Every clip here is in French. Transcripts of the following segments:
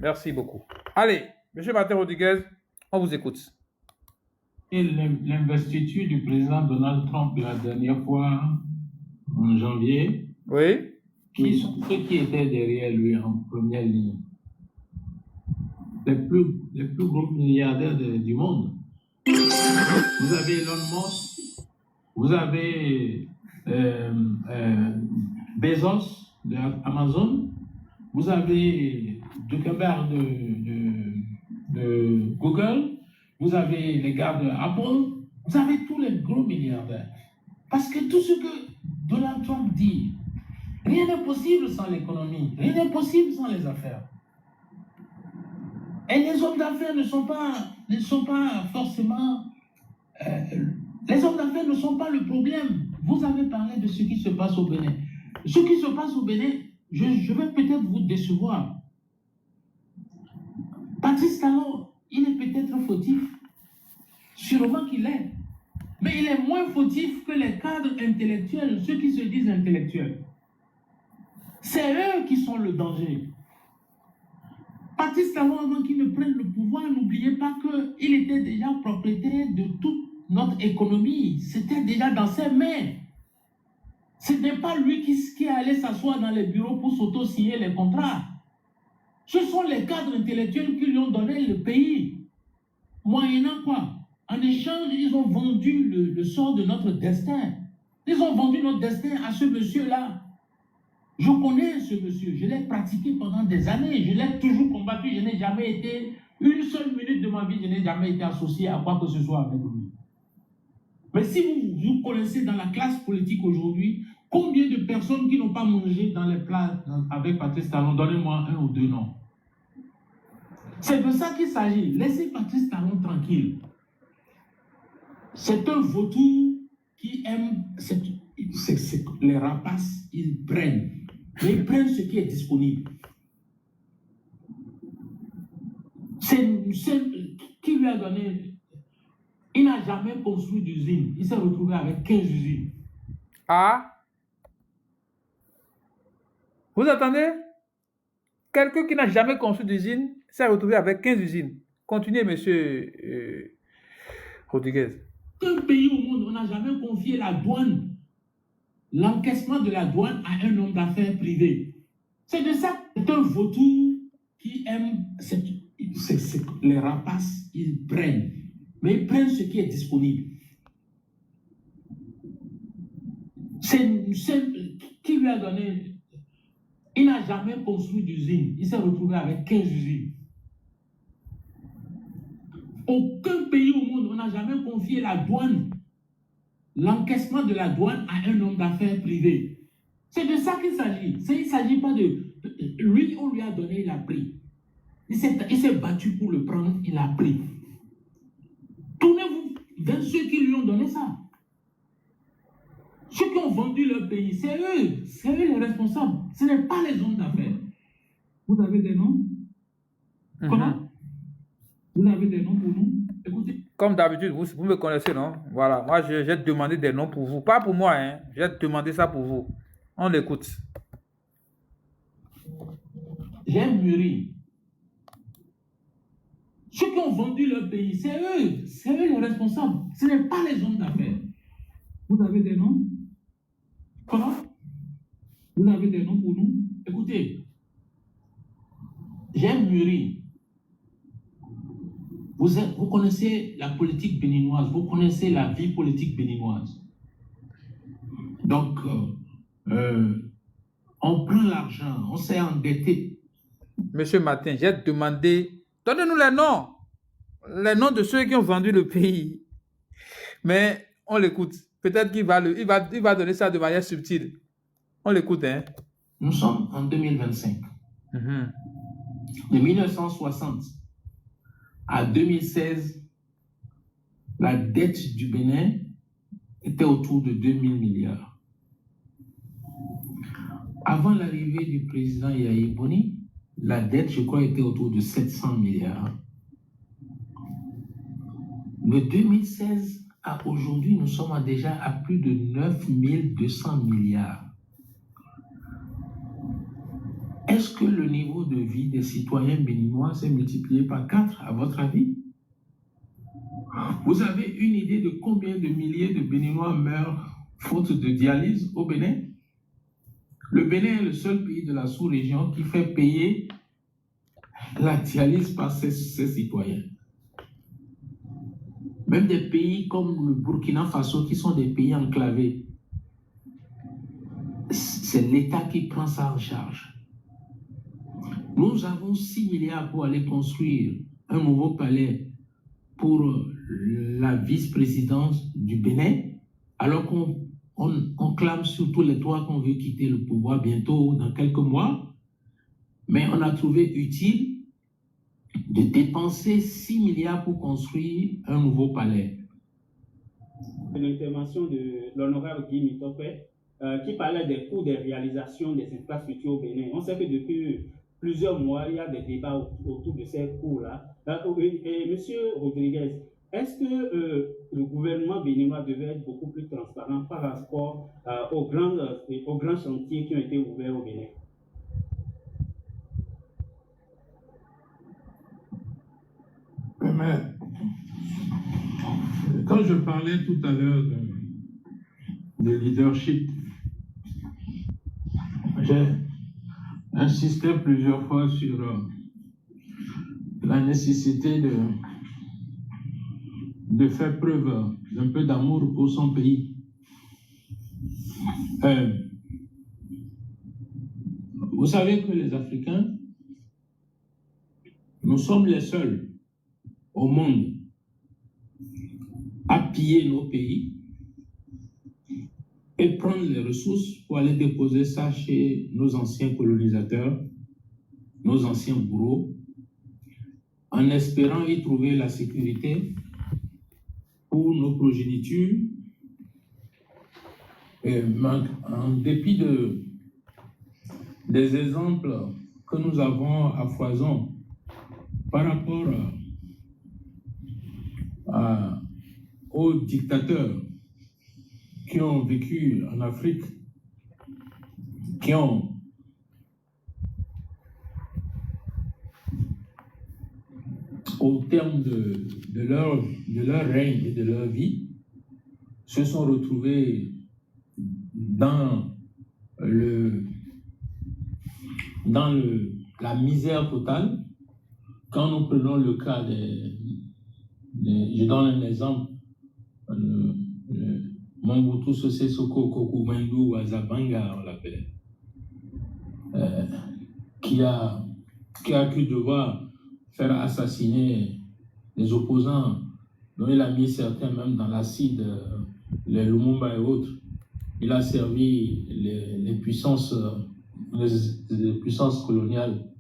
Merci beaucoup. Allez, M. Martin Rodriguez, on vous écoute. Et l'investiture du président Donald Trump la dernière fois, en janvier, Oui. qui sont ceux qui étaient derrière lui en première ligne? Les plus gros milliardaires du monde. Vous avez Elon Musk, vous avez Bezos de Amazon, vous avez Zuckerberg de Google, vous avez les gars de Apple, vous avez tous les gros milliardaires. Parce que tout ce que Donald Trump dit, rien n'est possible sans l'économie, rien n'est possible sans les affaires. Et les hommes d'affaires ne sont pas forcément... les hommes d'affaires ne sont pas le problème. Vous avez parlé de ce qui se passe au Bénin. Ce qui se passe au Bénin, je vais peut-être vous décevoir. Patrice Talon, il est peut-être fautif. Sûrement qu'il est. Mais il est moins fautif que les cadres intellectuels, ceux qui se disent intellectuels. C'est eux qui sont le danger. Patrice Talon, avant qu'il ne prenne le pouvoir, n'oubliez pas qu'il était déjà propriétaire de toute notre économie. C'était déjà dans ses mains. Ce n'est pas lui qui allait s'asseoir dans les bureaux pour s'auto-signer les contrats. Ce sont les cadres intellectuels qui lui ont donné le pays. Moyennant quoi? En échange, ils ont vendu le sort de notre destin. Ils ont vendu notre destin à ce monsieur-là. Je connais ce monsieur, je l'ai pratiqué pendant des années, je l'ai toujours combattu, je n'ai jamais été, une seule minute de ma vie, je n'ai jamais été associé à quoi que ce soit avec lui. Mais si vous connaissez dans la classe politique aujourd'hui, combien de personnes qui n'ont pas mangé dans les plats avec Patrice Talon, donnez-moi un ou deux noms. C'est de ça qu'il s'agit. Laissez Patrice Talon tranquille. C'est un vautour qui aime les rapaces, ils prennent. Mais ils prennent ce qui est disponible. Qui lui a donné... Il n'a jamais construit d'usine. Il s'est retrouvé avec 15 usines. Ah. Vous attendez? Quelqu'un qui n'a jamais construit d'usine s'est retrouvé avec 15 usines. Continuez, monsieur Rodriguez. Aucun pays au monde, on n'a jamais confié la douane, l'encaissement de la douane à un homme d'affaires privé. C'est de ça. C'est un vautour qui aime les rapaces, ils prennent. Mais ils prennent ce qui est disponible. Qui lui a donné... Il n'a jamais construit d'usine. Il s'est retrouvé avec 15 usines. Aucun pays au monde, on n'a jamais confié la douane, l'encaissement de la douane à un homme d'affaires privé. C'est de ça qu'il s'agit. Il ne s'agit pas de... Lui, on lui a donné, il a pris. Il s'est battu pour le prendre, il a pris. Tournez-vous vers ceux qui lui ont donné ça. Ceux qui ont vendu leur pays, c'est eux les responsables. Ce n'est pas les hommes d'affaires. Vous avez des noms? Comment? Vous avez des noms pour nous? Écoutez. Comme d'habitude, vous me connaissez, non? Voilà, moi j'ai demandé des noms pour vous. Pas pour moi, hein. J'ai demandé ça pour vous. On l'écoute. J'ai mûri. Ceux qui ont vendu leur pays, c'est eux les responsables. Ce n'est pas les hommes d'affaires. Vous avez des noms? Comment? Vous avez des noms pour nous? Écoutez, j'ai mûri. Vous connaissez la politique béninoise, vous connaissez la vie politique béninoise. Donc, on prend l'argent, on s'est endetté. Monsieur Martin, j'ai demandé, donnez-nous les noms de ceux qui ont vendu le pays. Mais on l'écoute. Peut-être qu'il va donner ça de manière subtile. On l'écoute, hein. Nous sommes en 2025. De 1960 à 2016, la dette du Bénin était autour de 2000 milliards. Avant l'arrivée du président Yahya Boni, la dette, je crois, était autour de 700 milliards. De 2016 à aujourd'hui, nous sommes déjà à plus de 9200 milliards. Est-ce que le niveau de vie des citoyens béninois s'est multiplié par 4, à votre avis? Vous avez une idée de combien de milliers de Béninois meurent faute de dialyse au Bénin? Le Bénin est le seul pays de la sous-région qui fait payer la dialyse par ses citoyens. Même des pays comme le Burkina Faso, qui sont des pays enclavés, c'est l'État qui prend ça en charge. Nous avons 6 milliards pour aller construire un nouveau palais pour la vice-présidence du Bénin, alors qu'on clame sur tous les toits qu'on veut quitter le pouvoir bientôt, dans quelques mois, mais on a trouvé utile de dépenser 6 milliards pour construire un nouveau palais. L'intervention de l'honorable Guy Mitope, qui parlait des coûts de réalisation des infrastructures au Bénin. On sait que depuis plusieurs mois, il y a des débats autour de ces coûts-là. Monsieur Rodriguez, est-ce que le gouvernement béninois devait être beaucoup plus transparent par rapport aux grands chantiers qui ont été ouverts au Bénin? Mais, quand je parlais tout à l'heure de leadership, j'ai insisté plusieurs fois sur la nécessité de faire preuve d'un peu d'amour pour son pays. Vous savez que les Africains, nous sommes les seuls au monde à piller nos pays et prendre les ressources pour aller déposer ça chez nos anciens colonisateurs, nos anciens bourreaux, en espérant y trouver la sécurité pour nos progénitures, et en dépit des exemples que nous avons à foison par rapport aux dictateurs qui ont vécu en Afrique, qui ont au terme de leur règne et de leur vie, se sont retrouvés dans la misère totale. Quand nous prenons le cas je donne un exemple, Mobutu Sese Seko Kokumendu Wazabanga, on l'appelait, qui a cru devoir faire assassiner les opposants, dont il a mis certains même dans l'acide, les Lumumba et autres. Il a servi les puissances coloniales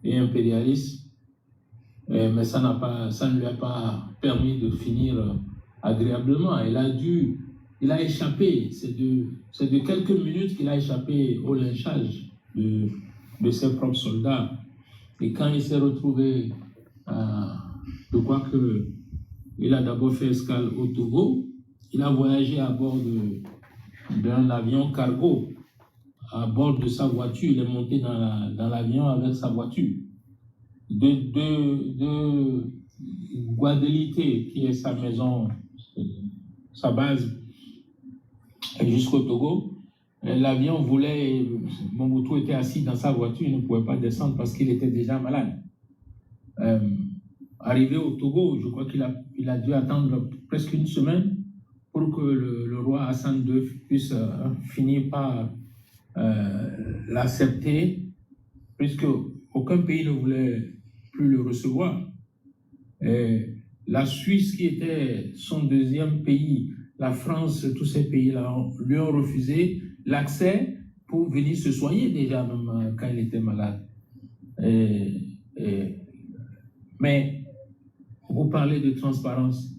et impérialistes, mais ça ne lui a pas permis de finir agréablement. Il a échappé, c'est de quelques minutes qu'il a échappé au lynchage de ses propres soldats. Et quand il s'est retrouvé, je crois qu'il a d'abord fait escale au Togo, il a voyagé à bord d'un avion cargo, à bord de sa voiture. Il est monté dans l'avion avec sa voiture. De Guadeloupe, qui est sa maison, sa base, jusqu'au Togo. L'avion voulait, Mobutu était assis dans sa voiture, il ne pouvait pas descendre parce qu'il était déjà malade. Arrivé au Togo, je crois qu'il a dû attendre presque une semaine pour que le roi Hassan II puisse finir par l'accepter, puisque aucun pays ne voulait plus le recevoir. Et la Suisse, qui était son deuxième pays, la France, tous ces pays-là lui ont refusé l'accès pour venir se soigner déjà, même quand il était malade. Mais vous parlez de transparence.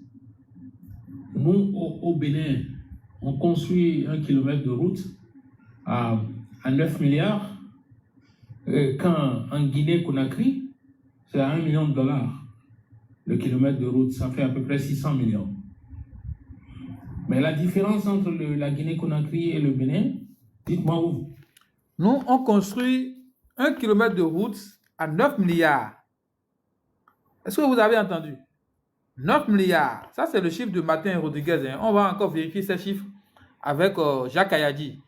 Nous, au Bénin, on construit 1 kilomètre de route à 9 milliards, quand en Guinée-Conakry, c'est à $1 million. Le kilomètre de route, ça fait à peu près 600 millions. Mais la différence entre la Guinée-Conakry et le Bénin, dites-moi où. Nous, on construit 1 kilomètre de route à 9 milliards. Est-ce que vous avez entendu? 9 milliards. Ça, c'est le chiffre de Martin Rodriguez. Hein. On va encore vérifier ces chiffres avec Jacques Kayadi.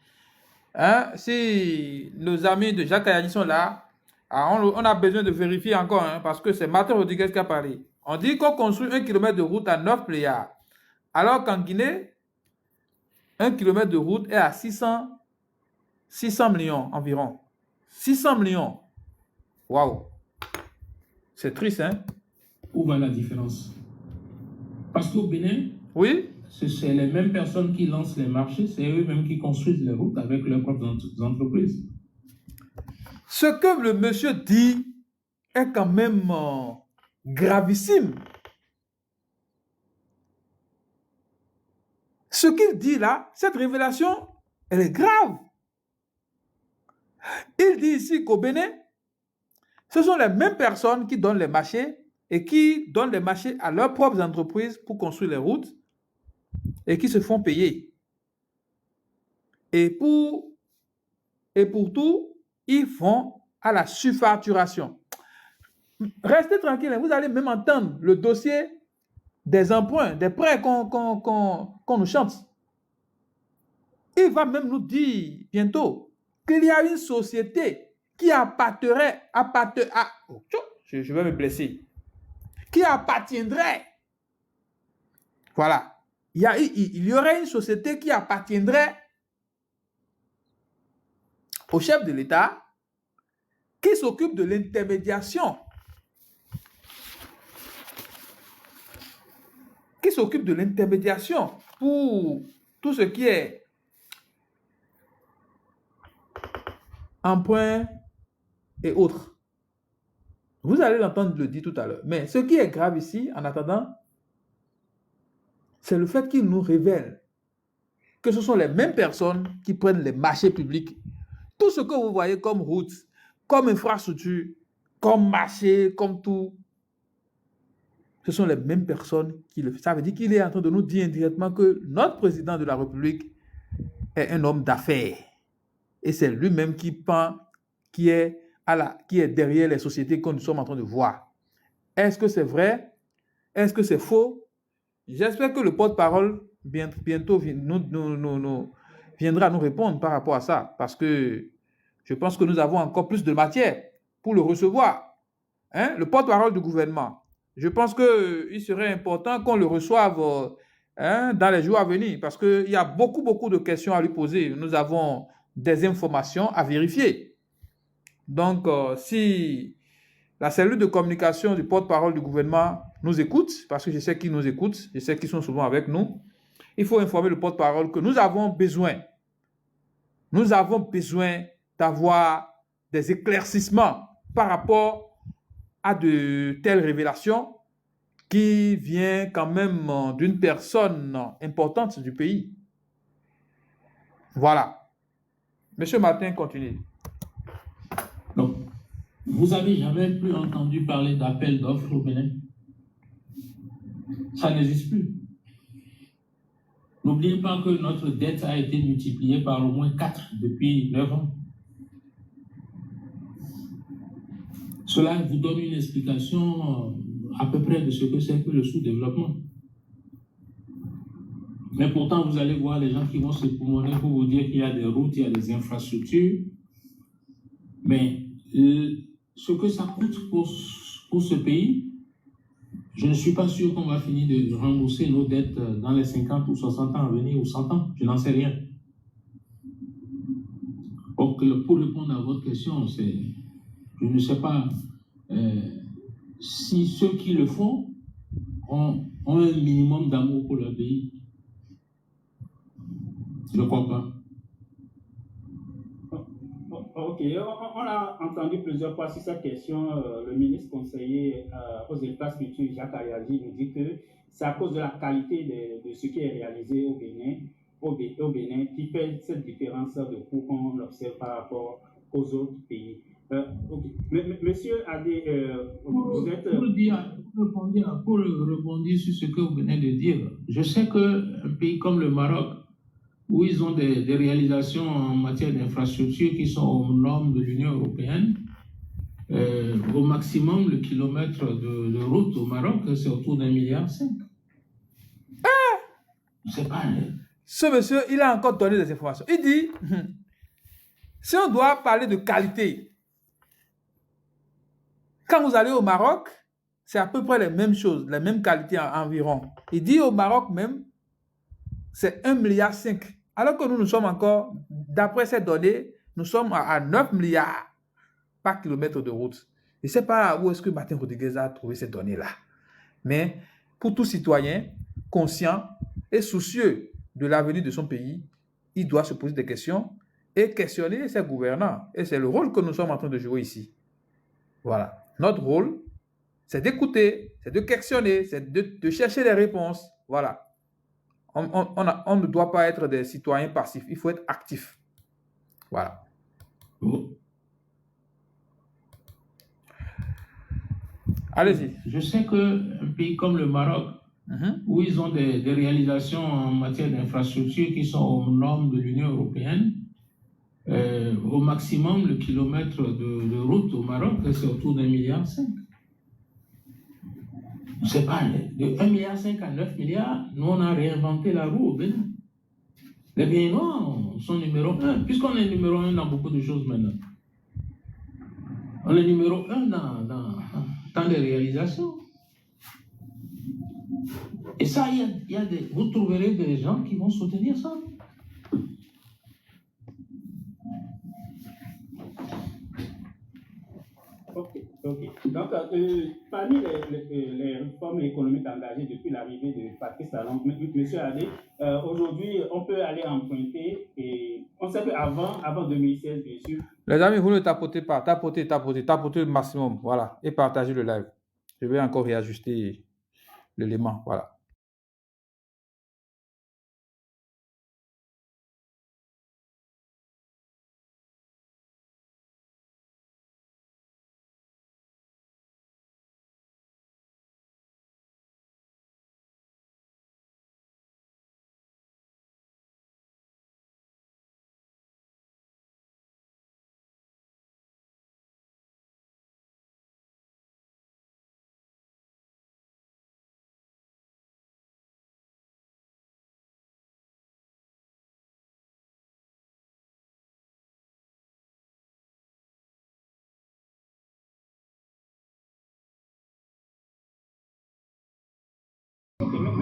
Hein? Si nos amis de Jacques Kayadi sont là, on a besoin de vérifier encore, hein, parce que c'est Martin Rodriguez qui a parlé. On dit qu'on construit 1 kilomètre de route à 9 milliards. Alors qu'en Guinée, 1 kilomètre de route est à 600 millions environ. 600 millions. Waouh. C'est triste, hein? Où va la différence? Parce qu'au Bénin, oui, c'est les mêmes personnes qui lancent les marchés, c'est eux-mêmes qui construisent les routes avec leurs propres entreprises. Ce que le monsieur dit est quand même gravissime. Ce qu'il dit là, cette révélation, elle est grave. Il dit ici qu'au Bénin, ce sont les mêmes personnes qui donnent les marchés et qui donnent les marchés à leurs propres entreprises pour construire les routes et qui se font payer. Et pour tout, ils vont à la surfacturation. Restez tranquille, vous allez même entendre le dossier des emprunts, des prêts qu'on nous chante. Il va même nous dire bientôt qu'il y a une société qui appartiendrait, je vais me blesser, qui appartiendrait, voilà, il y aurait une société qui appartiendrait au chef de l'État qui s'occupe de l'intermédiation, pour tout ce qui est emprunt et autres. Vous allez l'entendre le dire tout à l'heure. Mais ce qui est grave ici, en attendant, c'est le fait qu'il nous révèle que ce sont les mêmes personnes qui prennent les marchés publics. Tout ce que vous voyez comme route, comme infrastructure, comme marché, comme tout, ce sont les mêmes personnes qui le font. Ça veut dire qu'il est en train de nous dire indirectement que notre président de la République est un homme d'affaires. Et c'est lui-même qui est derrière les sociétés que nous sommes en train de voir. Est-ce que c'est vrai? Est-ce que c'est faux? J'espère que le porte-parole bientôt viendra nous répondre par rapport à ça, parce que je pense que nous avons encore plus de matière pour le recevoir. Hein? Le porte-parole du gouvernement. Je pense qu'il serait important qu'on le reçoive dans les jours à venir, parce qu'il y a beaucoup de questions à lui poser. Nous avons des informations à vérifier. Donc, si la cellule de communication du porte-parole du gouvernement nous écoute, parce que je sais qu'ils nous écoutent, je sais qu'ils sont souvent avec nous, il faut informer le porte-parole que nous avons besoin d'avoir des éclaircissements par rapport à de telles révélations qui viennent quand même d'une personne importante du pays. Voilà. Monsieur Martin, continue. Donc, vous n'avez jamais plus entendu parler d'appel d'offres au Bénin? Ça n'existe plus. N'oubliez pas que notre dette a été multipliée par au moins 4 depuis 9 ans. Cela vous donne une explication à peu près de ce que c'est que le sous-développement. Mais pourtant, vous allez voir les gens qui vont se prouver pour vous dire qu'il y a des routes, il y a des infrastructures. Mais ce que ça coûte pour ce pays, je ne suis pas sûr qu'on va finir de rembourser nos dettes dans les 50 ou 60 ans à venir, ou 100 ans, je n'en sais rien. Donc, pour répondre à votre question, je ne sais pas si ceux qui le font ont un minimum d'amour pour leur pays. Je ne crois pas. Ok, on a entendu plusieurs fois sur cette question. Le ministre conseiller aux infrastructures, Jacques Kayadi, nous dit que c'est à cause de la qualité de ce qui est réalisé au Bénin qui fait cette différence de coût qu'on observe par rapport aux autres pays. Okay. Monsieur Adé, vous êtes... Pour rebondir sur ce que vous venez de dire, je sais qu'un pays comme le Maroc où ils ont des réalisations en matière d'infrastructure qui sont aux normes de l'Union européenne. Au maximum, le kilomètre de route au Maroc, c'est autour d'1,5 milliard. C'est pas... Ce monsieur, il a encore donné des informations. Il dit, si on doit parler de qualité, quand vous allez au Maroc, c'est à peu près les mêmes choses, les mêmes qualités environ. Il dit au Maroc même, c'est 1,5 milliard. Alors que nous sommes encore, d'après ces données, nous sommes à 9 milliards par kilomètre de route. Je ne sais pas où est-ce que Martin Rodriguez a trouvé ces données-là. Mais pour tout citoyen conscient et soucieux de l'avenir de son pays, il doit se poser des questions et questionner ses gouvernants. Et c'est le rôle que nous sommes en train de jouer ici. Voilà. Notre rôle, c'est d'écouter, c'est de questionner, c'est de chercher des réponses. Voilà. On ne doit pas être des citoyens passifs. Il faut être actif. Voilà. Allez-y. Je sais qu'un pays comme le Maroc, où ils ont des réalisations en matière d'infrastructure qui sont aux normes de l'Union européenne, au maximum, le kilomètre de route au Maroc, c'est autour d'1,5 milliard. C'est pas de 1,5 milliard à 9 milliards, nous on a réinventé la roue au Bénin. Les Béninois sont numéro 1, puisqu'on est numéro 1 dans beaucoup de choses maintenant. On est numéro 1 dans les réalisations. Et ça, vous trouverez des gens qui vont soutenir ça. Ok. Donc, parmi les réformes économiques engagées depuis l'arrivée de Patrice Talon, M. Adé, aujourd'hui, on peut aller emprunter, et on sait qu'avant 2016, bien sûr. Les amis, vous ne tapotez pas, tapotez le maximum, voilà, et partagez le live. Je vais encore réajuster l'élément, voilà.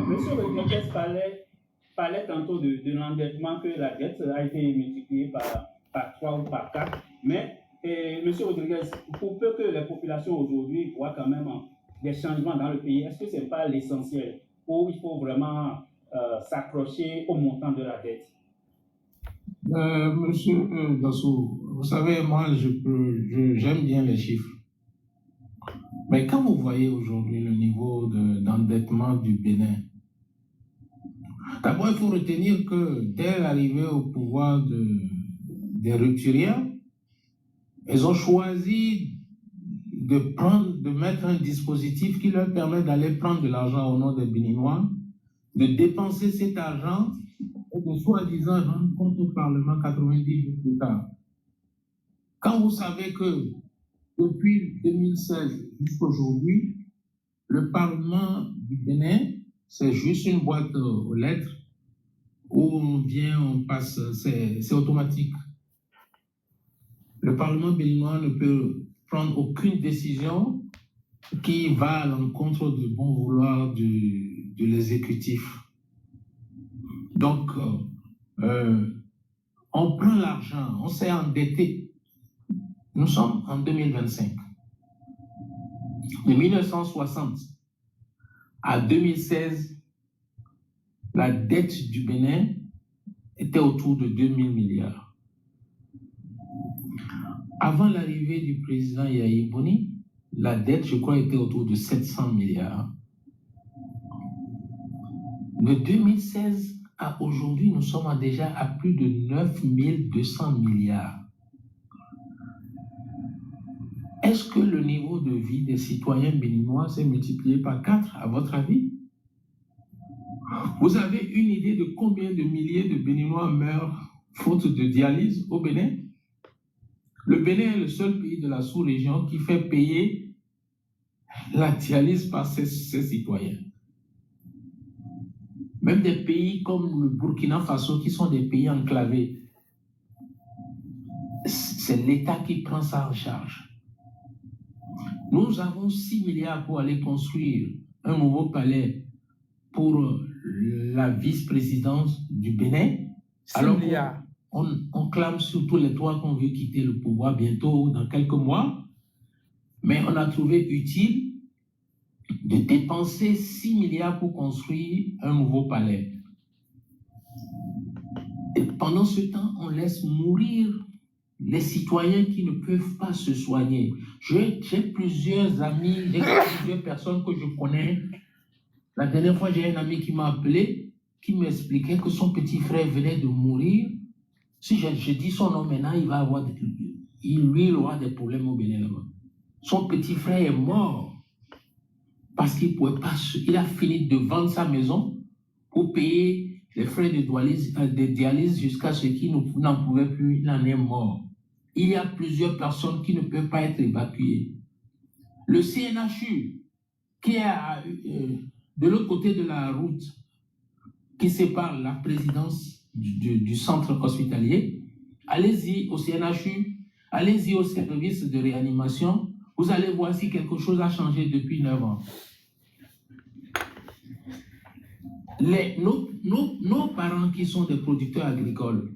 Monsieur Rodriguez parlait tantôt de l'endettement, que la dette a été multipliée par 3 ou par 4. Mais, Monsieur Rodriguez, pour peu que les populations aujourd'hui voient quand même des changements dans le pays, est-ce que ce n'est pas l'essentiel, ou il faut vraiment s'accrocher au montant de la dette? Monsieur Dassou, vous savez, moi, j'aime bien les chiffres. Mais quand vous voyez aujourd'hui le niveau d'endettement du Bénin, d'abord, il faut retenir que dès l'arrivée au pouvoir des rupturiens, ils ont choisi de mettre un dispositif qui leur permet d'aller prendre de l'argent au nom des Béninois, de dépenser cet argent et de soi-disant rendre compte au Parlement 90 jours plus tard. Quand vous savez que depuis 2016 jusqu'à aujourd'hui, le Parlement du Bénin, c'est juste une boîte aux lettres où on vient, on passe, c'est automatique. Le Parlement béninois ne peut prendre aucune décision qui va à l'encontre du bon vouloir de l'exécutif. Donc, on prend l'argent, on s'est endetté. Nous sommes en 2025. De 1960 à 2016, la dette du Bénin était autour de 2000 milliards. Avant l'arrivée du président Yahi Boni, la dette, je crois, était autour de 700 milliards. De 2016 à aujourd'hui, nous sommes déjà à plus de 9200 milliards. Est-ce que le niveau de vie des citoyens béninois s'est multiplié par 4, à votre avis? Vous avez une idée de combien de milliers de Béninois meurent faute de dialyse au Bénin? Le Bénin est le seul pays de la sous-région qui fait payer la dialyse par ses citoyens. Même des pays comme le Burkina Faso, qui sont des pays enclavés, c'est l'État qui prend ça en charge. Nous avons 6 milliards pour aller construire un nouveau palais pour la vice-présidence du Bénin. 6 milliards. On clame sur tous les toits qu'on veut quitter le pouvoir bientôt, dans quelques mois, mais on a trouvé utile de dépenser 6 milliards pour construire un nouveau palais. Et pendant ce temps, on laisse mourir les citoyens qui ne peuvent pas se soigner. J'ai plusieurs amis, j'ai plusieurs personnes que je connais. La dernière fois, j'ai un ami qui m'a appelé, qui m'expliquait que son petit frère venait de mourir. Si je dis son nom maintenant, il aura des problèmes au Bénin là-bas. Son petit frère est mort parce qu'il pouvait pas. Il a fini de vendre sa maison pour payer les frais de dialyse jusqu'à ce qu'il n'en pouvait plus. Il en est mort. Il y a plusieurs personnes qui ne peuvent pas être évacuées. Le CNHU, qui est de l'autre côté de la route, qui sépare la présidence du centre hospitalier, allez-y au CNHU, allez-y au service de réanimation, vous allez voir si quelque chose a changé depuis 9 ans. Nos parents qui sont des producteurs agricoles,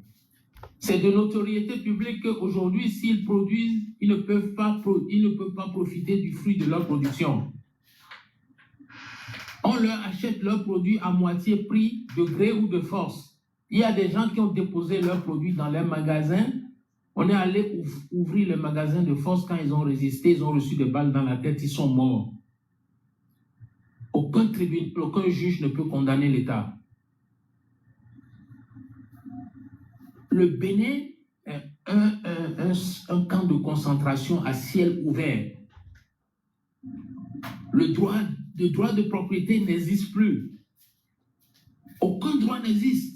c'est de notoriété publique qu'aujourd'hui, s'ils produisent, ils ne peuvent pas profiter du fruit de leur production. On leur achète leurs produits à moitié prix, de gré ou de force. Il y a des gens qui ont déposé leurs produits dans les magasins. On est allé ouvrir les magasins de force. Quand ils ont résisté, ils ont reçu des balles dans la tête, ils sont morts. Aucun juge ne peut condamner l'État. Le Bénin est un camp de concentration à ciel ouvert. Le droit de propriété n'existe plus. Aucun droit n'existe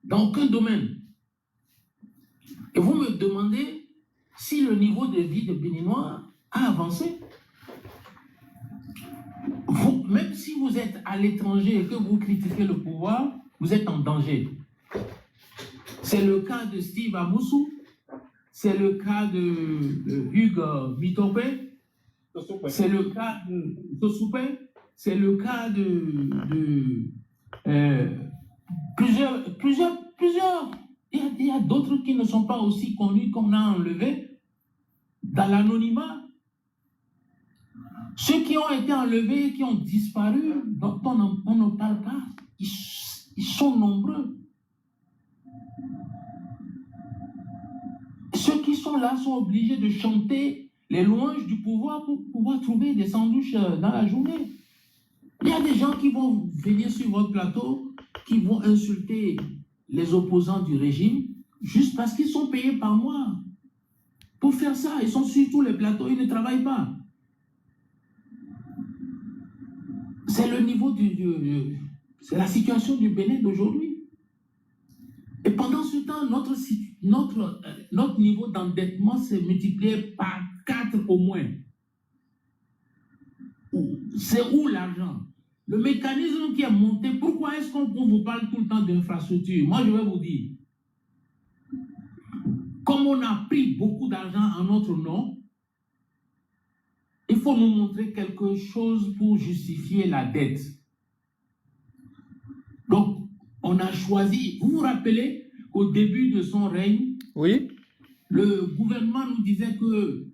dans aucun domaine. Et vous me demandez si le niveau de vie des Béninois a avancé. Même si vous êtes à l'étranger et que vous critiquez le pouvoir, vous êtes en danger. C'est le cas de Steve Amoussou, c'est le cas de Hugues Mitope, c'est le cas de Tosupe, c'est le cas de plusieurs. Il y a d'autres qui ne sont pas aussi connus qu'on a enlevés dans l'anonymat. Ceux qui ont été enlevés, qui ont disparu, dont on ne parle pas, ils sont nombreux. Ceux qui sont là sont obligés de chanter les louanges du pouvoir pour pouvoir trouver des sandwichs dans la journée. Il y a des gens qui vont venir sur votre plateau, qui vont insulter les opposants du régime, juste parce qu'ils sont payés par mois. Pour faire ça, ils sont sur tous les plateaux, ils ne travaillent pas. C'est le niveau c'est la situation du Bénin d'aujourd'hui. Et pendant ce temps, notre niveau d'endettement s'est multiplié par 4 au moins. C'est où l'argent? Le mécanisme qui est monté, pourquoi est-ce qu'on vous parle tout le temps d'infrastructure? Moi, je vais vous dire, comme on a pris beaucoup d'argent en notre nom, il faut nous montrer quelque chose pour justifier la dette. Donc, on a choisi, vous vous rappelez, au début de son règne, oui, le gouvernement nous disait que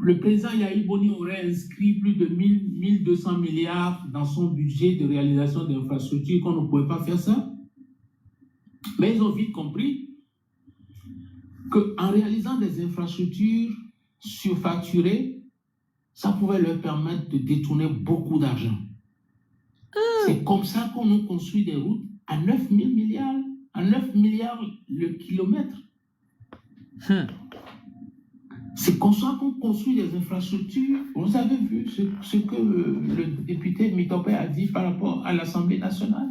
le président Yahya Boni aurait inscrit plus de 1200 milliards dans son budget de réalisation d'infrastructures, qu'on ne pouvait pas faire ça. Mais ils ont vite compris qu'en réalisant des infrastructures surfacturées, ça pouvait leur permettre de détourner beaucoup d'argent. C'est comme ça qu'on a construit des routes à 9 000 milliards, à 9 milliards le kilomètre. C'est comme ça qu'on construit des infrastructures. Vous avez vu ce que le député Mitope a dit par rapport à l'Assemblée nationale.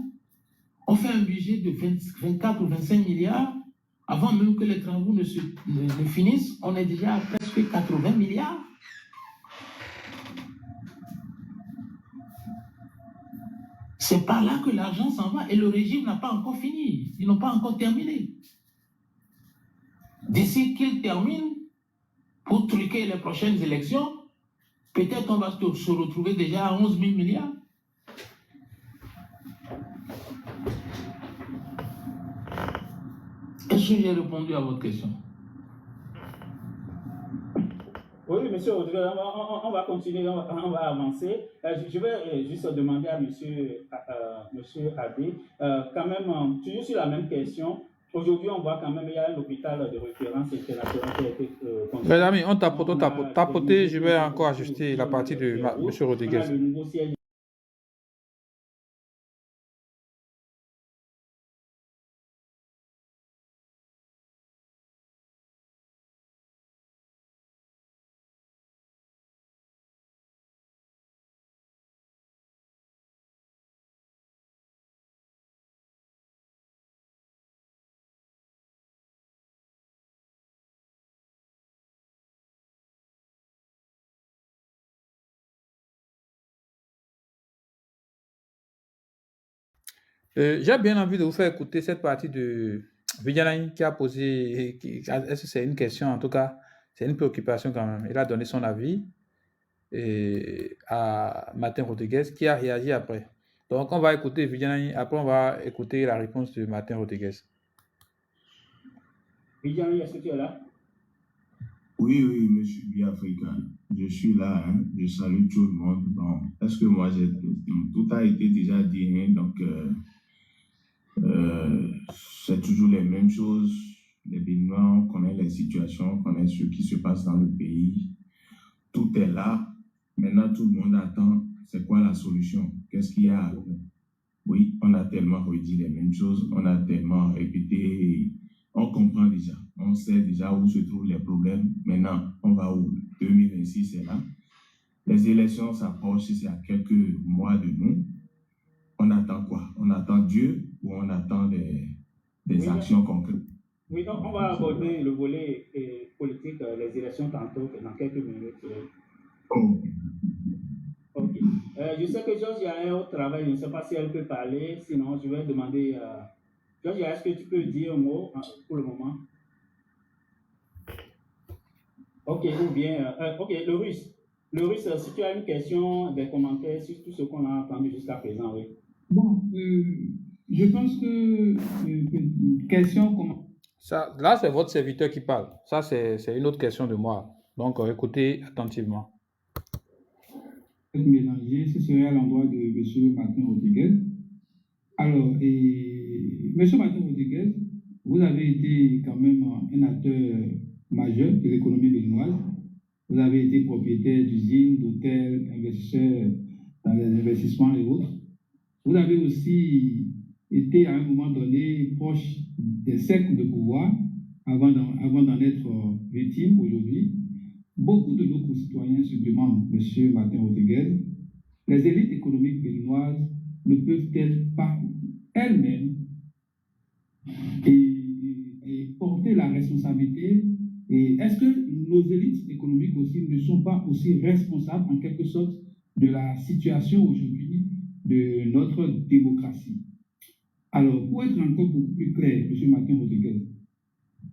On fait un budget de 24 ou 25 milliards. Avant même que les travaux ne finissent, on est déjà à presque 80 milliards. C'est par là que l'argent s'en va et le régime n'a pas encore fini. Ils n'ont pas encore terminé. D'ici qu'ils terminent, pour truquer les prochaines élections, peut-être on va se retrouver déjà à 11 000 milliards. Est-ce que j'ai répondu à votre question? Oui, monsieur Rodriguez, on va continuer, on va avancer. Je vais juste demander à monsieur Adé, quand même, toujours sur la même question. Aujourd'hui, on voit quand même qu'il y a un hôpital de référence international qui a été construit. Les amis, on tapoté, je vais encore ajuster la partie de monsieur Rodriguez. On a le nouveau siège. J'ai bien envie de vous faire écouter cette partie de Vidianaï qui a posé, est-ce que c'est une question, en tout cas, c'est une préoccupation quand même. Il a donné son avis à Martin Rodriguez qui a réagi après. Donc, on va écouter Vidianaï, après on va écouter la réponse de Martin Rodriguez. Vidianaï, est-ce que tu es là? Oui, monsieur Biafricain, je suis là, hein, je salue tout le monde. Bon, est-ce que moi, tout a été déjà dit, hein, donc c'est toujours les mêmes choses. Les Béninois, on connaît les situations, on connaît ce qui se passe dans le pays. Tout est là. Maintenant, tout le monde attend, c'est quoi la solution? Qu'est-ce qu'il y a? Oui, on a tellement redit les mêmes choses, on a tellement répété, on comprend déjà, on sait déjà où se trouvent les problèmes. Maintenant, on va où? 2026, c'est là. Les élections s'approchent, c'est à quelques mois de nous. On attend quoi? On attend Dieu ou on attend des actions concrètes? Oui, donc on va aborder le volet politique, les élections tantôt, dans quelques minutes. Oh. Ok. Je sais que Georgia est au travail, je ne sais pas si elle peut parler, sinon je vais demander à Georgia, est-ce que tu peux dire un mot pour le moment? Ok, ou bien, ok, le russe, si tu as une question, des commentaires sur tout ce qu'on a entendu jusqu'à présent, oui. Bon, je pense que question comment. Ça, là, c'est votre serviteur qui parle. Ça, c'est une autre question de moi. Donc, écoutez attentivement. Mélanger, ce serait à l'endroit de M. Martin Rodriguez. Alors, M. Martin Rodriguez, vous avez été quand même un acteur majeur de l'économie béninoise. Vous avez été propriétaire d'usines, d'hôtels, investisseur dans les investissements et autres. Vous avez aussi été à un moment donné proche des cercles de pouvoir avant d'en être victime aujourd'hui. Beaucoup de nos concitoyens se demandent, M. Martin Rodriguez, les élites économiques béninoises ne peuvent-elles pas elles-mêmes et porter la responsabilité? Et est-ce que nos élites économiques aussi ne sont pas aussi responsables en quelque sorte de la situation aujourd'hui de notre démocratie? Alors, pour être encore beaucoup plus clair, M. Martin Rodriguez,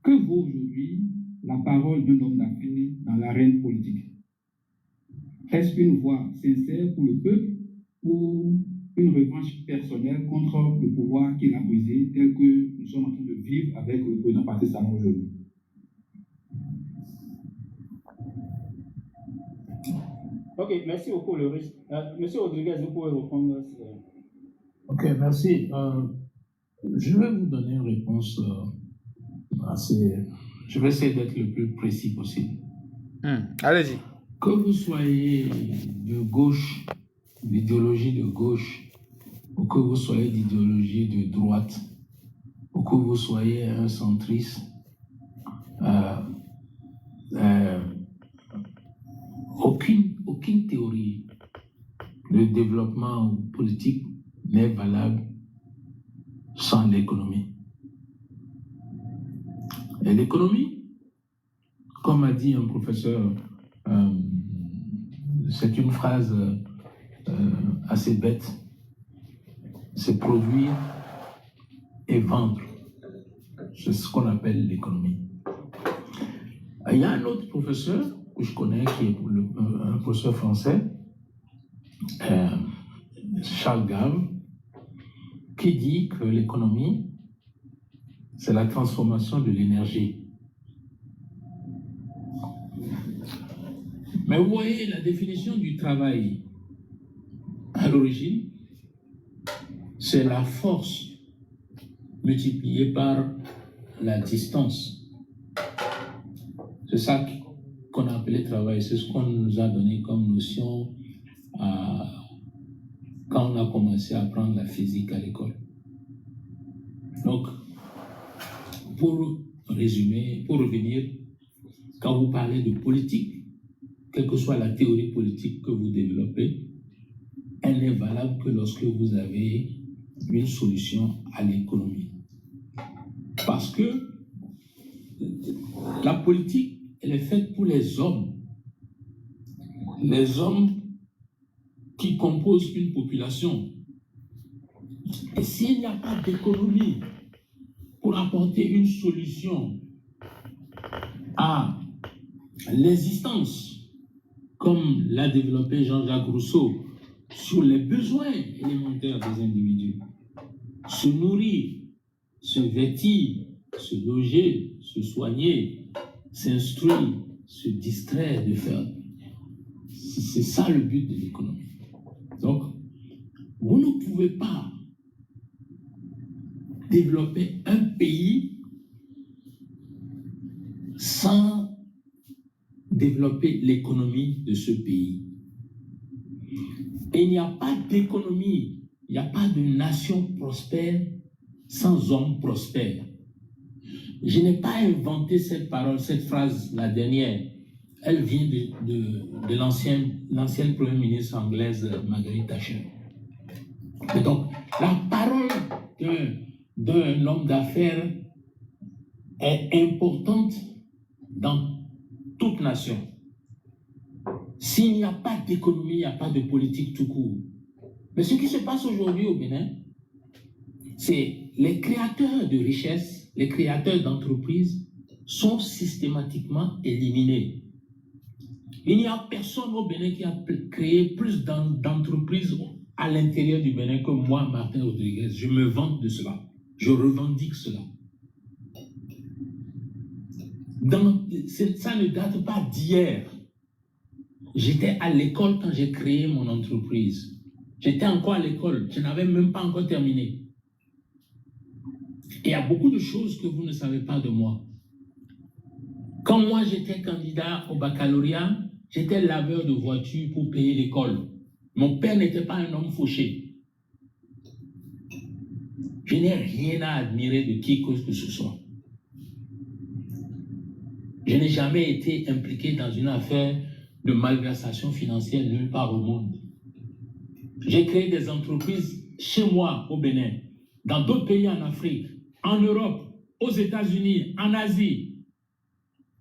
que vaut aujourd'hui la parole d'un homme d'affaires dans l'arène politique? Est-ce une voix sincère pour le peuple ou une revanche personnelle contre le pouvoir qu'il a brisé, tel que nous sommes en train de vivre avec le président Patrice Talon aujourd'hui? Ok, merci beaucoup, le russe. Monsieur Rodriguez, vous pouvez répondre. Ok, merci. Je vais vous donner une réponse assez. Je vais essayer d'être le plus précis possible. Allez-y. Que vous soyez de gauche, d'idéologie de gauche, ou que vous soyez d'idéologie de droite, ou que vous soyez un centriste, aucune théorie de développement politique n'est valable sans l'économie. Et l'économie, comme a dit un professeur, c'est une phrase assez bête, c'est produire et vendre. C'est ce qu'on appelle l'économie. Il y a un autre professeur que je connais, qui est un professeur français, Charles Gave, qui dit que l'économie, c'est la transformation de l'énergie. Mais vous voyez, la définition du travail, à l'origine, c'est la force multipliée par la distance. C'est ça qu'on a appelé travail. C'est ce qu'on nous a donné comme notion quand on a commencé à apprendre la physique à l'école. Donc, pour résumer, pour revenir, quand vous parlez de politique, quelle que soit la théorie politique que vous développez, elle n'est valable que lorsque vous avez une solution à l'économie. Parce que la politique, elle est faite pour les hommes qui composent une population. Et s'il n'y a pas d'économie pour apporter une solution à l'existence, comme l'a développé Jean-Jacques Rousseau, sur les besoins élémentaires des individus, se nourrir, se vêtir, se loger, se soigner, s'instruire, se distraire, de faire. C'est ça le but de l'économie. Donc, vous ne pouvez pas développer un pays sans développer l'économie de ce pays. Et il n'y a pas d'économie, il n'y a pas de nation prospère sans hommes prospères. Je n'ai pas inventé cette parole, cette phrase, la dernière. Elle vient de l'ancienne première ministre anglaise, Margaret Thatcher. Et donc, la parole d'un homme d'affaires est importante dans toute nation. S'il n'y a pas d'économie, il n'y a pas de politique tout court. Mais ce qui se passe aujourd'hui au Bénin, c'est les créateurs de richesses, les créateurs d'entreprises sont systématiquement éliminés. Il n'y a personne au Bénin qui a créé plus d'entreprises à l'intérieur du Bénin que moi, Martin Rodriguez. Je me vante de cela. Je revendique cela. Ça ne date pas d'hier. J'étais à l'école quand j'ai créé mon entreprise. J'étais encore à l'école. Je n'avais même pas encore terminé. Et il y a beaucoup de choses que vous ne savez pas de moi. Quand moi j'étais candidat au baccalauréat, j'étais laveur de voitures pour payer l'école. Mon père n'était pas un homme fauché. Je n'ai rien à admirer de qui que ce soit. Je n'ai jamais été impliqué dans une affaire de malversation financière nulle part au monde. J'ai créé des entreprises chez moi au Bénin, dans d'autres pays en Afrique, en Europe, aux États-Unis, en Asie.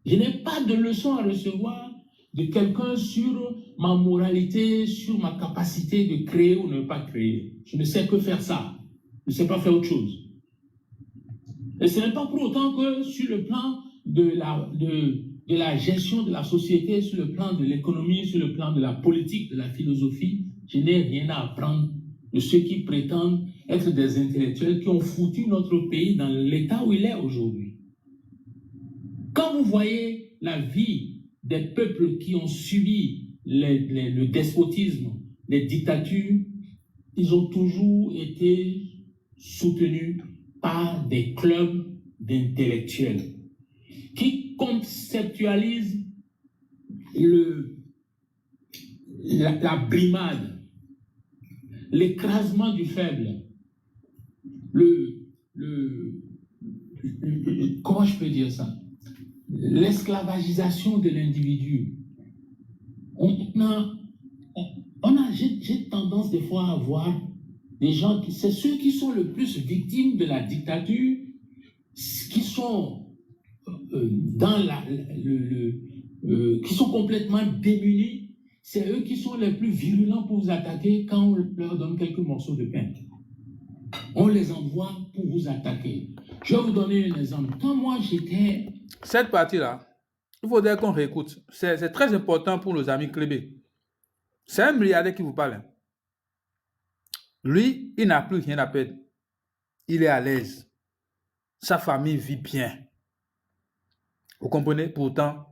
Je n'ai pas de leçon à recevoir de quelqu'un sur ma moralité, sur ma capacité de créer ou ne pas créer. Je ne sais que faire ça. Je ne sais pas faire autre chose. Et ce n'est pas pour autant que sur le plan de la gestion de la société, sur le plan de l'économie, sur le plan de la politique, de la philosophie, je n'ai rien à apprendre de ceux qui prétendent être des intellectuels qui ont foutu notre pays dans l'état où il est aujourd'hui. Quand vous voyez la vie des peuples qui ont subi le despotisme, les dictatures, ils ont toujours été soutenus par des clubs d'intellectuels qui conceptualisent la brimade, l'écrasement du faible, comment je peux dire ça? L'esclavagisation de l'individu. J'ai tendance des fois à voir des gens c'est ceux qui sont le plus victimes de la dictature, qui sont qui sont complètement démunis. C'est eux qui sont les plus virulents pour vous attaquer quand on leur donne quelques morceaux de pain. On les envoie pour vous attaquer. Je vais vous donner un exemple. Quand moi j'étais... Cette partie-là, il faudrait qu'on réécoute. C'est très important pour nos amis Clébé. C'est un milliardaire qui vous parle. Lui, il n'a plus rien à perdre. Il est à l'aise. Sa famille vit bien. Vous comprenez? Pourtant,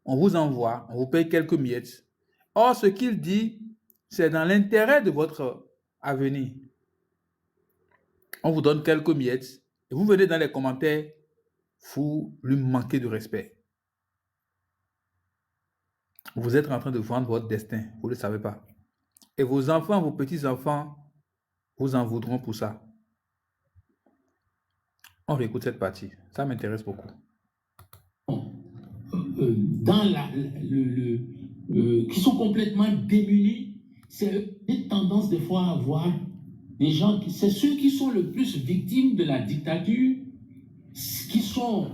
on vous envoie, on vous paye quelques miettes. Or, ce qu'il dit, c'est dans l'intérêt de votre avenir. On vous donne quelques miettes et vous venez dans les commentaires, vous lui manquez de respect. Vous êtes en train de vendre votre destin, vous ne le savez pas. Et vos enfants, vos petits-enfants, vous en voudront pour ça. On réécoute cette partie, ça m'intéresse beaucoup. Qui sont complètement démunis, c'est une tendance des fois à avoir des gens c'est ceux qui sont le plus victimes de la dictature, qui sont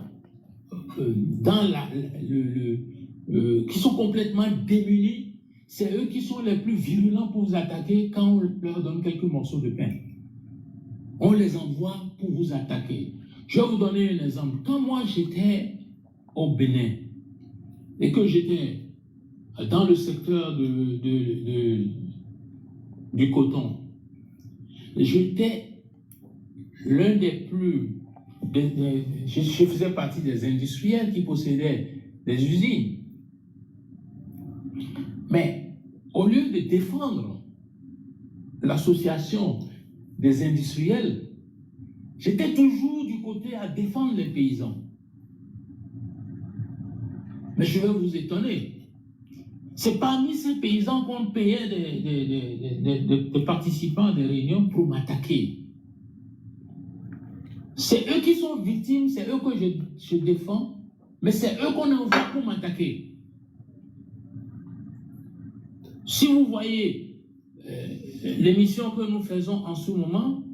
qui sont complètement démunis. C'est eux qui sont les plus virulents pour vous attaquer quand on leur donne quelques morceaux de pain. On les envoie pour vous attaquer. Je vais vous donner un exemple. Quand moi j'étais au Bénin et que j'étais dans le secteur du coton, j'étais l'un des plus... je faisais partie des industriels qui possédaient des usines. Mais au lieu de défendre l'association des industriels, j'étais toujours du côté à défendre les paysans. Mais je vais vous étonner. C'est parmi ces paysans qu'on payait des participants à des réunions pour m'attaquer. C'est eux qui sont victimes, c'est eux que je défends, mais c'est eux qu'on envoie pour m'attaquer. Si vous voyez l'émission que nous faisons en ce moment,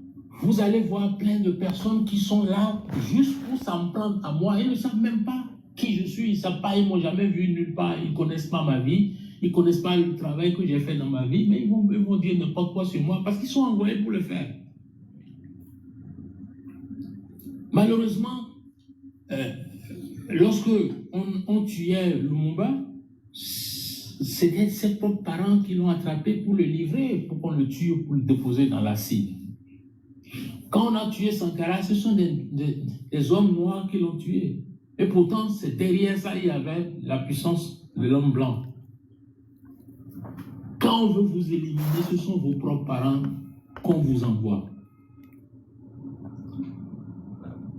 vous allez voir plein de personnes qui sont là juste pour s'en prendre à moi. Ils ne savent même pas qui je suis, ils ne savent pas, ils ne m'ont jamais vu nulle part, ils ne connaissent pas ma vie, ils ne connaissent pas le travail que j'ai fait dans ma vie, mais ils vont dire n'importe quoi sur moi parce qu'ils sont envoyés pour le faire. Malheureusement, lorsque on tuait Lumumba, c'était ses propres parents qui l'ont attrapé pour le livrer, pour qu'on le tue, pour le déposer dans l'acide. Quand on a tué Sankara, ce sont des hommes noirs qui l'ont tué. Et pourtant, c'est derrière ça, il y avait la puissance de l'homme blanc. Quand on veut vous éliminer, ce sont vos propres parents qu'on vous envoie.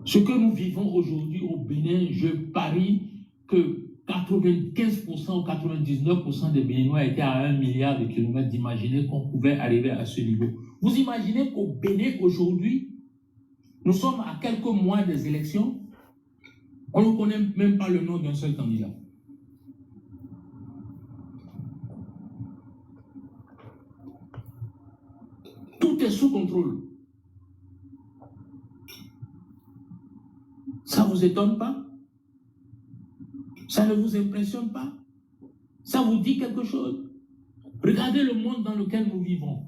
Ce que nous vivons aujourd'hui au Bénin, je parie que 95% ou 99% des Béninois étaient à 1 milliard de kilomètres d'imaginer qu'on pouvait arriver à ce niveau. Vous imaginez qu'au Bénin aujourd'hui, nous sommes à quelques mois des élections, on ne connaît même pas le nom d'un seul candidat. Tout est sous contrôle. Ça ne vous étonne pas? Ça ne vous impressionne pas? Ça vous dit quelque chose? Regardez le monde dans lequel nous vivons.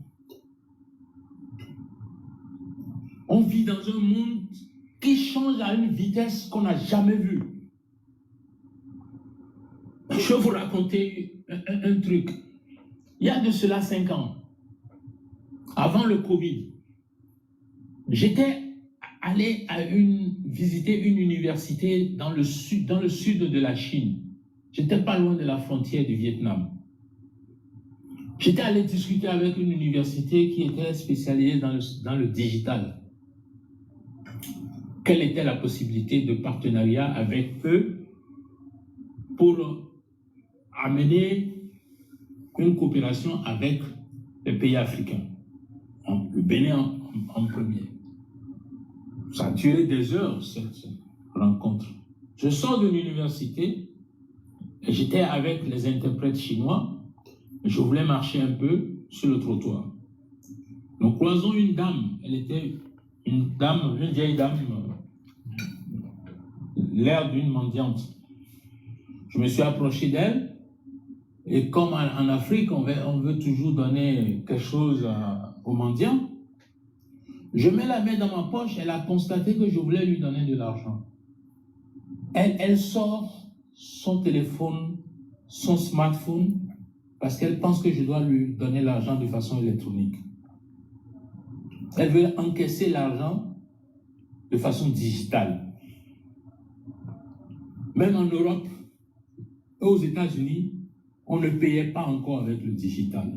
On vit dans un monde qui change à une vitesse qu'on n'a jamais vue. Je vais vous raconter un truc. Il y a de cela 5 ans, avant le Covid, j'étais allé visiter une université dans le sud de la Chine. J'étais pas loin de la frontière du Vietnam. J'étais allé discuter avec une université qui était spécialisée dans le digital. Quelle était la possibilité de partenariat avec eux pour amener une coopération avec les pays africains, le Bénin en premier. Ça a duré des heures, cette rencontre. Je sors de l'université et j'étais avec les interprètes chinois. Je voulais marcher un peu sur le trottoir. Nous croisons une dame. Elle était une vieille dame, l'air d'une mendiante. Je me suis approché d'elle. Et comme en Afrique, on veut toujours donner quelque chose aux mendiants, je mets la main dans ma poche. Elle a constaté que je voulais lui donner de l'argent. Elle sort son téléphone, son smartphone, parce qu'elle pense que je dois lui donner l'argent de façon électronique. Elle veut encaisser l'argent de façon digitale. Même en Europe et aux États-Unis, on ne payait pas encore avec le digital.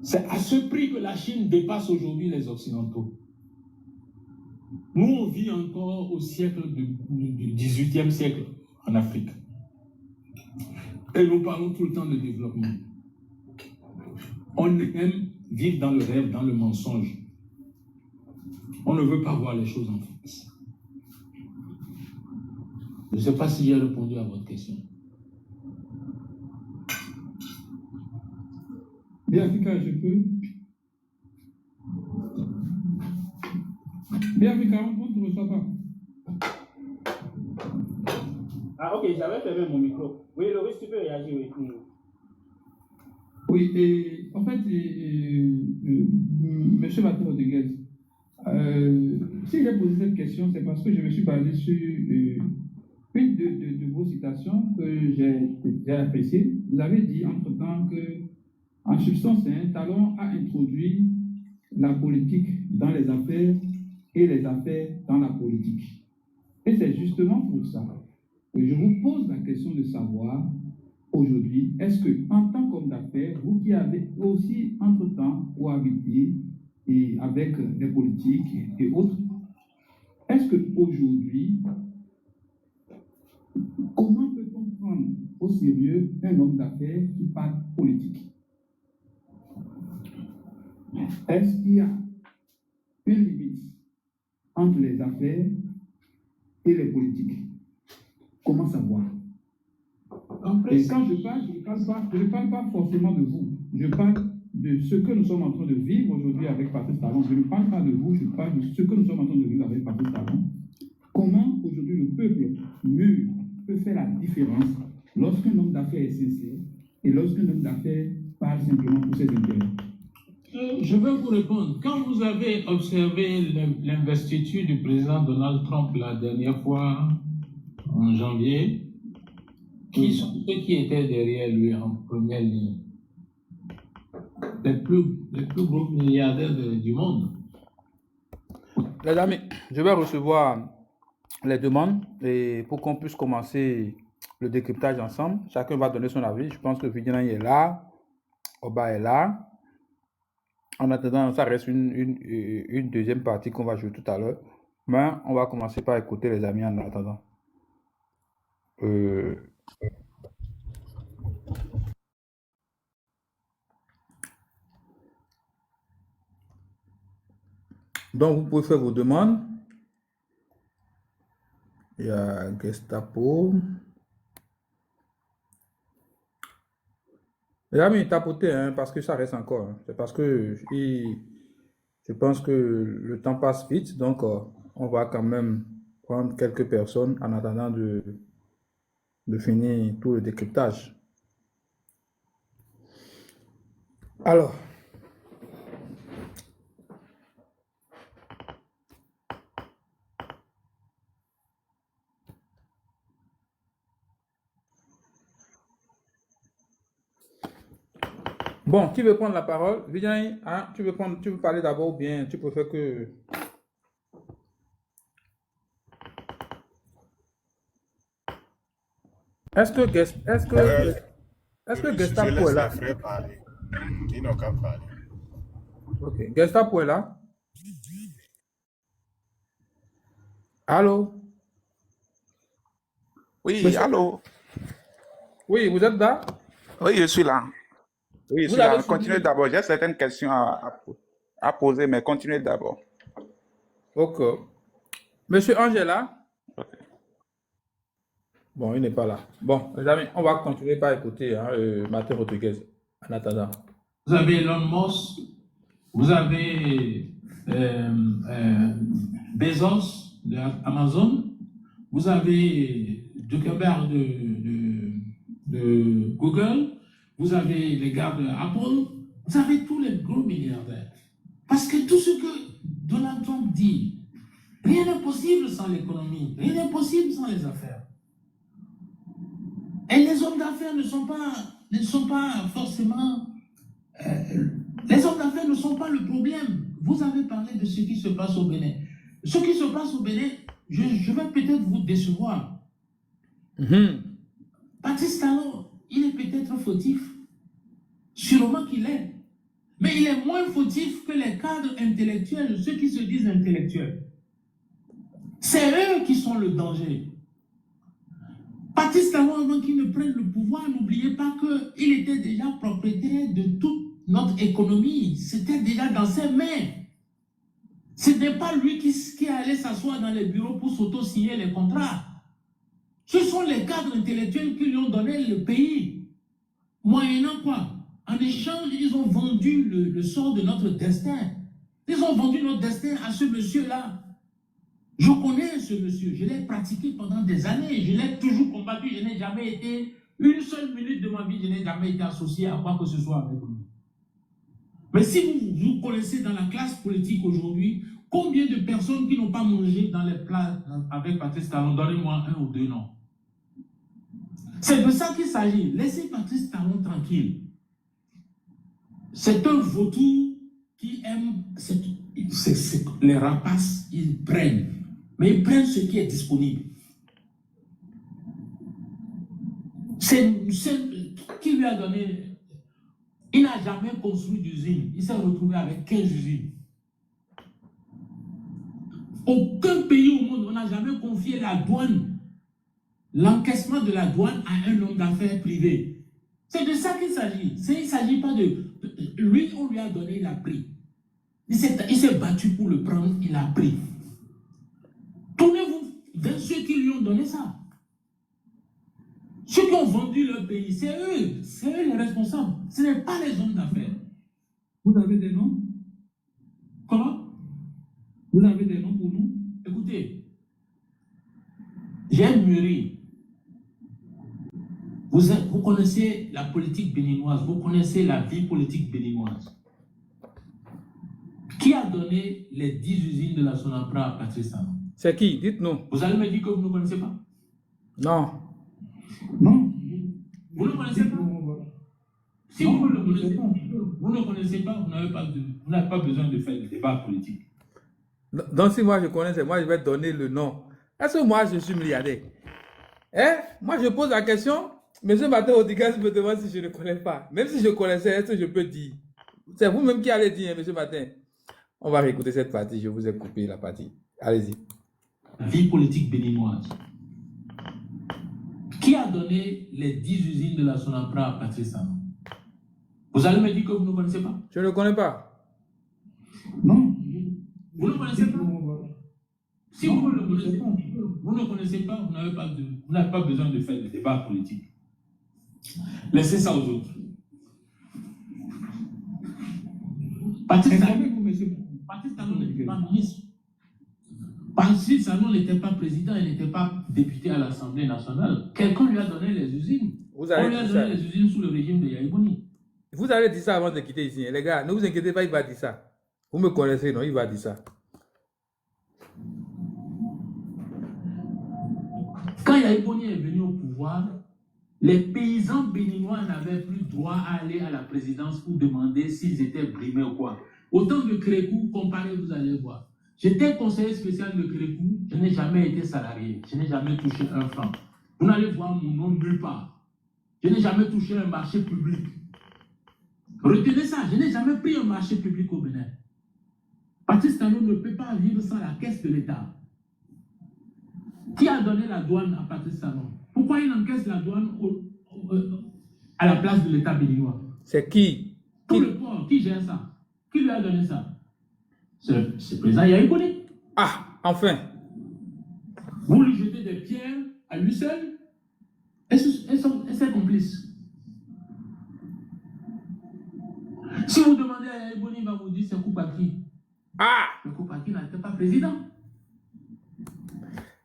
C'est à ce prix que la Chine dépasse aujourd'hui les Occidentaux. Nous, on vit encore au siècle du 18e siècle en Afrique. Et nous parlons tout le temps de développement. On aime vivre dans le rêve, dans le mensonge. On ne veut pas voir les choses en face. Je ne sais pas si j'ai répondu à votre question. Bien, Africa, je peux. Bien, Africa, on ne te reçoit pas. Ah, ok, j'avais fermé mon micro. Oui, Loris, tu peux réagir, oui. Oui, et en fait, M. Martin Rodriguez, si j'ai posé cette question, c'est parce que je me suis basé sur une de vos citations que j'ai appréciées. Vous avez dit entre-temps que, en substance, un talon a introduit la politique dans les affaires et les affaires dans la politique. Et c'est justement pour ça que je vous pose la question de savoir, aujourd'hui, est-ce que, en tant qu'homme d'affaires, vous qui avez aussi entre-temps cohabité et avec des politiques et autres, est-ce qu'aujourd'hui, comment peut-on prendre au sérieux un homme d'affaires qui parle politique? Est-ce qu'il y a une limite entre les affaires et les politiques? Comment savoir? Et quand je parle, je ne parle pas forcément de vous. Je parle de ce que nous sommes en train de vivre aujourd'hui avec Patrice Talon. Je ne parle pas de vous, je parle de ce que nous sommes en train de vivre avec Patrice Talon. Comment aujourd'hui le peuple mûr peut faire la différence lorsqu'un homme d'affaires est sincère et lorsqu'un homme d'affaires parle simplement pour ses intérêts? Je vais vous répondre. Quand vous avez observé l'investiture du président Donald Trump la dernière fois, en janvier, qui sont ceux qui étaient derrière lui en première ligne? Les plus gros milliardaires du monde. Les amis, je vais recevoir les demandes et pour qu'on puisse commencer le décryptage ensemble. Chacun va donner son avis. Je pense que Vigilant est là, Oba est là. En attendant, ça reste une deuxième partie qu'on va jouer tout à l'heure. Mais on va commencer par écouter les amis en attendant. Donc, vous pouvez faire vos demandes. Il y a Gestapo. Les amis, tapotez, hein, parce que ça reste encore. Hein. C'est parce que je pense que le temps passe vite. Donc, on va quand même prendre quelques personnes en attendant de finir tout le décryptage. Alors, bon, qui veut prendre la parole? Viens, hein, tu veux parler d'abord ou bien tu préfères que... Est-ce que Gestapo est là? Parler. Ils n'ont qu'à parler. Ok, Gestapo est là? Allô? Oui, Monsieur- allô? Oui, vous êtes là? Oui, je suis là. Oui, je Vous suis là. avez suivi- Continuez d'abord. J'ai certaines questions à poser, mais continuez d'abord. Ok. Monsieur Angela? Ok. Bon, il n'est pas là. Bon, les amis, on va continuer par écouter hein, Martin Rodriguez en attendant. vous avez Elon Musk, vous avez Bezos de Amazon, vous avez Zuckerberg de Google, vous avez les gars de Apple, vous avez tous les gros milliardaires. Parce que tout ce que Donald Trump dit, rien n'est possible sans l'économie, rien n'est possible sans les affaires. Et les hommes d'affaires ne sont pas forcément... les hommes d'affaires ne sont pas le problème. Vous avez parlé de ce qui se passe au Bénin. Ce qui se passe au Bénin, je vais peut-être vous décevoir. Patrice Talon, il est peut-être fautif. Sûrement qu'il est. Mais il est moins fautif que les cadres intellectuels, ceux qui se disent intellectuels. C'est eux qui sont le danger. Patrice Talon, avant qu'il ne prenne le pouvoir, n'oubliez pas qu'il était déjà propriétaire de toute notre économie. C'était déjà dans ses mains. Ce n'est pas lui qui allait s'asseoir dans les bureaux pour s'auto-signer les contrats. Ce sont les cadres intellectuels qui lui ont donné le pays. Moyennant quoi? En échange, ils ont vendu le sort de notre destin. Ils ont vendu notre destin à ce monsieur-là. Je connais ce monsieur, je l'ai pratiqué pendant des années, je l'ai toujours combattu, je n'ai jamais été, une seule minute de ma vie, je n'ai jamais été associé à quoi que ce soit avec lui. Mais si vous connaissez dans la classe politique aujourd'hui, combien de personnes qui n'ont pas mangé dans les plats avec Patrice Talon, donnez-moi un ou deux noms. C'est de ça qu'il s'agit. Laissez Patrice Talon tranquille. C'est un vautour qui aime les rapaces, ils prennent. Mais ils prennent ce qui est disponible. C'est qui lui a donné. Il n'a jamais construit d'usine. Il s'est retrouvé avec 15 usines. Aucun pays au monde, on n'a jamais confié la douane, l'encaissement de la douane à un homme d'affaires privé. C'est de ça qu'il s'agit. Il ne s'agit pas de... Lui, on lui a donné, il a pris. Il s'est battu pour le prendre, il a pris. Tournez-vous vers ceux qui lui ont donné ça. Ceux qui ont vendu leur pays, c'est eux les responsables. Ce n'est pas les hommes d'affaires. Vous avez des noms? Comment? Vous avez des noms pour nous? Écoutez, j'ai mûri. Vous connaissez la politique béninoise, vous connaissez la vie politique béninoise. Qui a donné les 10 usines de la Sonapra à Patrice Talon? C'est qui? Dites-nous. Vous allez me dire que vous ne connaissez pas? Non. Non. Vous ne connaissez pas? Si vous ne connaissez pas, vous ne connaissez pas, vous n'avez pas besoin de faire de débat politique. Donc si moi je connais, c'est moi je vais donner le nom. Est-ce que moi je suis milliardaire? Moi je pose la question, M. Martin Rodriguez me demande si je ne connais pas. Même si je connaissais, est-ce que je peux dire? C'est vous-même qui allez dire, M. Martin. On va réécouter cette partie, je vous ai coupé la partie. Allez-y. Vie politique béninoise. Qui a donné les 10 usines de la Sonapra à Patrice Talon? Vous allez me dire que vous ne connaissez pas? Je ne connais pas. Non. Vous ne connaissez pas? Si vous ne connaissez pas, vous ne connaissez pas, vous n'avez pas besoin de faire de débat politique. Laissez ça aux autres. Patrice Talon n'était pas ministre. Patrice Talon n'était pas président, il n'était pas député à l'Assemblée nationale. Quelqu'un lui a donné les usines. On lui a donné les usines sous le régime de Yahya Boni. Vous allez dire ça avant de quitter ici. Les gars, ne vous inquiétez pas, il va dire ça. Vous me connaissez, non? Il va dire ça. Quand Yahya Boni est venu au pouvoir, les paysans béninois n'avaient plus droit à aller à la présidence pour demander s'ils étaient brimés ou quoi. Autant de Crékou, comparé, vous allez voir. J'étais conseiller spécial de Crékou, je n'ai jamais été salarié, je n'ai jamais touché un franc. Vous n'allez voir mon nom nulle part. Je n'ai jamais touché un marché public. Retenez ça, je n'ai jamais pris un marché public au Bénin. Patrice Talon ne peut pas vivre sans la caisse de l'État. Qui a donné la douane à Patrice Talon? Pourquoi il encaisse la douane à la place de l'État béninois? C'est qui? Tout le port, qui gère ça? Qui lui a donné ça? C'est le président Yahya Boni. Ah, enfin. Vous lui jetez des pierres à lui seul et ses complices. Si vous demandez à Yaya Boni, il va vous dire c'est Koupaki. Ah! Mais Koupaki n'était pas président.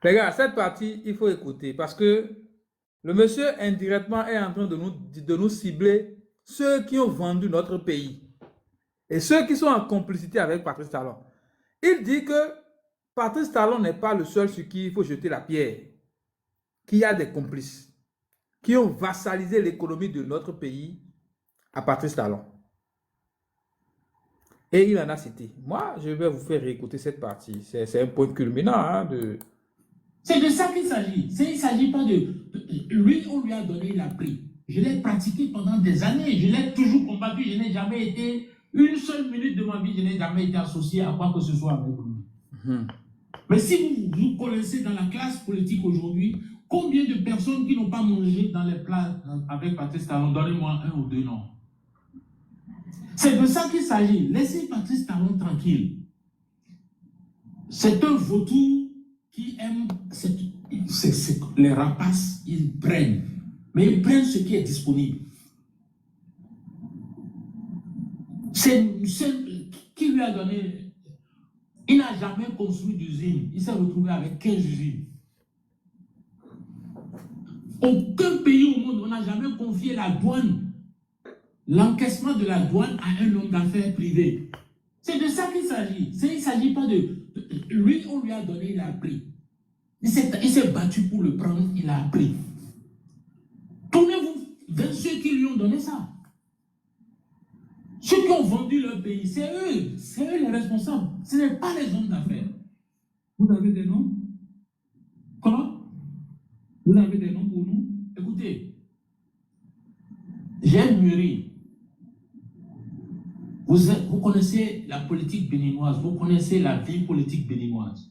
Les gars, cette partie, il faut écouter parce que le monsieur indirectement est en train de nous cibler ceux qui ont vendu notre pays et ceux qui sont en complicité avec Patrice Talon. Il dit que Patrice Talon n'est pas le seul sur qui il faut jeter la pierre, qu'il y a des complices qui ont vassalisé l'économie de notre pays à Patrice Talon. Et il en a cité. Moi, je vais vous faire réécouter cette partie. C'est un point culminant hein, de... C'est de ça qu'il s'agit. Il ne s'agit pas de... Lui, on lui a donné, il a pris. Je l'ai pratiqué pendant des années. Je l'ai toujours combattu. Je n'ai jamais été... Une seule minute de ma vie, je n'ai jamais été associé à quoi que ce soit avec lui. Mais si vous connaissez dans la classe politique aujourd'hui, combien de personnes qui n'ont pas mangé dans les plats avec Patrice Talon? Donnez-moi un ou deux noms. C'est de ça qu'il s'agit. Laissez Patrice Talon tranquille. C'est un vautour qui aime les rapaces, ils prennent. Mais ils prennent ce qui est disponible. Qui lui a donné... Il n'a jamais construit d'usine. Il s'est retrouvé avec 15 usines. Aucun pays au monde, on n'a jamais confié la douane, l'encaissement de la douane à un homme d'affaires privé. C'est de ça qu'il s'agit. Il ne s'agit pas de... Lui, on lui a donné, il a pris. Il s'est battu pour le prendre, il a pris. Tournez-vous vers ceux qui lui ont donné ça. Ceux qui ont vendu leur pays, c'est eux les responsables. Ce n'est pas les hommes d'affaires. Vous avez des noms? Comment? Vous avez des noms pour nous? Écoutez, j'ai mûri. Vous connaissez la politique béninoise, vous connaissez la vie politique béninoise.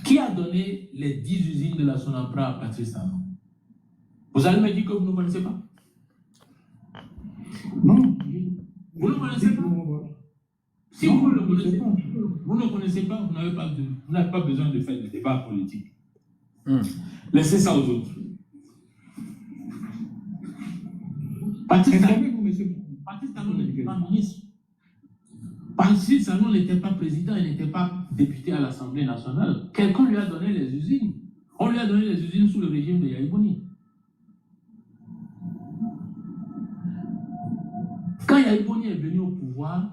Qui a donné les 10 usines de la Sonapra à Patrice Talon? Vous allez me dire que vous ne connaissez pas? Non. Vous ne connaissez pas? Si non, vous ne connaissez pas, vous n'avez pas besoin de faire des débats politiques. Laissez ça aux autres. Patrice Talon n'était pas ministre. Patrice Talon n'était pas président, il n'était pas député à l'Assemblée nationale. Quelqu'un lui a donné les usines. On lui a donné les usines sous le régime de Yaya Boni. Quand Yaya Boni est venu au pouvoir,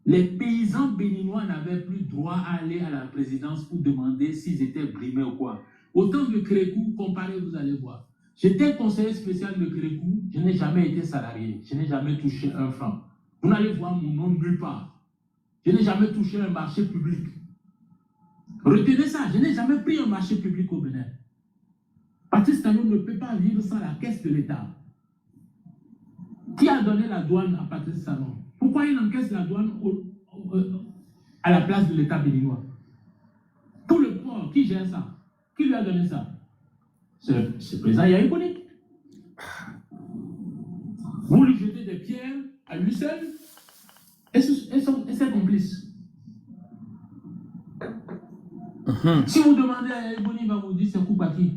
les paysans béninois n'avaient plus droit à aller à la présidence pour demander s'ils étaient brimés ou quoi. Autant de Kérékou, comparé, vous allez voir. J'étais conseiller spécial de Kérékou, je n'ai jamais été salarié, je n'ai jamais touché un franc. Vous n'allez voir mon nom nulle part. Je n'ai jamais touché un marché public. Retenez ça, je n'ai jamais pris un marché public au Bénin. Patrice Talon ne peut pas vivre sans la caisse de l'État. Qui a donné la douane à Patrice Talon? Pourquoi il encaisse la douane à la place de l'État béninois? Tout le port, qui gère ça? Qui lui a donné ça? C'est le président Yaya Boni. Vous lui jetez des pierres à lui seul et ses complices. Si vous demandez à Yaya Boni, il va vous dire c'est Koupaki.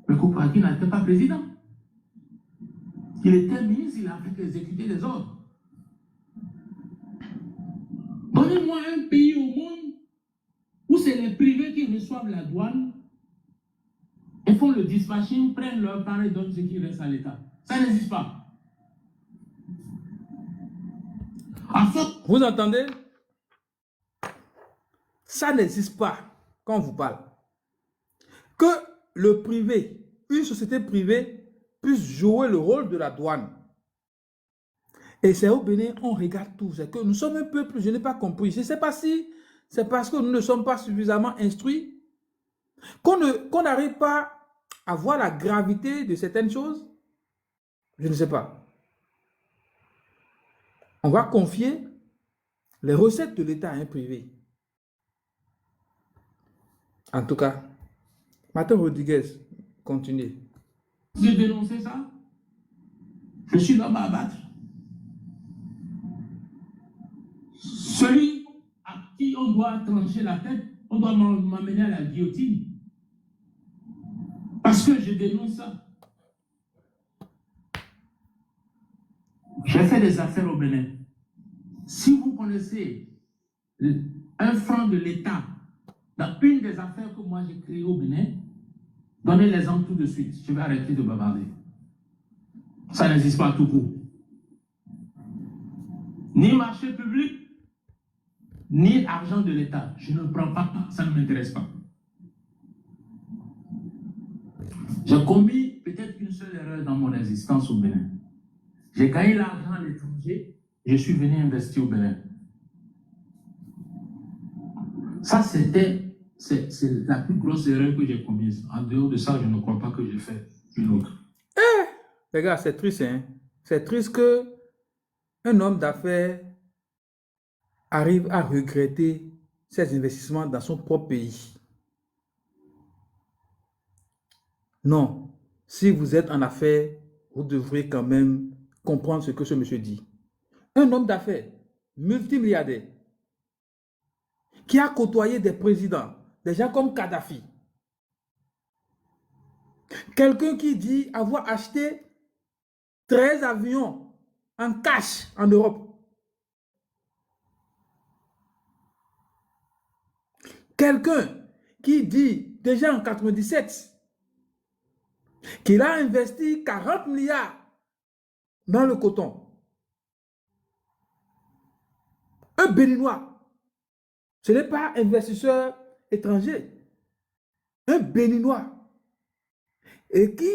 Mais Koupaki n'était pas président. Il était ministre, il a fait exécuter les ordres. Donnez-moi un pays au monde où c'est les privés qui reçoivent la douane et font le dispatching, prennent leur part et donnent ce qui reste à l'État. Ça n'existe pas. Vous entendez? Ça n'existe pas quand on vous parle. Que le privé, une société privée, puisse jouer le rôle de la douane. Et c'est au Bénin, on regarde tout. C'est que nous sommes un peuple, je n'ai pas compris. Je ne sais pas si c'est parce que nous ne sommes pas suffisamment instruits, qu'on n'arrive pas à voir la gravité de certaines choses. Je ne sais pas. On va confier les recettes de l'État à un privé. En tout cas, Martin Rodriguez, continuez. J'ai dénoncé ça. Je suis l'homme à abattre. Celui à qui on doit trancher la tête, on doit m'amener à la guillotine. Parce que je dénonce ça. J'ai fait des affaires au Bénin. Si vous connaissez un franc de l'État dans une des affaires que moi j'ai créées au Bénin, donnez l'exemple tout de suite. Je vais arrêter de bavarder. Ça n'existe pas tout court. Ni marché public, ni argent de l'État. Je ne prends pas, ça ne m'intéresse pas. J'ai commis peut-être une seule erreur dans mon existence au Bénin. J'ai gagné l'argent à l'étranger, je suis venu investir au Bénin. Ça, c'est la plus grosse erreur que j'ai commise. En dehors de ça, je ne crois pas que j'ai fait une autre. Les gars, c'est triste, hein. C'est triste que un homme d'affaires arrive à regretter ses investissements dans son propre pays. Non. Si vous êtes en affaires, vous devrez quand même comprendre ce que ce monsieur dit. Un homme d'affaires, multimilliardaire, qui a côtoyé des présidents, des gens comme Kadhafi. Quelqu'un qui dit avoir acheté 13 avions en cash en Europe. Quelqu'un qui dit déjà en 97 qu'il a investi 40 milliards dans le coton. Un Béninois, ce n'est pas un investisseur étranger, un Béninois, et qui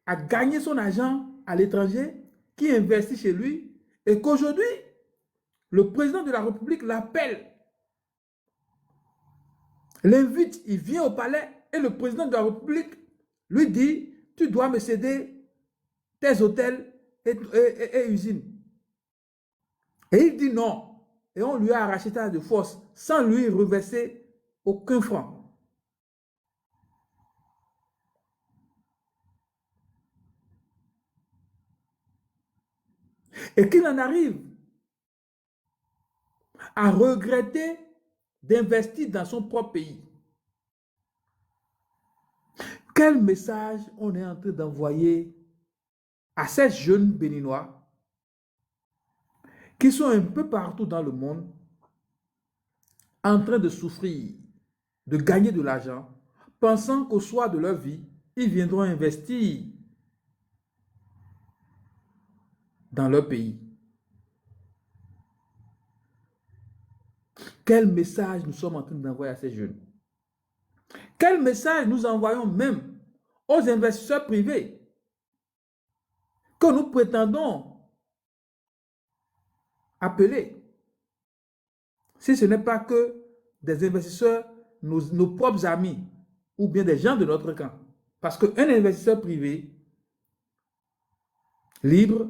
a gagné son argent à l'étranger, qui investit chez lui, et qu'aujourd'hui, le président de la République l'appelle, l'invite, il vient au palais, et le président de la République lui dit, tu dois me céder tes hôtels et usines. Et il dit non. Et on lui a arraché ça de force, sans lui reverser aucun franc. Et qu'il en arrive à regretter d'investir dans son propre pays. Quel message on est en train d'envoyer à ces jeunes Béninois qui sont un peu partout dans le monde en train de souffrir, de gagner de l'argent, pensant qu'au soir de leur vie, ils viendront investir dans leur pays. Quel message nous sommes en train d'envoyer à ces jeunes? Quel message nous envoyons même aux investisseurs privés que nous prétendons appeler, si ce n'est pas que des investisseurs, nos propres amis, ou bien des gens de notre camp? Parce qu'un investisseur privé, libre,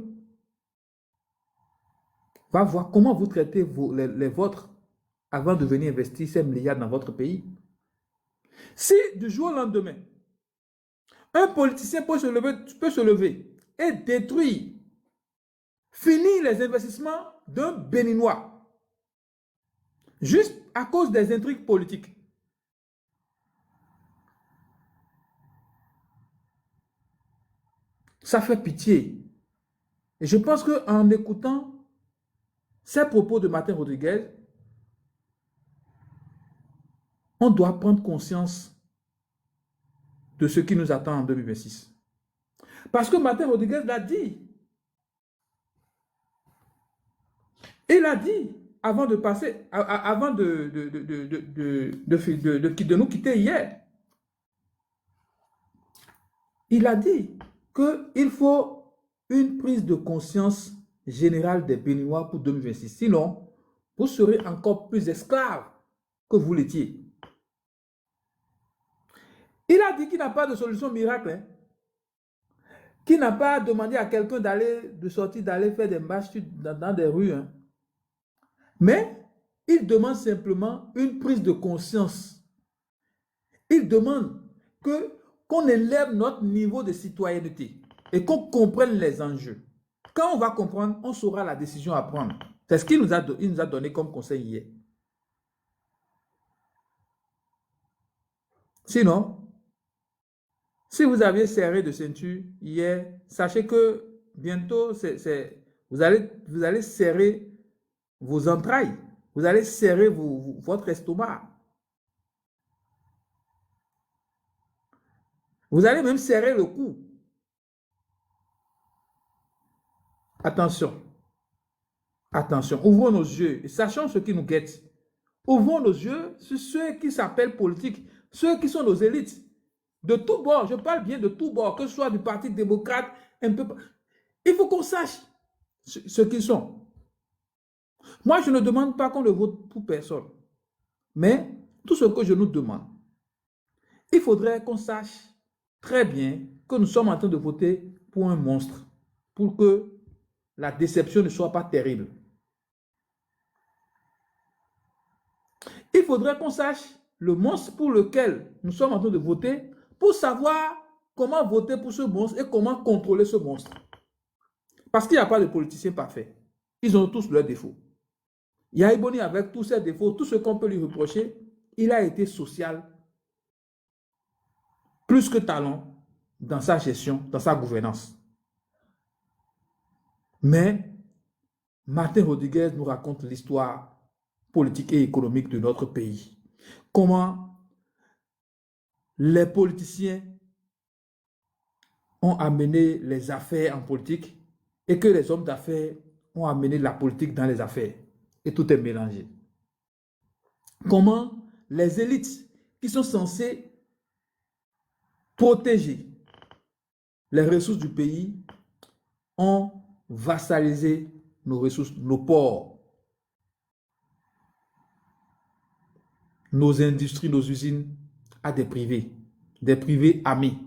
va voir comment vous traitez les vôtres avant de venir investir ces milliards dans votre pays. Si du jour au lendemain, un politicien peut se lever et détruire, finir les investissements d'un Béninois, juste à cause des intrigues politiques, ça fait pitié. Et je pense qu'en écoutant ces propos de Martin Rodriguez, on doit prendre conscience de ce qui nous attend en 2026. Parce que Martin Rodriguez l'a dit. Il a dit, avant de passer, avant de nous quitter hier, il a dit qu'il faut une prise de conscience générale des Béninois pour 2026. Sinon, vous serez encore plus esclaves que vous l'étiez. Il a dit qu'il n'a pas de solution miracle, hein, qu'il n'a pas demandé à quelqu'un d'aller faire des marches dans des rues. Hein. Mais il demande simplement une prise de conscience. Il demande qu'on élève notre niveau de citoyenneté et qu'on comprenne les enjeux. Quand on va comprendre, on saura la décision à prendre. C'est ce qu'il nous a donné comme conseil hier. Sinon, si vous aviez serré de ceinture hier, sachez que bientôt, vous allez serrer vos entrailles, vous allez serrer votre estomac. Vous allez même serrer le cou. Attention. Attention, ouvrons nos yeux et sachons ce qui nous guette. Ouvrons nos yeux sur ceux qui s'appellent politiques, ceux qui sont nos élites. De tous bords, je parle bien de tous bords, que ce soit du Parti démocrate, un peu. Il faut qu'on sache ce qu'ils sont. Moi, je ne demande pas qu'on le vote pour personne. Mais tout ce que je nous demande, il faudrait qu'on sache très bien que nous sommes en train de voter pour un monstre, pour que la déception ne soit pas terrible. Il faudrait qu'on sache le monstre pour lequel nous sommes en train de voter pour savoir comment voter pour ce monstre et comment contrôler ce monstre. Parce qu'il n'y a pas de politiciens parfaits. Ils ont tous leurs défauts. Yahya Boni, avec tous ses défauts, tout ce qu'on peut lui reprocher, il a été social plus que talent dans sa gestion, dans sa gouvernance. Mais Martin Rodriguez nous raconte l'histoire politique et économique de notre pays. Comment les politiciens ont amené les affaires en politique et que les hommes d'affaires ont amené la politique dans les affaires. Et tout est mélangé. Comment les élites qui sont censées protéger les ressources du pays ont vassalisé nos ressources, nos ports, nos industries, nos usines à des privés amis.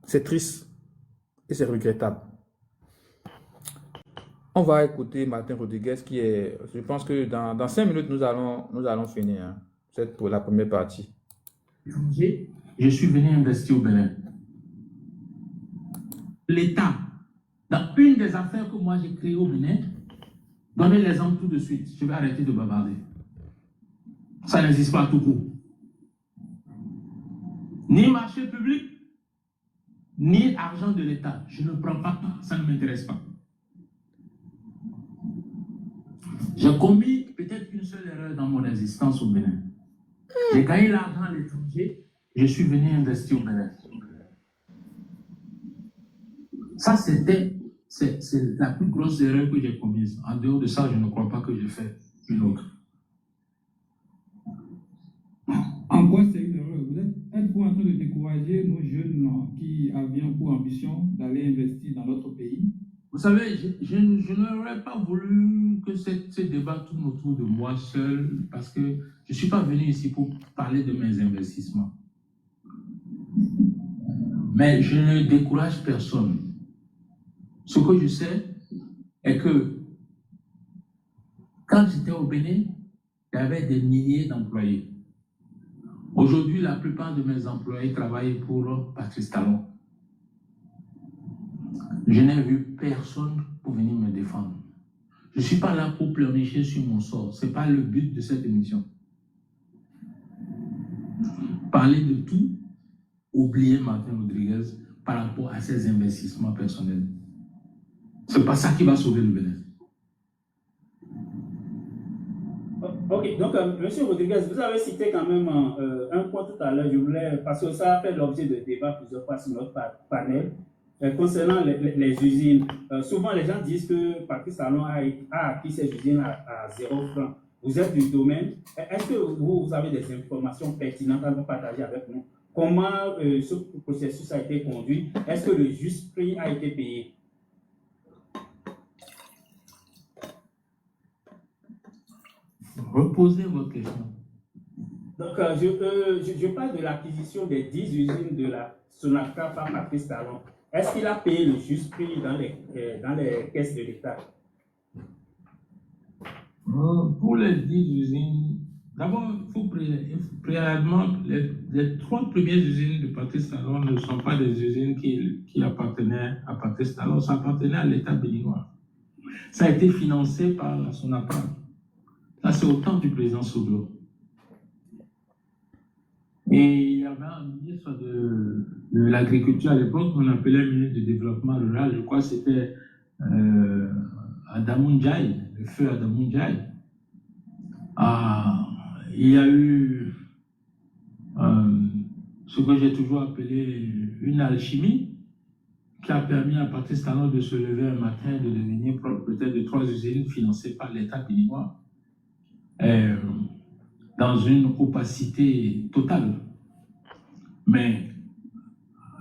C'est triste et c'est regrettable. On va écouter Martin Rodriguez qui est, je pense que dans 5 minutes, nous allons finir hein, pour la première partie. Je suis venu investir au Bénin. L'État, dans une des affaires que moi j'ai créées au Bénin, donnez l'exemple tout de suite. Je vais arrêter de bavarder. Ça n'existe pas tout court. Ni marché public, ni argent de l'État. Je ne prends pas, ça ne m'intéresse pas. J'ai commis peut-être une seule erreur dans mon existence au Bénin. J'ai gagné l'argent à l'étranger, je suis venu investir au Bénin. Ça, c'est la plus grosse erreur que j'ai commise. En dehors de ça, je ne crois pas que j'ai fait une autre. En quoi c'est une erreur? Êtes-vous en train de décourager nos jeunes qui avaient pour ambition d'aller investir dans notre pays? Vous savez, je n'aurais pas voulu que ce débat tourne autour de moi seul, parce que je ne suis pas venu ici pour parler de mes investissements. Mais je ne décourage personne. Ce que je sais est que quand j'étais au Bénin, il y avait des milliers d'employés. Aujourd'hui, la plupart de mes employés travaillent pour Patrice Talon. Je n'ai vu personne pour venir me défendre. Je ne suis pas là pour pleurnicher sur mon sort. Ce n'est pas le but de cette émission. Parler de tout, oublier Martin Rodriguez par rapport à ses investissements personnels. Ce n'est pas ça qui va sauver le Bénin. Ok, donc M. Rodriguez, vous avez cité quand même un point tout à l'heure, parce que ça a fait l'objet de débats plusieurs fois sur notre panel, concernant les usines. Souvent les gens disent que Patrice Talon a acquis ces usines à 0 francs. Vous êtes du domaine. Est-ce que vous avez des informations pertinentes à nous partager avec nous? Comment ce processus a été conduit? Est-ce que le juste prix a été payé? Reposez votre question. Donc, je parle de l'acquisition des 10 usines de la Sonacra par Patrice Talon. Est-ce qu'il a payé le juste prix dans les caisses de l'État? Pour les 10 usines, d'abord, il faut préalablement, les 3 premières usines de Patrice Talon ne sont pas des usines qui appartenaient à Patrice Talon, ça appartenait à l'État béninois. Ça a été financé par la Sonacra. Ça, c'est au temps du président Soglo. Et il y avait un ministre de l'Agriculture à l'époque, qu'on appelait ministre du Développement Rural, je crois que c'était Adamou Ndiaye, le feu Adamou Ndiaye. Il y a eu ce que j'ai toujours appelé une alchimie qui a permis à Patrice Talon de se lever un matin, de devenir propriétaire de 3 usines financées par l'État béninois dans une opacité totale. Mais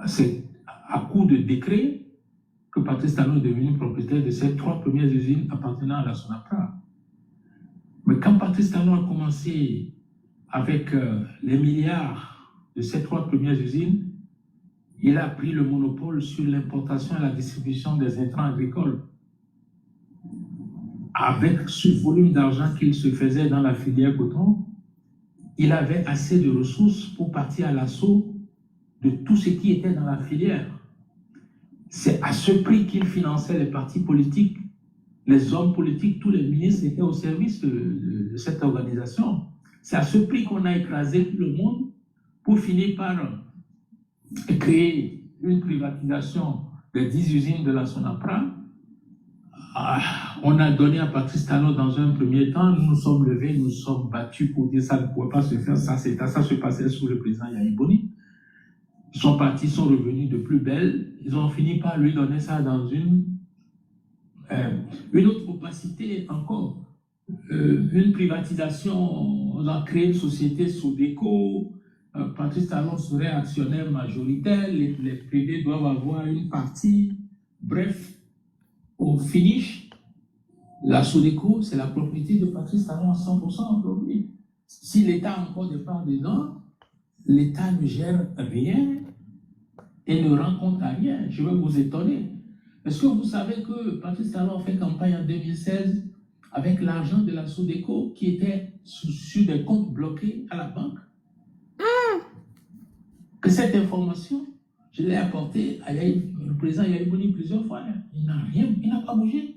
c'est à coup de décret que Patrice Talon est devenu propriétaire de ces 3 premières usines appartenant à la Sonapra. Mais quand Patrice Talon a commencé avec les milliards de ces 3 premières usines, il a pris le monopole sur l'importation et la distribution des intrants agricoles. Avec ce volume d'argent qu'il se faisait dans la filière coton, il avait assez de ressources pour partir à l'assaut de tout ce qui était dans la filière. C'est à ce prix qu'il finançait les partis politiques, les hommes politiques, tous les ministres étaient au service de cette organisation. C'est à ce prix qu'on a écrasé tout le monde pour finir par créer une privatisation des 10 usines de la Sonapra. On a donné à Patrice Talon dans un premier temps, nous nous sommes levés, nous nous sommes battus pour dire ça ne pouvait pas se faire, ça se passait sous le président Yahya Boni. Ils sont partis, sont revenus de plus belle, ils ont fini par lui donner ça dans une autre opacité encore. Une privatisation, on a créé une société Sodeco, Patrice Talon serait actionnaire majoritaire, les privés doivent avoir une partie. Bref, au finish, la Sodeco, c'est la propriété de Patrice Talon à 100% aujourd'hui. Si l'État a encore des parts dedans, l'État ne gère rien et ne rend compte à rien. Je vais vous étonner. Est-ce que vous savez que Patrice Talon a fait campagne en 2016 avec l'argent de la Sodeco qui était sur des comptes bloqués à la banque? Que cette information, je l'ai apportée à le président Yahya Boni plusieurs fois. Il n'a pas bougé.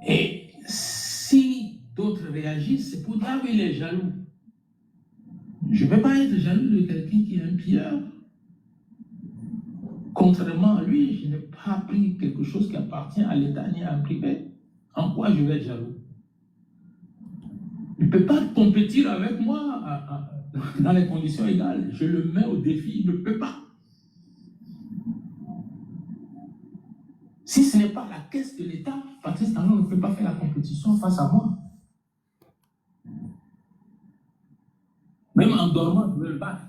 Et si d'autres réagissent, c'est pour dire ah oui, il est jaloux. Je ne vais pas être jaloux de quelqu'un qui est un pilleur. Contrairement à lui, je n'ai pas pris quelque chose qui appartient à l'État ni à un privé. En quoi je vais être jaloux? Il ne peut pas compétir avec moi dans les conditions égales. Je le mets au défi, il ne peut pas. Si ce n'est pas la caisse de l'État, Patrice Talon ne peut pas faire la compétition face à moi. Même en dormant, je vais le battre.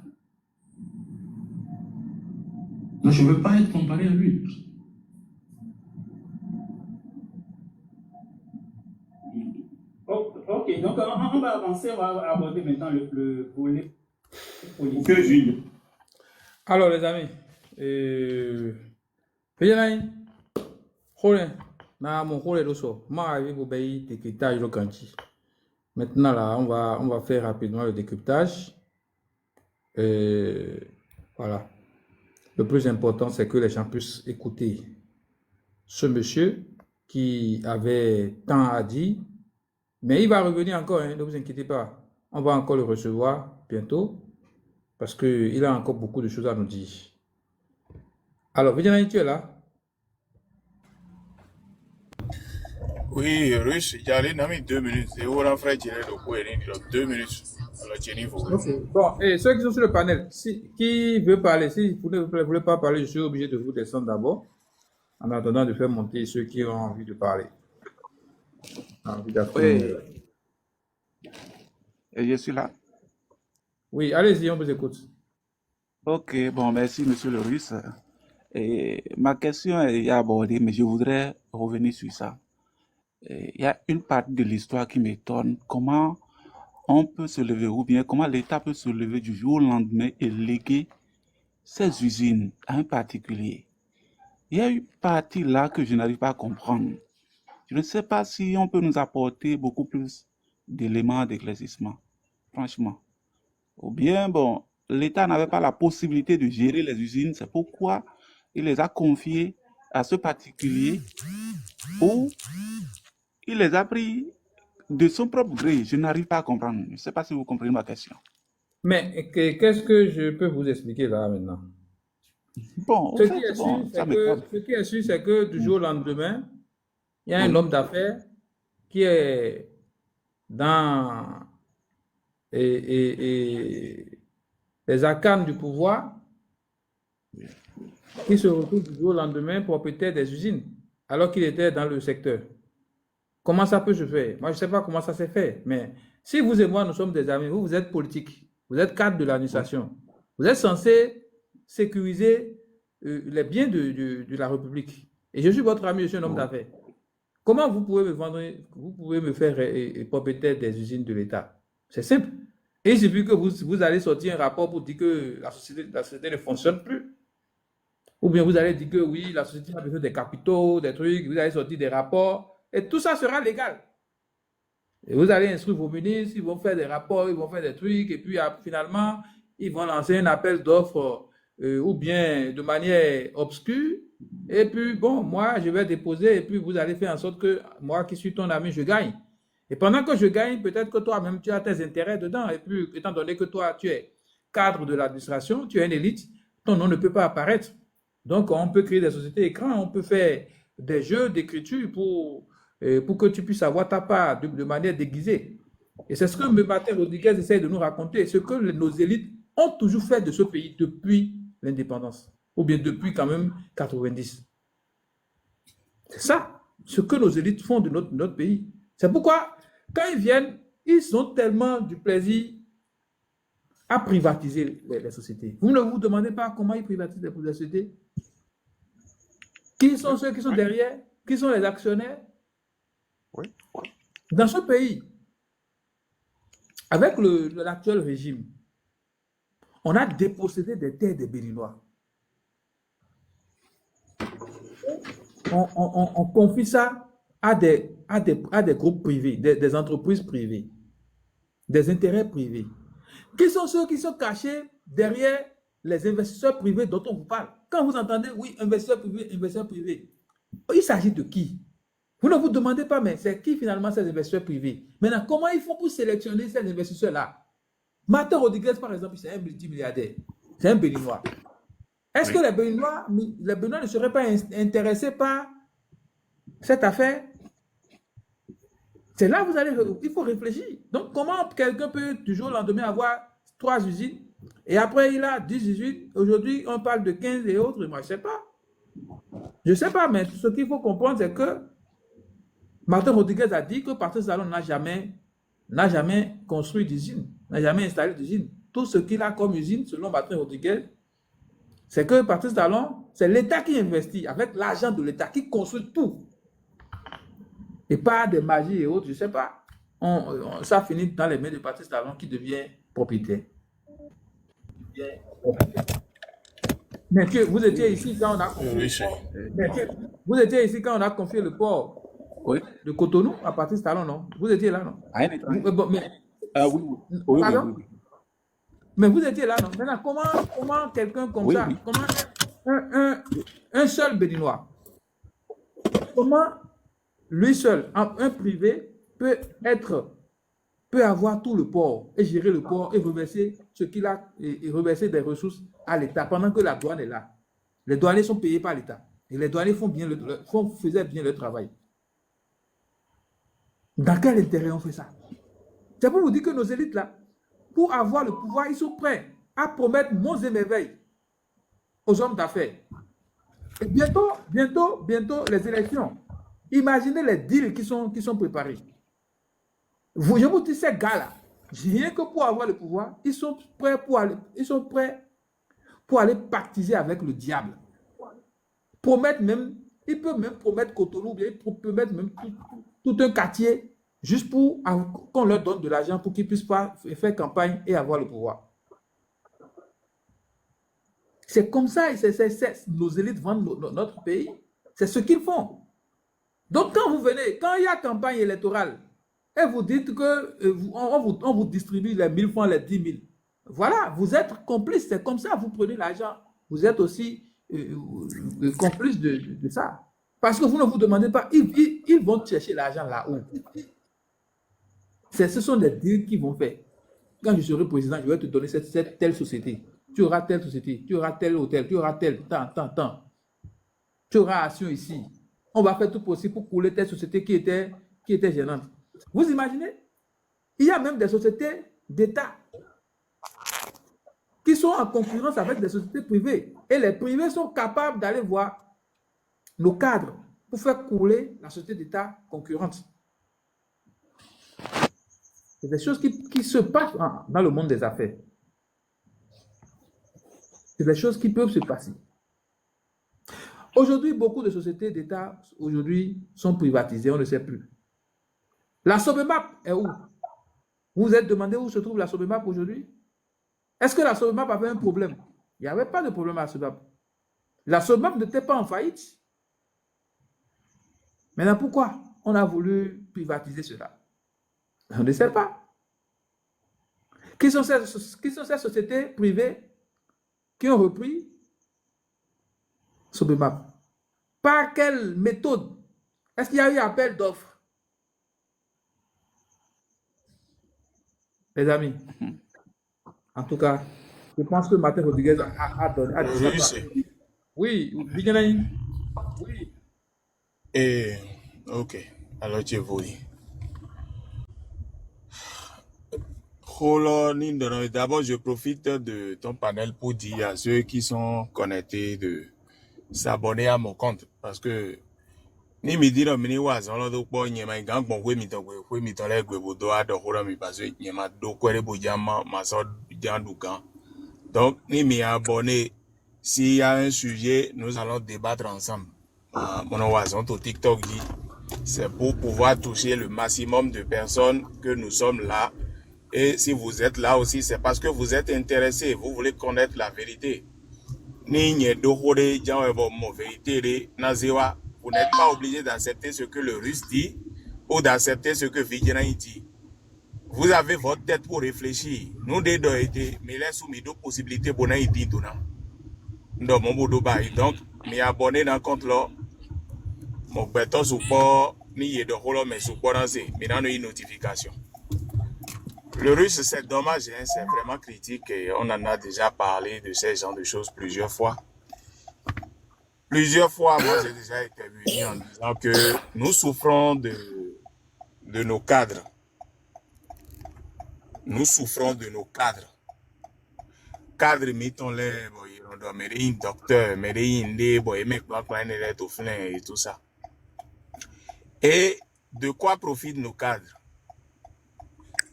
Donc je ne veux pas être comparé à lui. Ok, donc on va avancer, on va aborder maintenant le volet politique. Ok, Gilles. Alors, les amis, maintenant, là, on va faire rapidement le décryptage. Voilà. Le plus important, c'est que les gens puissent écouter ce monsieur qui avait tant à dire. Mais il va revenir encore, hein, ne vous inquiétez pas. On va encore le recevoir bientôt parce qu'il a encore beaucoup de choses à nous dire. Alors, Viviane, tu es là? Oui, Russe, j'allais dans mes 2 minutes. Et on a fait tirer le coup et 2 minutes. Alors, Jenny, vous. Ok. Bon, et ceux qui sont sur le panel, qui veut parler, si vous ne voulez pas parler, je suis obligé de vous descendre d'abord en attendant de faire monter ceux qui ont envie de parler. Oui, et je suis là. Oui, allez-y, on vous écoute. Ok, bon, merci, monsieur le Russe. Et ma question est abordée, mais je voudrais revenir sur ça. Il y a une partie de l'histoire qui m'étonne. Comment on peut se lever, ou bien comment l'État peut se lever du jour au lendemain et léguer ces usines à un particulier. Il y a une partie là que je n'arrive pas à comprendre. Je ne sais pas si on peut nous apporter beaucoup plus d'éléments d'éclaircissement, franchement. Ou bien, bon, l'État n'avait pas la possibilité de gérer les usines, c'est pourquoi il les a confiées à ce particulier ou il les a pris de son propre gré. Je n'arrive pas à comprendre. Je ne sais pas si vous comprenez ma question. Mais qu'est-ce que je peux vous expliquer là maintenant? Bon, au Ce fait, qui est sûr, bon, ça c'est m'étonne. que du jour au lendemain, il y a un Oui, homme d'affaires qui est dans et les arcanes du pouvoir, qui se retrouve du jour au lendemain propriétaire des usines, alors qu'il était dans le secteur. Comment ça peut se faire? Moi, je ne sais pas comment ça s'est fait, mais si vous et moi, nous sommes des amis, vous êtes politique, vous êtes cadre de oui, l'administration, vous êtes censé sécuriser les biens de la République. Et je suis votre ami, je suis un homme oui. d'affaires. Comment vous pouvez me vendre, vous pouvez me faire propriétaire des usines de l'État? C'est simple. Et il suffit que vous allez sortir un rapport pour dire que la société ne fonctionne plus. Ou bien vous allez dire que oui, la société a besoin des capitaux, des trucs, vous allez sortir des rapports, et tout ça sera légal. Et vous allez instruire vos ministres, ils vont faire des rapports, ils vont faire des trucs, et puis finalement, ils vont lancer un appel d'offres, ou bien de manière obscure. Et puis, bon, moi, je vais déposer, et puis vous allez faire en sorte que moi qui suis ton ami, je gagne. Et pendant que je gagne, peut-être que toi-même, tu as tes intérêts dedans. Et puis, étant donné que toi, tu es cadre de l'administration, tu es une élite, ton nom ne peut pas apparaître. Donc, on peut créer des sociétés écrans, on peut faire des jeux d'écriture pour que tu puisses avoir ta part de manière déguisée. Et c'est ce que M. Martin Rodriguez essaie de nous raconter, ce que nos élites ont toujours fait de ce pays depuis l'indépendance, ou bien depuis quand même 90. C'est ça, ce que nos élites font de notre pays. C'est pourquoi, quand ils viennent, ils ont tellement du plaisir à privatiser les sociétés. Vous ne vous demandez pas comment ils privatisent les sociétés? Qui sont ceux qui sont derrière? Qui sont les actionnaires? Oui. Dans ce pays, avec l'actuel régime, on a dépossédé des terres des Béninois. On confie ça à des groupes privés, des entreprises privées, des intérêts privés. Qui sont ceux qui sont cachés derrière les investisseurs privés dont on vous parle? Quand vous entendez, oui, investisseurs privés, il s'agit de qui? Vous ne vous demandez pas, mais c'est qui finalement ces investisseurs privés? Maintenant, comment ils font pour sélectionner ces investisseurs-là? Martin Rodriguez, par exemple, c'est un multimilliardaire. C'est un Béninois. Est-ce que les Béninois ne seraient pas intéressés par cette affaire? C'est là où il faut réfléchir. Donc, comment quelqu'un peut du jour au lendemain avoir 3 usines et après il a 10 usines? Aujourd'hui, on parle de 15 et autres. Moi, je ne sais pas. Je ne sais pas, mais ce qu'il faut comprendre, c'est que Martin Rodriguez a dit que Patrice Talon n'a jamais construit d'usine, n'a jamais installé d'usine. Tout ce qu'il a comme usine, selon Martin Rodriguez, c'est que Patrice Talon, c'est l'État qui investit avec l'argent de l'État, qui construit tout. Et pas des magies et autres, je ne sais pas. Ça finit dans les mains de Patrice Talon qui devient propriétaire. Mais que vous étiez ici quand on a confié, vous étiez ici quand on a confié le port Oui. de Cotonou à Patrice Talon, non? Vous étiez là, non? À un état. Oui. Pardon? Mais vous étiez là, non? Maintenant, comment quelqu'un comme ça, comment un seul Béninois, comment lui seul, un privé, peut avoir tout le port et gérer le port et reverser ce qu'il a et reverser des ressources à l'État pendant que la douane est là. Les douaniers sont payés par l'État et les douaniers faisaient bien le travail. Dans quel intérêt on fait ça? C'est pour vous dire que nos élites là, pour avoir le pouvoir, ils sont prêts à promettre monts et merveilles aux hommes d'affaires. Et bientôt les élections. Imaginez les deals qui sont préparés. Je vous dis, ces gars-là, rien que pour avoir le pouvoir, ils sont prêts pour aller pactiser avec le diable. Ils peuvent même promettre Cotonou, bien, ils peuvent mettre même tout un quartier juste pour qu'on leur donne de l'argent pour qu'ils ne puissent pas faire campagne et avoir le pouvoir. C'est comme ça, nos élites vendent notre pays. C'est ce qu'ils font. Donc, quand vous venez, quand il y a campagne électorale, et vous dites qu'on vous distribue les 1000 francs, les 10 000, voilà, vous êtes complice, c'est comme ça, vous prenez l'argent. Vous êtes aussi complice de ça. Parce que vous ne vous demandez pas, ils vont chercher l'argent là-haut. Ce sont des deals qu'ils vont faire. Quand je serai président, je vais te donner cette telle société. Tu auras telle société, tu auras tel hôtel, tu auras tel, tant. Tu auras action ici. On va faire tout possible pour couler telle société qui était gênante. Vous imaginez? Il y a même des sociétés d'État qui sont en concurrence avec des sociétés privées. Et les privés sont capables d'aller voir nos cadres pour faire couler la société d'État concurrente. C'est des choses qui se passent dans le monde des affaires. C'est des choses qui peuvent se passer. Aujourd'hui, beaucoup de sociétés d'État sont privatisées, on ne sait plus. La Sobemap est où? Vous vous êtes demandé où se trouve la Sobemap aujourd'hui? Est-ce que la Sobemap avait un problème? Il n'y avait pas de problème à la Sobemap. La Sobemap n'était pas en faillite. Maintenant, pourquoi on a voulu privatiser cela? On ne sait pas. Qui sont ces sociétés privées qui ont repris Sobemap? Par quelle méthode? Est-ce qu'il y a eu appel d'offres? Les amis, en tout cas, je pense que Martin Rodriguez a dit ça. Oui, oui. Et, ok, alors tu voulais. D'abord, je profite de ton panel pour dire à ceux qui sont connectés de s'abonner à mon compte. Parce que, ni me dire, mini was, on l'a donc pas, n'y a pas gang, bon, oui, mi ton lait, do a de horror, mi parce que n'y a pas d'eau, quoi, les boujama, ma sorte, d'andoukan. Donc, ni m'y abonner. S'il y a un sujet, nous allons débattre ensemble. Mon oiseau, au TikTok dit, c'est pour pouvoir toucher le maximum de personnes que nous sommes là. Et si vous êtes là aussi, c'est parce que vous êtes intéressé, vous voulez connaître la vérité. Vous n'êtes pas obligé d'accepter ce que le Russe dit ou d'accepter ce que Vigénaï dit. Vous avez votre tête pour réfléchir. Nous, des deux été, mais là, sous mes deux possibilités, pour nous, dit tout. Donc, mon boudou bail. Donc, m'y abonner dans le compte là. Mon béton support, ni y est de rôle, mais support dans ces. Mais dans une notification. Le Russe, c'est dommage, hein, c'est vraiment critique et on en a déjà parlé de ces genres de choses plusieurs fois. Plusieurs fois, moi, j'ai déjà intervenu en disant que nous souffrons de nos cadres. Nous souffrons de nos cadres. Cadres, mettons-les, docteur, et tout ça. Et de quoi profitent nos cadres?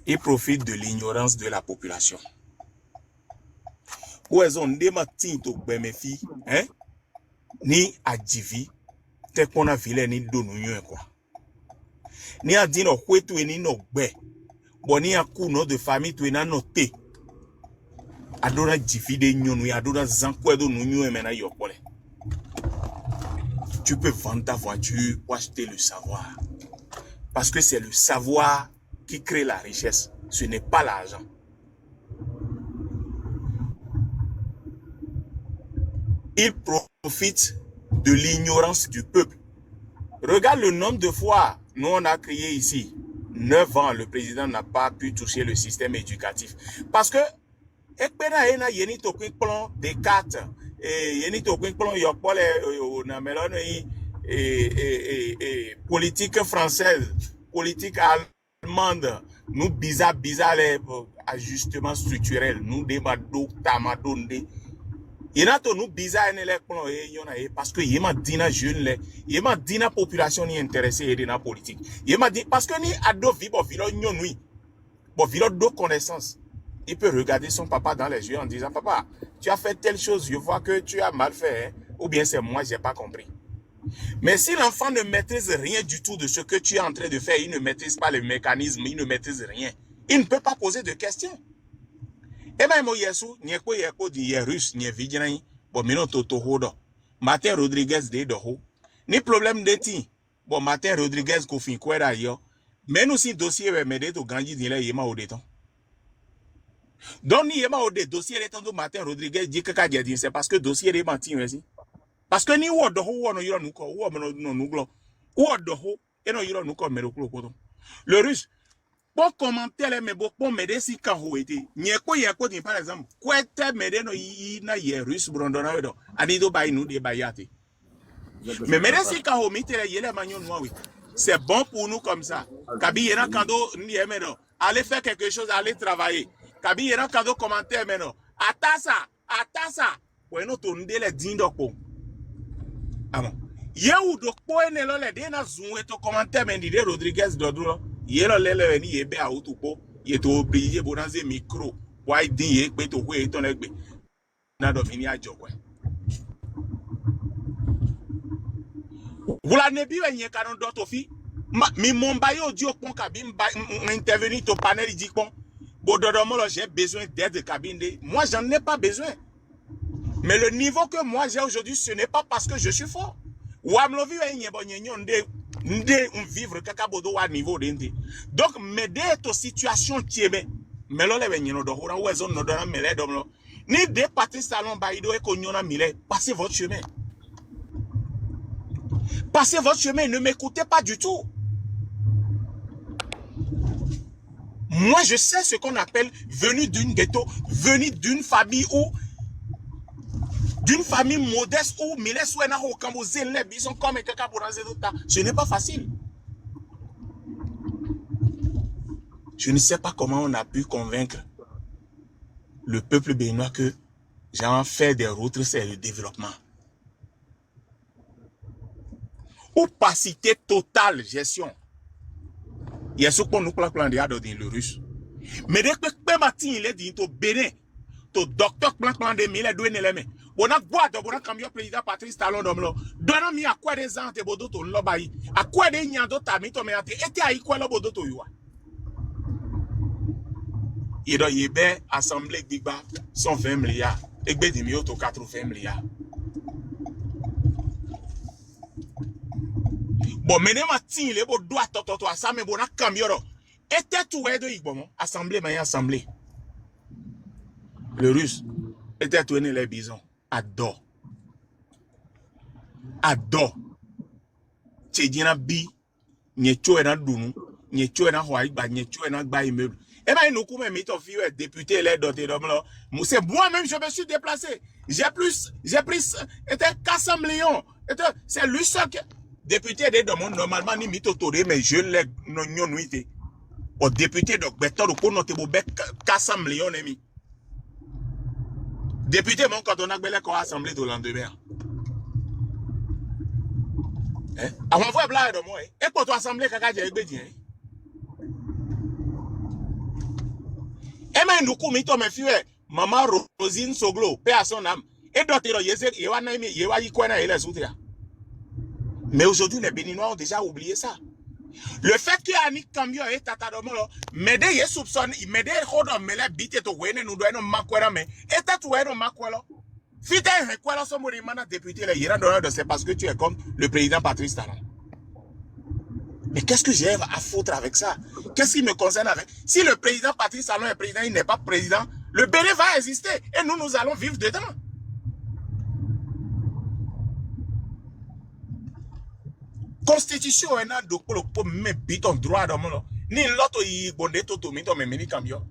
Ils profitent de l'ignorance de la population. Où elles ont des matins to bemefi, hein? Ni adjivi, te qu'on a vilé ni donouyon quoi. Ni a dit no kwetu ni no gbe, bon ni a coup no de famille tu na noté. Adona jivi de nyonu, adona zankwe do nounyon mena yopole. Tu peux vendre ta voiture pour acheter le savoir. Parce que c'est le savoir qui crée la richesse. Ce n'est pas l'argent. Il profite de l'ignorance du peuple. Regarde le nombre de fois nous on a crié ici. 9 ans, le président n'a pas pu toucher le système éducatif. Parce que des cartes politique française, politique allemande, nous bizarre les ajustements structurels, nous débatons tamadonde. Il y a nous bizarre parce que il m'a dit na jeune il m'a dit na population ni intéressée dans la politique. Il m'a dit parce que ni ado vivre vilo nyonui. Bon vilo de connaissances. Il peut regarder son papa dans les yeux en disant papa, tu as fait telle chose, je vois que tu as mal fait, hein? Ou bien c'est moi j'ai pas compris. Mais si l'enfant ne maîtrise rien du tout de ce que tu es en train de faire, il ne maîtrise pas le mécanisme, il ne maîtrise rien. Il ne peut pas poser de questions. Et bien, moi, n'y a pas de russe, n'y a pas bon, mais non, Martin Rodriguez de doho. Ni problème de ti. Bon, Martin Rodriguez, qu'on fait quoi d'ailleurs. Mais nous, si dossier, mais de to gagner, il y a au déton. Donc, il y a au dossier, les temps de Martin Rodriguez, dit que c'est parce que dossier est menti, aussi. Parce que ni ou de ho, ou nous ou no nous glo. Ou de ho, et no nous comme le russe. Bon commentaire mais bon m'aider si quand vous êtes n'y quoi par exemple quoi te m'aider no na russe brondona do anido bay nous de bayate mais m'aider si quand vous mettez les yele magnon noir oui c'est bon pour nous comme ça kabi yena kando ni emeno allez faire quelque chose allez travailler kabi yena kando commentaire maintenant atasa bueno tonde les dindo ko amo yewu do ko enelo le de na zunwe to commentaire men de Rodriguez Doduro yelo lele ni yebe a utupo yeto obligé bonanze micro why din ye pe to we ton legbe na do fini ajo ko wula ne bi wenye kanon do to fi mi momba yo di opon kabine intervenir to panel di pon bododo mo j'ai besoin d'aide cabine moi j'en ai pas besoin mais le niveau que moi j'ai aujourd'hui ce n'est pas parce que je suis fort ou amlovi wenye bonyenyo nde vivre kaka bodo wa niveau dente donc m'aider to situation tieme melo le benyino do hora wezo no do na mele domlo ni de Patrice Talon baido e konyona mile passez votre chemin ne m'écoutez pas du tout. Moi je sais ce qu'on appelle venu d'une ghetto, venu d'une famille ou d'une famille modeste où mille souena ho kambo zenle bison comme kaka boranze dota. Ce n'est pas facile. Je ne sais pas comment on a pu convaincre le peuple béninois que genre faire des routes c'est le développement. Opacité totale gestion. Il y a ce qu'on nous plan de le russe. Mais dès que matin il est dit au Bénin, to docteur plan de mille doué n'élève. On a boîte, on a camion président Patrice Talon d'Omlo. Donna mi à quoi des ans te bodo to lobayi. À quoi des nyando tami to me ate. Ete a quoi lo bodo to yuwa. Il doit y avoir assemblée d'Igba 120 milliards. Et bien de mieux to 80 milliards. Bon, maintenant, matin, il est beau doigt, toto, à ça, mais bon, à camion. Et t'es tout, de Igbo, assemblée, mais assemblée. Le russe, était tout, les bisons, adore. Tchedina bi, nye choue na dunu, nye choue na hoaïba, nye choue na gba immeuble. Eh ben, nous, comme mis ton fille, député, les dotés d'homme là. C'est moi-même, je me suis déplacé. J'ai pris, était 400 millions. C'est lui seul qui. Député de demande normalement ni mitotore mais je l'ai non nuité. Au député de Beto de Konote Bobek 400 millions nemi. Député mon quand on a belé quoi assemblée de lendemain. Hein? Avant voir blague de moi. Et pour toi assemblée kaka j'ai bédien. Et mais nous commettons mes filles maman Rosine Soglo paix à son âme. Et d'autres yeze yewana mi yewa yikwana ele soutria. Mais aujourd'hui, les Béninois ont déjà oublié ça. Le fait qu'il y a un camion et tatadomolo, mais des soupçons, mais des rodons, mais les bites to wene nous doit makwela mais et tatoué makwela. Fite rekwela son morimana député les ira de c'est parce que tu es comme le président Patrice Talon. Mais qu'est-ce que j'ai à foutre avec ça? Qu'est-ce qui me concerne avec? Si le président Patrice Talon est président, il n'est pas président, le Bénin va exister et nous allons vivre dedans. Constitution est là pour me biton droit dans mon ni l'autre y bondé tout mito me mini camion.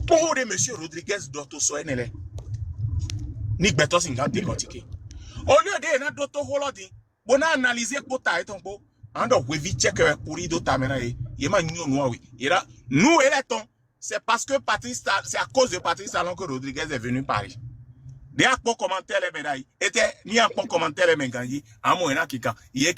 Pour de monsieur Rodriguez d'auto soenele. Ni beto singante décortiqué. Au lieu de na d'auto holodi, on a analysé pour ta et ton po. Ando wevi check pour y d'auto amena yema nyo noa oui. Ira nous électons, c'est parce que c'est à cause de Patrice Talon que Rodriguez est venu Paris. Des accords commentaires les médailles était ni un bon commentaire les médailles à moyen kika et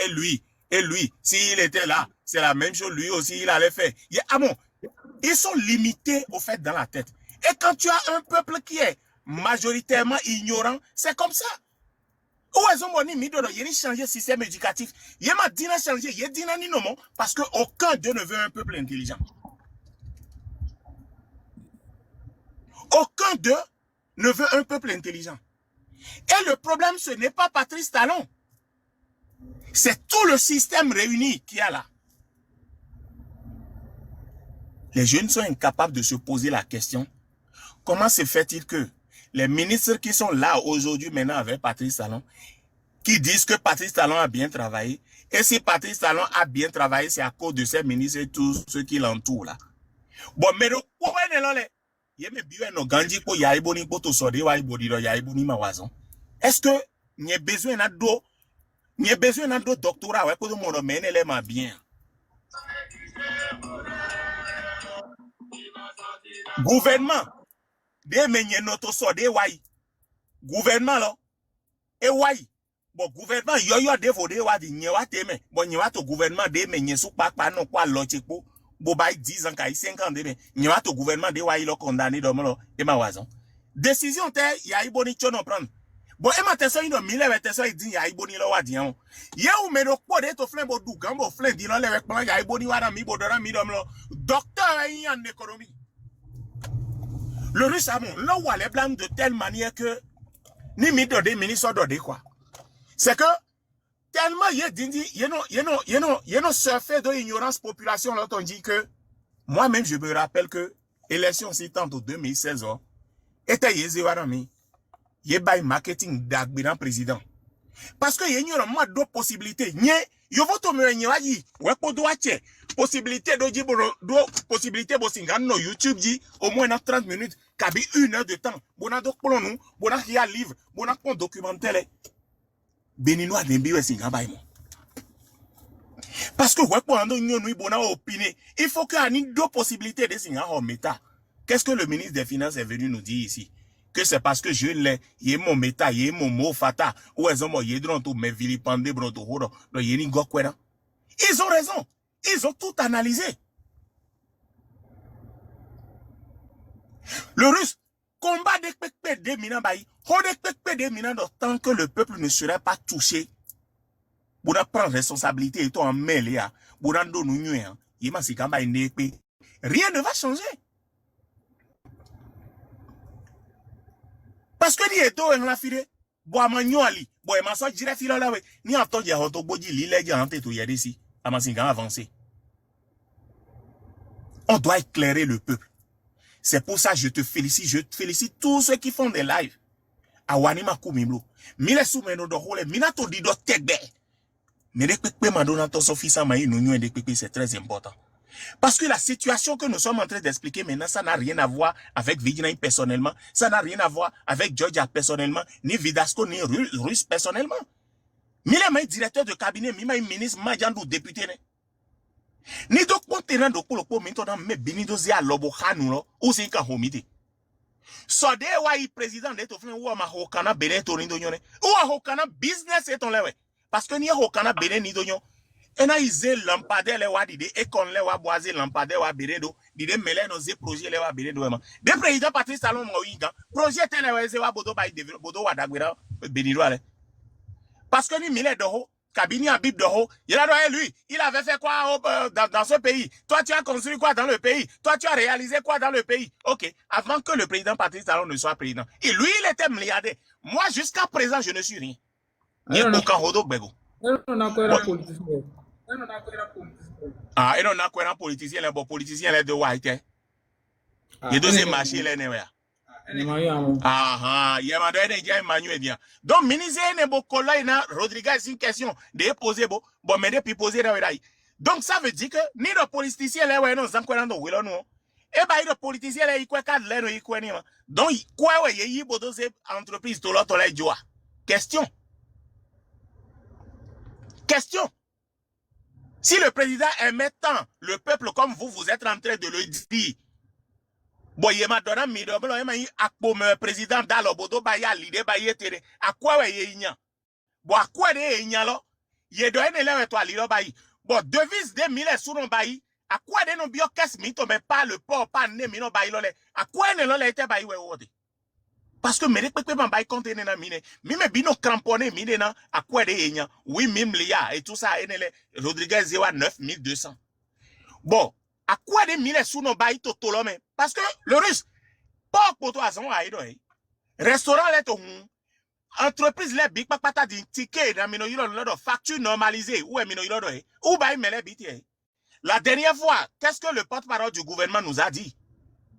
lui s'il était là c'est la même chose lui aussi il allait faire ils sont limités au fait dans la tête et quand tu as un peuple qui est majoritairement ignorant c'est comme ça où ils ont mis mido il a changé le système éducatif il m'a dit changer il dit ni non parce que aucun Dieu ne veut un peuple intelligent aucun Dieu ne veut un peuple intelligent. Et le problème, ce n'est pas Patrice Talon. C'est tout le système réuni qu'il y a là. Les jeunes sont incapables de se poser la question, comment se fait-il que les ministres qui sont là aujourd'hui maintenant avec Patrice Talon, qui disent que Patrice Talon a bien travaillé. Et si Patrice Talon a bien travaillé, c'est à cause de ses ministres et tous ceux qui l'entourent là. Bon, mais le problème est est-ce que n'y a besoin d'un doctorat ouais, pour le mener les mains bien? Gouvernement, de menye noto so de wai. Gouvernement là, et wai. Bon, gouvernement yo de vo de wa di nyewa teme. Bon, nyewa to gouvernement de menye sou pa non kwa loche po. Bo bay 10 ans kay 5 ans de men. Nyewa to gouvernement de wai lo condamné do mo e ma wazon. Décision te ya iboni chono prendre. Bon, e ma teso ino mile we teso di ya iboni lo wa di an. Ye ou me do ko de to flen bo du gambo flen di no le wek plan ya iboni wa mi bo do mi do mo. Docteur en économie. Le russe a mon là où les blâme de telle manière que ni mi de ministre de quoi. C'est que tellement y a surfé de ignorance population là on dit que moi-même je me rappelle que élection si tant en 2016 était yézé warami y a marketing d'agbiran président parce que y a moins d'autres possibilités n'y yo voto me nyaji we ko do ache possibilité do jibo do possibilité bo singa no YouTube dit au moins dans 30 minutes kabi 1 heure de temps bona do polo nous bona ya livre bona kon documentaire beninois dembi we singa bay mo parce que we ko ando nyonu bona opiné il faut que ani deux possibilités de singa ho meta. Qu'est-ce que le ministre des Finances est venu nous dire ici? Que c'est parce que je l'ai, y est mon méta, y est mon mot fata, ou est-ce que y est dans tout mes vilipendés, bronto, horo, le yeni gokwena. Ils ont raison. Ils ont tout analysé. Le russe, combat des pépés des minants bayi, des pépés des minants tant que le peuple ne serait pas touché. Pour prendre responsabilité et tout en mêlé, pour en donner une, rien ne va changer. Parce que ni eto en la fide, bo amanyo ali, bo e maso jire filo la we, ni ato je hoto boji li le ante to yede si, amasinga avancer. On doit éclairer le peuple. C'est pour ça que je te félicite tous ceux qui font des lives. Awani makumimlo, mile soumeno do hole, minato di do tegbe. Mais les pépés madonna to sofisa maï nous des pépés c'est très important. Parce que la situation que nous sommes en train d'expliquer maintenant, ça n'a rien à voir avec Viginaï personnellement, ça n'a rien à voir avec Georgia personnellement, ni Vidasco, ni Russe personnellement. Mile directeur de cabinet, mi ministre, majandou député. Ni donc pour terrain de pour maintenant, mais binido zia lobo khanulo, ou c'est qu'un homide. Sode wa président de toflen ou ma hokana bene torindo nyone, ou hokana business et on lewe. Parce que ni hokana bene ni donyo. Ena ize lampade le wa dide ekon le wa boise lampade wa beredo dide mele no ze projet le wa beredo ema de président Patrice Talon mo yinga projet tel le ze wa bodo ba bodo wa dagwera beniro ale parce que ni mile doho kabini abib doho il a doé lui il avait fait quoi dans ce pays. Toi tu as construit quoi dans le pays? Toi tu as réalisé quoi dans le pays? OK, avant que le président Patrice Talon ne soit président et lui il était milliardaire. Moi jusqu'à présent je ne suis rien. Ni aucun hodo bego. Ah, et non, on a quoi un politicien, les politiciens, les deux white. Les deux marchés, les néo. Ah, il y a un déjà Emmanuel bien. Donc, ministre Nebokola, il a Rodriguez une question de poser, bon, mais depuis poser là. Donc, ça veut dire que ni le politicien, les ouais, non, sans quoi non, oui, non. Et bah, le politicien, les quoi, cadre, les quoi, non. Donc, quoi, ouais, il y a beaucoup d'entreprises, tout l'autre, les joie. Question. Si le président aimait tant le peuple comme vous êtes en train de le dire, bon, il m'a donné un million, il m'a dit, à quoi le président d'Alobodo, baya, l'idée, baya, tere, à quoi il y a? Bon, à quoi il y a là? Il est donné là, toi, l'idée, baya. Bon, devise des mille sous nos baillis, à quoi il y a nos biocas, mito, mais pas le port, pas né, mino, bayi, à quoi il y a été bayi, ouais, parce que mes respectés m'en baillent compte na mine, mime bino cramponné mine na à quoi de yenya, oui mime lia et tout ça enele Rodriguez zewa 9200. Bon, à quoi de mine sous nos bailles totolome parce que le russe pas pour toi son aido restaurant les to entreprise les big papa di ticket na mino yilo de facture normalisée ou mino yilo ou bail mele biti. La dernière fois, qu'est-ce que le porte-parole du gouvernement nous a dit?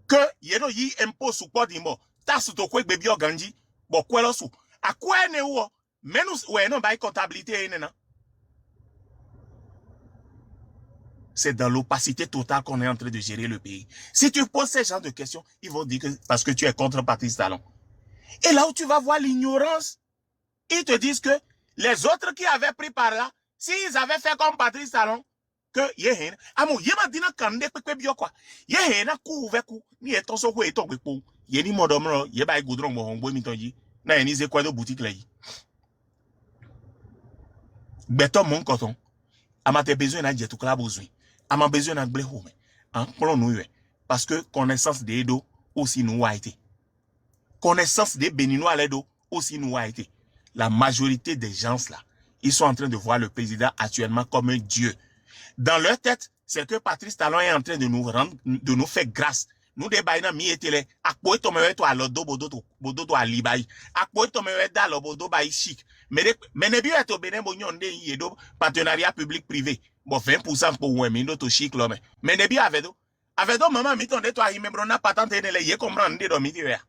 Que yeno yi impôt sous quoi d'imo tasse to kwek baby ganji bo kwelo su akwa ne wo Mais nous, ouais, non, bah, comptabilité, non. C'est dans l'opacité totale qu'on est en train de gérer le pays. Si tu poses ces genres de questions, ils vont dire que parce que tu es contre Patrice Talon. Et là où tu vas voir l'ignorance, ils te disent que les autres qui avaient pris par là, s'ils avaient fait comme Patrice Talon, que yéhen, amo yema dina kande pepe bio quoi. Yéhen na ku veku, ni eton so ko eton pepo. Yeni modomro, yeba e goudron mo hongbo mitonji. Na yeni ze kwa do boutique là yi. Beton mon coton. Ama te besoin na jetu kla besoin. Ama besoin na gle home. Hein, plon nou yé. Parce que connaissance des do aussi nous a été. Connaissance des Béninois les do aussi nous a été. La majorité des gens là, ils sont en train de voir le président actuellement comme un dieu. Dans leur tête, c'est que Patrice Talon est en train de nous faire grâce. Nous débaillons mi etele. Akpo to mewe to alodo bodo to alibai. Akpo to mewe da lobodo bayi chic. Mais ne bio eto benen bonyon de yedo partenariat public privé. Bon 20% pour ouais mindo to chic l'homme. Mais ne bio avedo. Avedo maman mi ton de to ahimebrona patente ne le ye comprendre de do mi dire.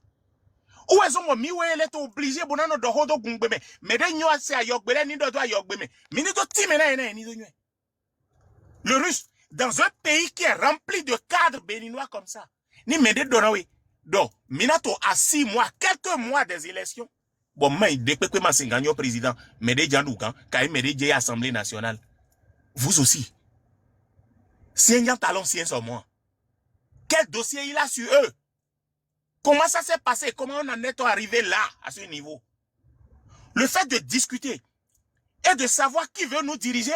Ou est-ce que mi ouais le to obligé bonano do hodo gungbeme. Mais de nyo ase ayogbele ni do to ayogbeme. Mi ni to timena ni do nyo. Le russe, dans un pays qui est rempli de cadres béninois comme ça, ni m'aider donawe. Donc, minato à 6 mois, quelques mois des élections. Bon, mais dès que ma gagné président, m'aider Djandoukan, quand il m'aider Djé Assemblée nationale. Vous aussi. Si un talon, si un sur moi. Quel dossier il a sur eux? Comment ça s'est passé? Comment on en est arrivé là, à ce niveau? Le fait de discuter et de savoir qui veut nous diriger,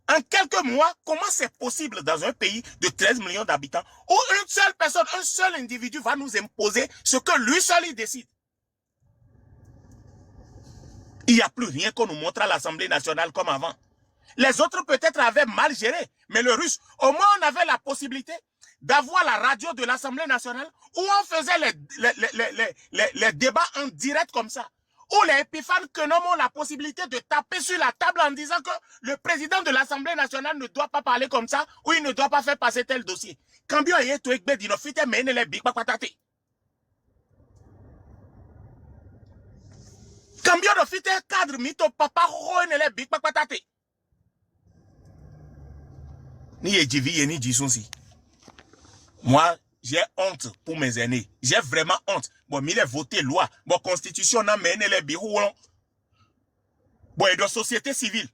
en quelques mois, comment c'est possible dans un pays de 13 millions d'habitants où une seule personne, un seul individu va nous imposer ce que lui seul il décide? Il n'y a plus rien qu'on nous montre à l'Assemblée nationale comme avant. Les autres peut-être avaient mal géré, mais le russe, au moins on avait la possibilité d'avoir la radio de l'Assemblée nationale où on faisait les débats en direct comme ça. Où les épiphanes que nous ont la possibilité de taper sur la table en disant que le président de l'Assemblée nationale ne doit pas parler comme ça ou il ne doit pas faire passer tel dossier. Cambio aye to ekbe dino fite mene le big patate. Cambio de fite cadre mito papa roene le big patate. Ni ejivi ni jisonsi. Moi, j'ai honte pour mes aînés. J'ai vraiment honte. Bon, il a voté loi. Bon, constitution n'a mené les bureaux. Bon, et de société civile.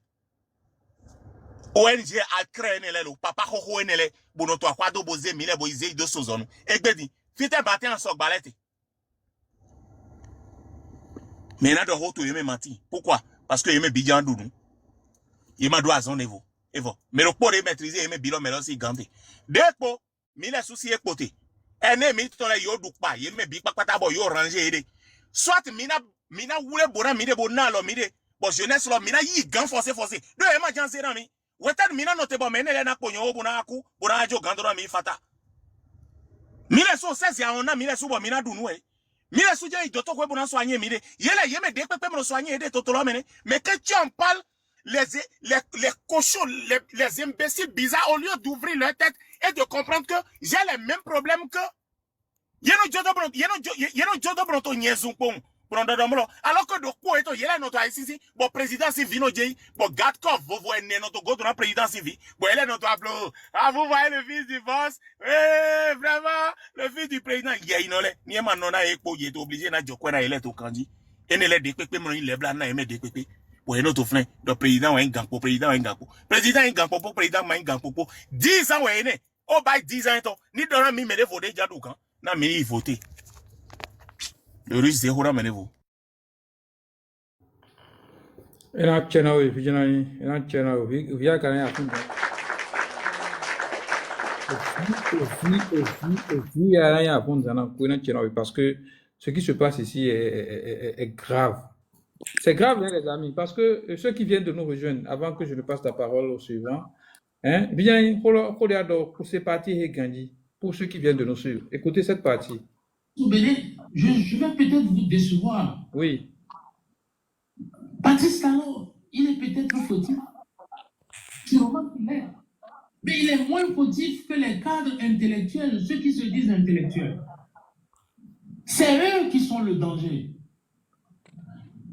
ONG a créé le papa ho nele. Bon, notre quoi de boze mille boise de sozon. Et bedi, fite batte en sok balete. Mais là de roto yeme menti. Pourquoi? Parce que yeme bidjan doudou. Yema doit zone evo. Mais le pot de maîtriser yeme bilon mais aussi gandé. Depo mille souci écoté. Ene mi ton yo dukpa ye me bi pakpata bo yo ranger ede. Soit mina wule bona mide bona lo mide. Bon jeunesse lo mina yi gan forcé. Do e ma janse na mi. Wetan mina no te bo menele na konyo bona aku, bona ajo gandora mi fata. Mile so sesi a ona mile so bo mina dunu e. Mile so je idoto ko bona soigner mide. Yele yeme de pepe mo soigner ede totolo mene. Mais que tu en parles les cochons, les imbéciles bizarres, au lieu d'ouvrir leur tête et de comprendre que j'ai les mêmes problèmes que alors que de quoi est-ce que notre ici bon président civil bon garde quoi vous voyez notre go dans président civil bon elle est notre tableau ah vous voyez le fils du boss vraiment le fils du président il y a inole ni ma nona epo il est obligé na jokwe na ele to kanji et ne le dépepe mon il lève là na aimé dépepe pour notre frère le président un gang pour président un gang pour président un gang pour 10 ans ouais ne oh by 10 ans ni donna mi me de voter jadou kan na mi voter le russe zéro na menez-vous. Ena chena we vijana ena chena we via kana ya funda. Aussi ya ya funda na ko ena chena we parce que ce qui se passe ici est grave. C'est grave hein, les amis parce que ceux qui viennent de nous rejoindre avant que je ne passe la parole au suivant hein bien pour ces parties et Gandhi pour ceux qui viennent de nous suivre. Écoutez cette partie. Je vais peut-être vous décevoir. Oui. Patrice Talon, il est peut-être fautif. Sûrement qu'il est. Mais il est moins fautif que les cadres intellectuels, ceux qui se disent intellectuels. C'est eux qui sont le danger.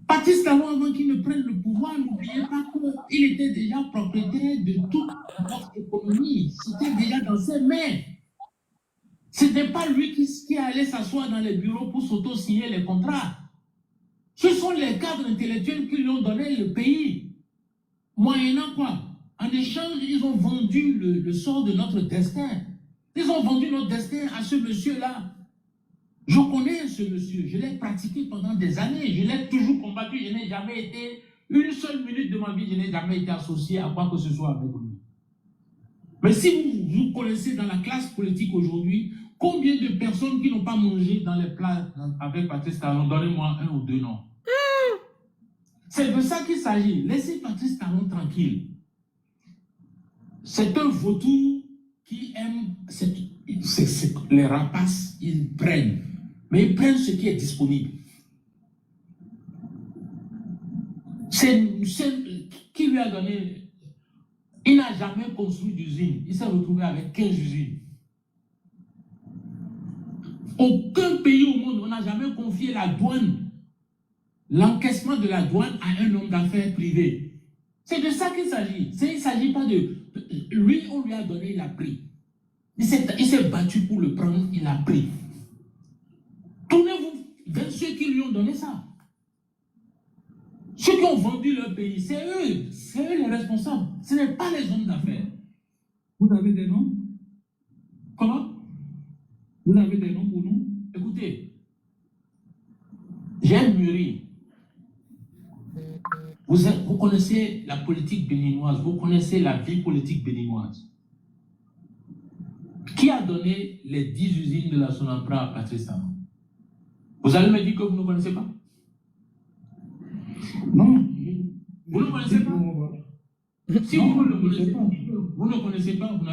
Patrice Talon, avant qu'il ne prenne le pouvoir, n'oubliez pas qu'il était déjà propriétaire de toute notre économie. C'était déjà dans ses mains. Ce n'est pas lui qui allait s'asseoir dans les bureaux pour s'auto-signer les contrats. Ce sont les cadres intellectuels qui lui ont donné le pays. Moyennant quoi? En échange, ils ont vendu le sort de notre destin. Ils ont vendu notre destin à ce monsieur-là. Je connais ce monsieur, je l'ai pratiqué pendant des années, je l'ai toujours combattu, je n'ai jamais été, une seule minute de ma vie, je n'ai jamais été associé à quoi que ce soit avec lui. Mais si vous connaissez dans la classe politique aujourd'hui, combien de personnes qui n'ont pas mangé dans les plats avec Patrice Talon? Donnez-moi un ou deux noms. C'est de ça qu'il s'agit. Laissez Patrice Talon tranquille. C'est un vautour qui aime les rapaces, ils prennent. Mais ils prennent ce qui est disponible. Qui lui a donné? Il n'a jamais construit d'usine. Il s'est retrouvé avec 15 usines. Aucun pays au monde, on n'a jamais confié la douane, l'encaissement de la douane à un homme d'affaires privé. C'est de ça qu'il s'agit. Il ne s'agit pas de... Lui, on lui a donné, il a pris. Il s'est battu pour le prendre, il a pris. Tournez-vous vers ceux qui lui ont donné ça. Ceux qui ont vendu leur pays, c'est eux les responsables. Ce n'est pas les hommes d'affaires. Vous avez des noms? Comment? Vous avez des noms pour nous? Écoutez, j'ai mûri. Vous connaissez la politique béninoise, vous connaissez la vie politique béninoise. Qui a donné les 10 usines de la Sonapra à Patrice Talon? Vous allez me dire que vous ne connaissez pas? Non. Vous ne connaissez pas? Si non, vous ne connaissez pas, vous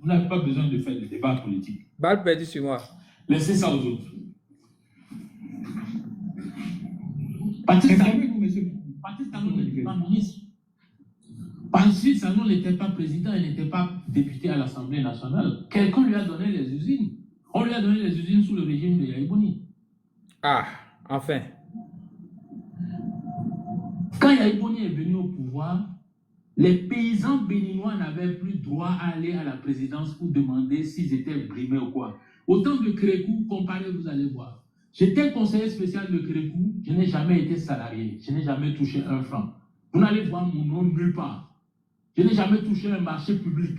n'avez pas besoin de faire des débats politiques. Balle perdue sur moi. Laissez ça aux autres. Patrice Talon n'était pas ministre. Patrice Talon n'était pas président, il n'était pas député à l'Assemblée nationale. Quelqu'un lui a donné les usines. On lui a donné les usines sous le régime de Yahya Boni. Ah, enfin. Quand Yahya Boni est venu au pouvoir, les paysans béninois n'avaient plus droit à aller à la présidence pour demander s'ils étaient brimés ou quoi. Au temps de Kérékou, comparez, vous allez voir. J'étais conseiller spécial de Kérékou, je n'ai jamais été salarié, je n'ai jamais touché un franc. Vous n'allez voir mon nom nulle part. Je n'ai jamais touché un marché public.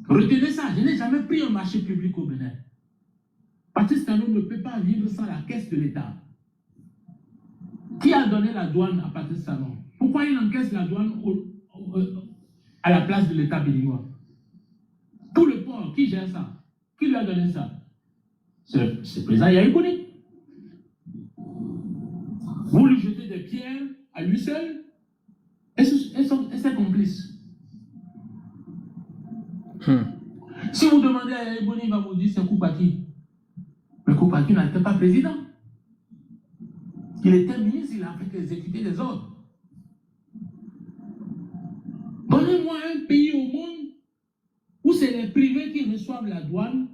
Retenez ça, je n'ai jamais pris un marché public au Bénin. Patrice Talon ne peut pas vivre sans la caisse de l'État. Qui a donné la douane à Patrice Talon? Pourquoi il encaisse la douane à la place de l'État béninois? Tout le port, qui gère ça? Qui lui a donné ça? C'est le président Yahya Boni. Vous lui jetez des pierres à lui seul et ses complices. Si vous demandez à Yahya Boni, il va vous dire c'est Koupaki. Mais Koupaki n'était pas président. Il était ministre, il a fait exécuter les ordres. Donnez-moi un pays au monde où c'est les privés qui reçoivent la douane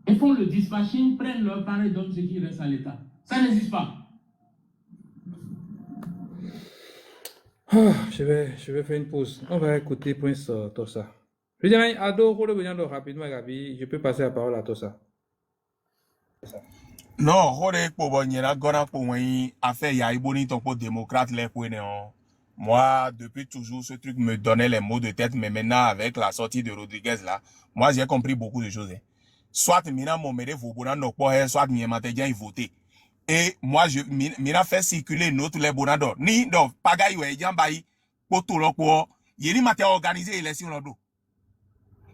et font le dispatching, prennent leur part et donnent ce qui reste à l'État. Ça n'existe pas. Je vais faire une pause. On va écouter Prince Tossa. Je dis, Ado, rapidement, Gabi, je peux passer la parole à Tossa. Non, affaire Yahya Boni ton pour démocrate les moi, depuis toujours, ce truc me donnait les mots de tête, mais maintenant, avec la sortie de Rodriguez là, moi, j'ai compris beaucoup de choses. Soit mina mon mère vobonan no pohe, soit mi matedjan y voter. Et moi, mina fait circuler notre les bonado. Ni do pagaille ou ejan bayi pour tout le quoi. Yeni maté organiser élection lodo.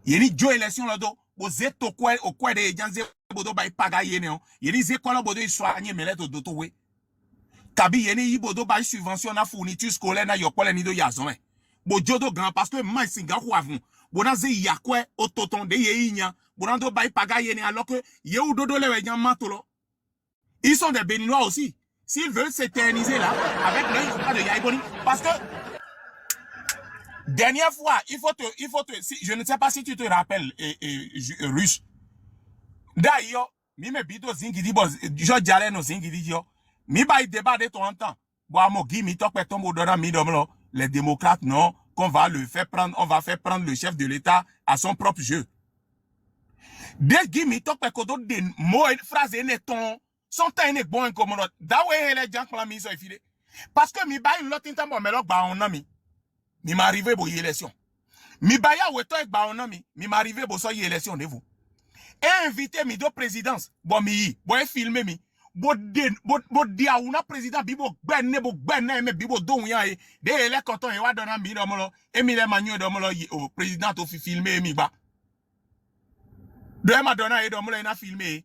Yeni jo élection lodo. Bo zeto quoi au quoi de ejan ze bodo bayi pagaille ne on. Yeni ze kola bodo y soigner meleto doto we. Kabi yeni yi bodo bayi subvention na fourniture scolaire na yokole ni do yazon. Bo jodo grand parce que moi singa ko avon. Bona ze yakwe au toton de ye nya. Bonando bayi pagaille ne alors que ye ou dodo le ejan matolo. Ils sont des Béninois aussi. S'ils veulent s'éterniser là, avec l'œil de Yahya Boni, parce que, dernière fois, il faut te, je ne sais pas si tu te rappelles, russe. D'ailleurs, mime bito zingidi bo, jo jale no zingidi yo, Mi ba débat de ton temps. Bon, mo Guy mi tokpe tombo dona mi domlo. Les démocrates, non, qu'on va le faire prendre, on va faire prendre le chef de l'État à son propre jeu. Dès Guy mi tokpe kodo de mots et phrases et ton, son temps est bon comme l'autre. Dawe les gens qui l'ont mis sur le parce que mi ba une lot intambo melok ba on ami. Mi m'arrivé bo élection. Mi ba ya weto ek ba on ami. Mi m'arrivé bo so élection de vous. Et invité mi do présidence. Bon mi bo filmer mi. Bo dia una président bibo gbenne me bibo don ya e de ele konton e wa dona mi do mo lo e mi le manyo do mo lo o président to fi filmer mi ba de ma dona e do mo lo na filmer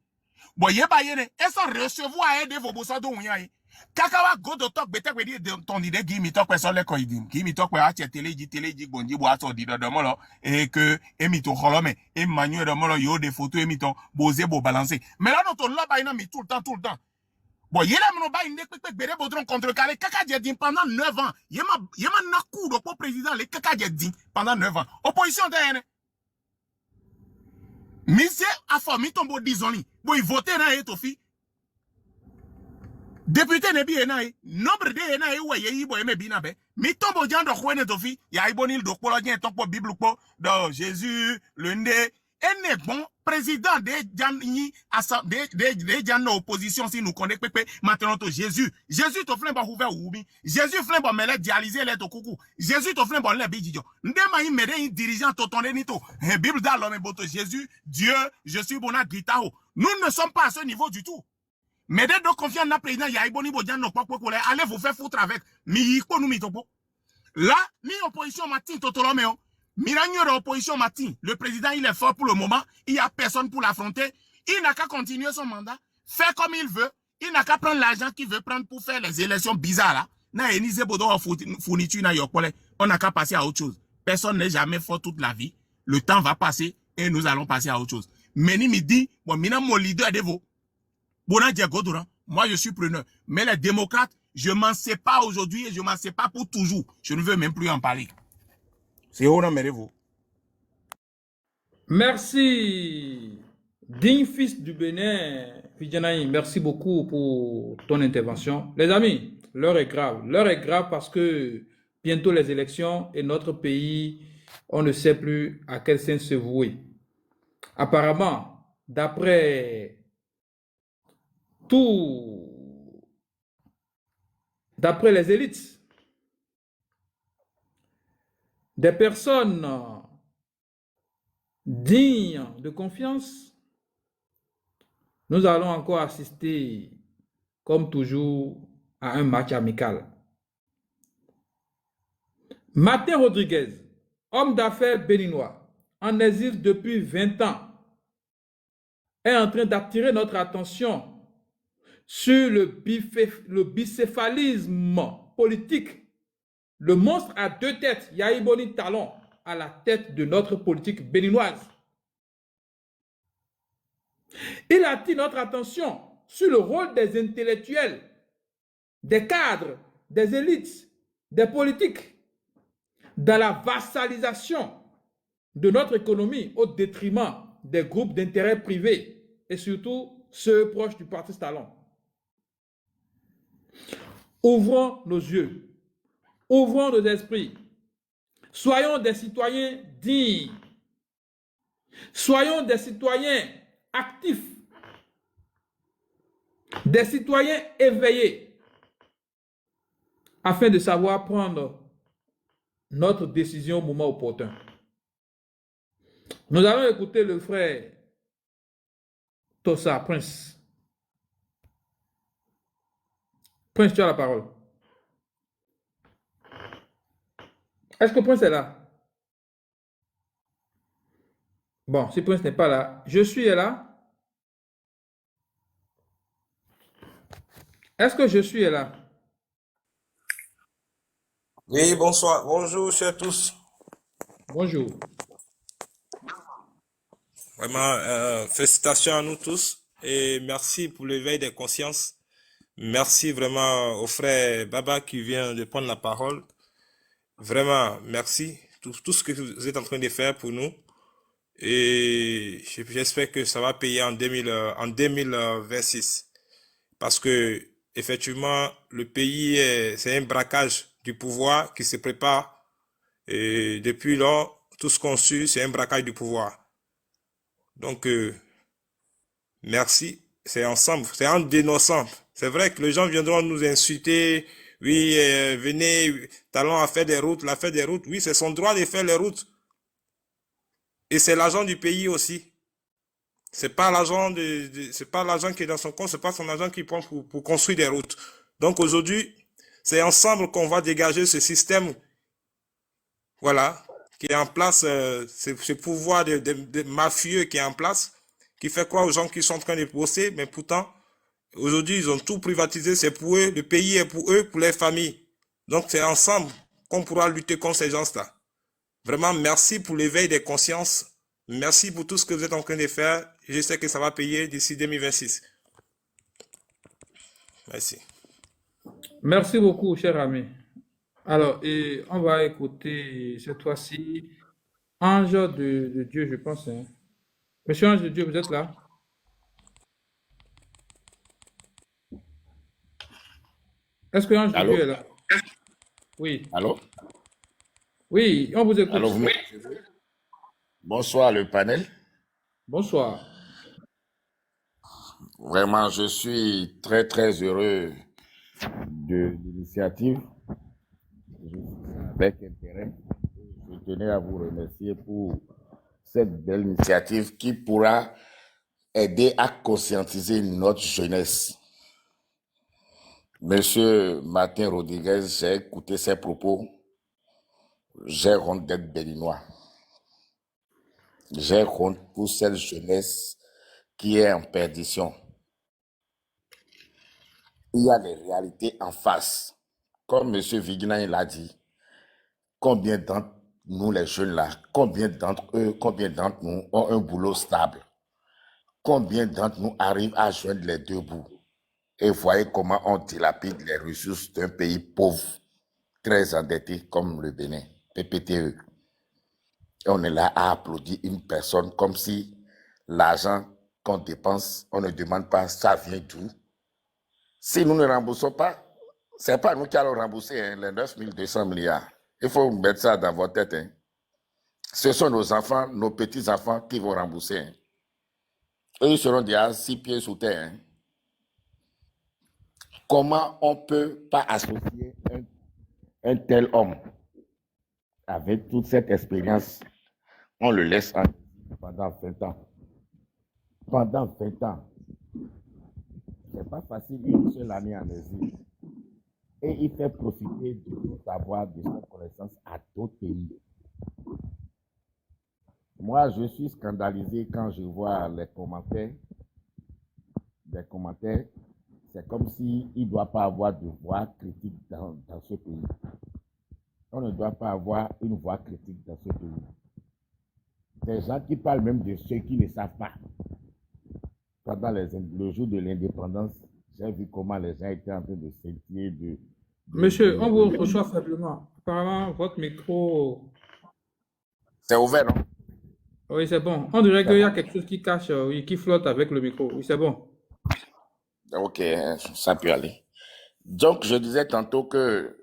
bo ye ba ye ne e so recevoir e de vo bo so don ya e kakawa go do talk bete we di ton di de gi mi talk person le ko idim gi mi talk we a che télé ji bonji bo aso di do mo lo e que e mi to kholo me e manyo do mo lo yo des photos e mi ton boser bo balancer mais là non ton là ba ina mi tout le temps bon yele mno ba inde pek bere bodron contre carré kaka jedin pendant 9 ans yema na coup do pour président le kaka jedin pendant 9 ans opposition de ene mise a formé tombo disoni bo il voter na e to fi député ne bi na e nombre de na e we yi bo e bi na be mi tombo jan do kwene to fi ya ibonil do polo jan ton po bible po do Jésus le ndé ene bon président de jan yi de jan opposition si nous connaît pepe maintenant to Jésus to flin ba ouvert oubi Jésus flin ba mele dialyser le to kuku Jésus to flin ba le bi jijo ndema yi mede yi dirigeant to tonde ni to bible da l'homme boto Jésus Dieu je suis bona gritao nous ne sommes pas à ce niveau du tout. Mais dès que confiance dans le président, il y a iboni bodjan no pas allez vous faire foutre avec mi yiko nous mitopo. Là, mi opposition matin totolomeo. Miranyo de opposition matin. Le président il est fort pour le moment, il y a personne pour l'affronter. Il n'a qu'à continuer son mandat, faire comme il veut. Il n'a qu'à prendre l'argent qu'il veut prendre pour faire les élections bizarres là. Na enize bodo fourniture na yokole. On n'a qu'à passer à autre chose. Personne n'est jamais fort toute la vie. Le temps va passer et nous allons passer à autre chose. Meni me dit, bon, mina mon leader de vous. Moi, je suis preneur. Mais les démocrates, je m'en sais pas aujourd'hui et je m'en sais pas pour toujours. Je ne veux même plus en parler. C'est où, vous? Merci, digne fils du Bénin, Fidjanaï. Merci beaucoup pour ton intervention. Les amis, l'heure est grave. L'heure est grave parce que bientôt les élections et notre pays, on ne sait plus à quel sens se vouer. Apparemment, d'après les élites, des personnes dignes de confiance, nous allons encore assister, comme toujours, à un match amical. Martin Rodriguez, homme d'affaires béninois, en exil depuis 20 ans, est en train d'attirer notre attention sur le bicéphalisme politique. Le monstre à deux têtes, Yaïboni Talon, à la tête de notre politique béninoise. Il attire notre attention sur le rôle des intellectuels, des cadres, des élites, des politiques, dans la vassalisation de notre économie au détriment des groupes d'intérêt privés et surtout ceux proches du parti Talon. Ouvrons nos yeux, ouvrons nos esprits, soyons des citoyens dignes, soyons des citoyens actifs, des citoyens éveillés, afin de savoir prendre notre décision au moment opportun. Nous allons écouter le frère Tossa, Prince. Prince, tu as la parole. Est-ce que Prince est là? Bon, si Prince n'est pas là, je suis là. Est-ce que je suis là? Oui, bonsoir. Bonjour, chers tous. Bonjour. Vraiment, félicitations à nous tous et merci pour l'éveil des consciences. Merci vraiment au frère Baba qui vient de prendre la parole. Vraiment, merci. Tout ce que vous êtes en train de faire pour nous. Et j'espère que ça va payer en 2026. Parce que effectivement, le pays, c'est un braquage du pouvoir qui se prépare. Et depuis lors, tout ce qu'on suit, c'est un braquage du pouvoir. Donc, merci. C'est ensemble, c'est en dénonçant. C'est vrai que les gens viendront nous insulter. Oui, venez, talons à faire des routes, la faire des routes. Oui, c'est son droit de faire les routes. Et c'est l'argent du pays aussi. C'est pas l'argent c'est pas l'argent qui est dans son compte, c'est pas son argent qui prend pour construire des routes. Donc aujourd'hui, c'est ensemble qu'on va dégager ce système, voilà, qui est en place, ce pouvoir de mafieux qui est en place, qui fait croire aux gens qui sont en train de bosser, mais pourtant, aujourd'hui, ils ont tout privatisé, c'est pour eux, le pays est pour eux, pour les familles. Donc c'est ensemble qu'on pourra lutter contre ces gens-là. Vraiment, merci pour l'éveil des consciences. Merci pour tout ce que vous êtes en train de faire. Je sais que ça va payer d'ici 2026. Merci. Merci beaucoup, cher ami. Alors, et on va écouter cette fois-ci Ange de Dieu, je pense. Hein. Monsieur Ange de Dieu, vous êtes là? Est-ce que Ange de Allô? Dieu est là? Oui. Allô? Oui, on vous écoute. Allô, vous Bonsoir, le panel. Bonsoir. Vraiment, je suis très, très heureux de l'initiative. Je suis avec intérêt. Je tenais à vous remercier pour cette belle initiative qui pourra aider à conscientiser notre jeunesse. Monsieur Martin Rodriguez, j'ai écouté ses propos. J'ai honte d'être béninois. J'ai honte pour cette jeunesse qui est en perdition. Il y a des réalités en face. Comme M. Vignan l'a dit, combien d'entre nous, les jeunes là, combien d'entre nous ont un boulot stable? Combien d'entre nous arrivent à joindre les deux bouts? Et voyez comment on dilapide les ressources d'un pays pauvre, très endetté comme le Bénin, PPTE. Et on est là à applaudir une personne comme si l'argent qu'on dépense, on ne demande pas ça vient d'où. Si nous ne remboursons pas, ce n'est pas nous qui allons rembourser hein, les 9 200 milliards. Il faut mettre ça dans votre tête. Hein. Ce sont nos enfants, nos petits-enfants qui vont rembourser. Hein. Eux, ils seront déjà 6 pieds sous terre. Hein. Comment on ne peut pas associer un tel homme avec toute cette expérience? On le laisse pendant 20 ans. Pendant 20 ans. Ce n'est pas facile une seule année en exil. Et il fait profiter de son savoir, de sa connaissance à d'autres pays. Moi, je suis scandalisé quand je vois les commentaires. C'est comme s'il ne doit pas avoir de voix critique dans ce pays. On ne doit pas avoir une voix critique dans ce pays. Des gens qui parlent même de ceux qui ne savent pas. Pendant le jour de l'indépendance, j'ai vu comment les gens étaient en train de s'inquiéter Monsieur, on vous reçoit faiblement. Apparemment, votre micro... C'est ouvert, non? Oui, c'est bon. On dirait qu'il y a quelque chose qui cache, oui, qui flotte avec le micro. Oui, c'est bon. Ok, ça peut aller. Donc, je disais tantôt que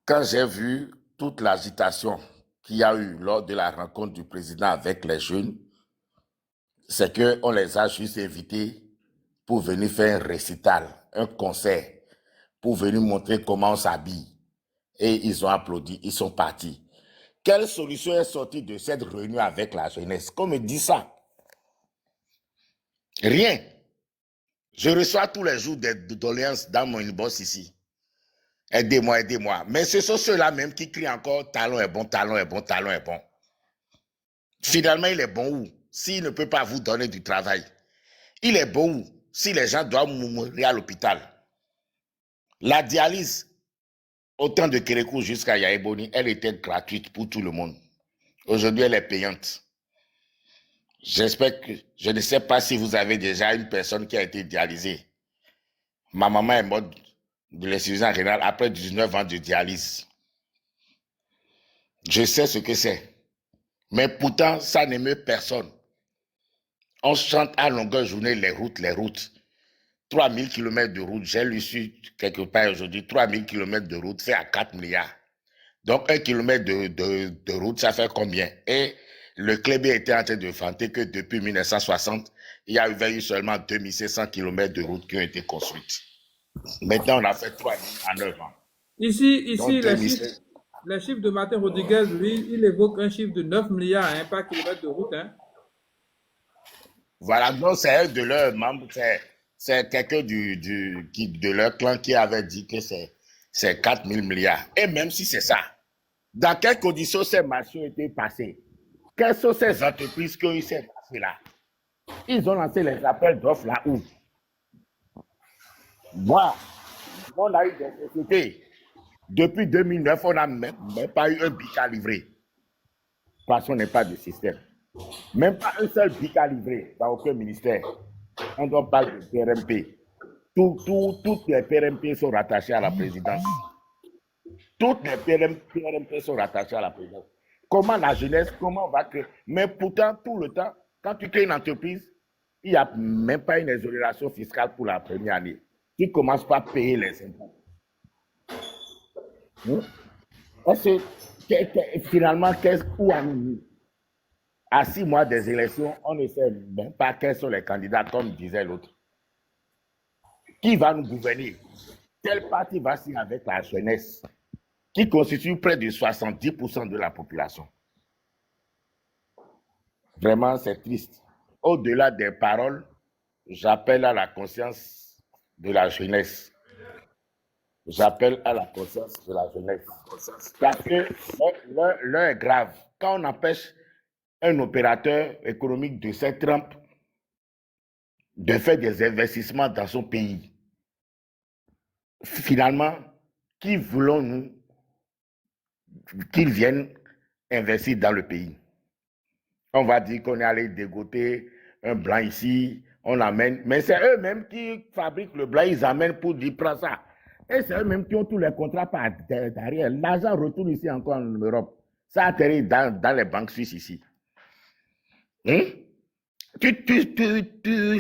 quand j'ai vu toute l'agitation qu'il y a eu lors de la rencontre du président avec les jeunes, c'est qu'on les a juste invités pour venir faire un récital, un concert, pour venir montrer comment on s'habille. Et ils ont applaudi, ils sont partis. Quelle solution est sortie de cette réunion avec la jeunesse? Qu'on me dit ça. Rien. Je reçois tous les jours des doléances dans mon inbox ici. Aidez-moi, aidez-moi. Mais ce sont ceux-là même qui crient encore « Talon est bon, Talon est bon, Talon est bon ». Finalement, il est bon où? S'il ne peut pas vous donner du travail. Il est bon où? Si les gens doivent mourir à l'hôpital. La dialyse, autant de Kérékou jusqu'à Yaéboni, elle était gratuite pour tout le monde. Aujourd'hui, elle est payante. J'espère que, je ne sais pas si vous avez déjà une personne qui a été dialysée. Ma maman est morte de l'insuffisance rénale après 19 ans de dialyse. Je sais ce que c'est. Mais pourtant, ça n'émeut personne. On chante à longueur de journée les routes, les routes. 3000 km de route, j'ai lu sur quelque part aujourd'hui, 3000 km de route fait à 4 milliards. Donc, 1 kilomètre de route, ça fait combien? Et le club était en train de vanter que depuis 1960, il y avait eu seulement 2600 km de route qui ont été construites. Maintenant, on a fait 3000 en 9 ans. Ici, Donc, les chiffres de Martin Rodriguez, lui, il évoque un chiffre de 9 milliards hein, par kilomètre de route. Hein. Voilà, donc c'est un de leurs membres, c'est quelqu'un de leur clan qui avait dit que c'est 4000 milliards. Et même si c'est ça, dans quelles conditions ces marchés ont été passés? Quelles sont ces entreprises qui ont eu ces marchés-là? Ils ont lancé les appels d'offres là où? Moi, on a eu des sociétés. Depuis 2009, on n'a même pas eu un bic à livrer. Parce qu'on n'est pas de système. Même pas un seul bic à livrer dans aucun ministère. On doit parler de PRMP. Toutes les PRMP sont rattachées à la présidence. Toutes les PRMP sont rattachées à la présidence. Comment la jeunesse, comment on va créer? Mais pourtant, tout le temps, quand tu crées une entreprise, il n'y a même pas une exonération fiscale pour la première année. Tu commences par payer les impôts. Finalement, où en à 6 mois des élections, on ne sait même pas quels sont les candidats, comme disait l'autre. Qui va nous gouverner? Quel parti va signer avec la jeunesse, qui constitue près de 70% de la population? Vraiment, c'est triste. Au-delà des paroles, j'appelle à la conscience de la jeunesse. J'appelle à la conscience de la jeunesse. Parce que l'heure est grave. Quand on empêche un opérateur économique de cette trempe de faire des investissements dans son pays, finalement, qui voulons-nous qu'ils viennent investir dans le pays? On va dire qu'on est allé dégoter un blanc ici, on amène, mais c'est eux-mêmes qui fabriquent le blanc, ils amènent pour dire prends ça. Et c'est eux-mêmes qui ont tous les contrats par derrière. L'argent retourne ici encore en Europe. Ça atterrit dans les banques suisses ici. Tu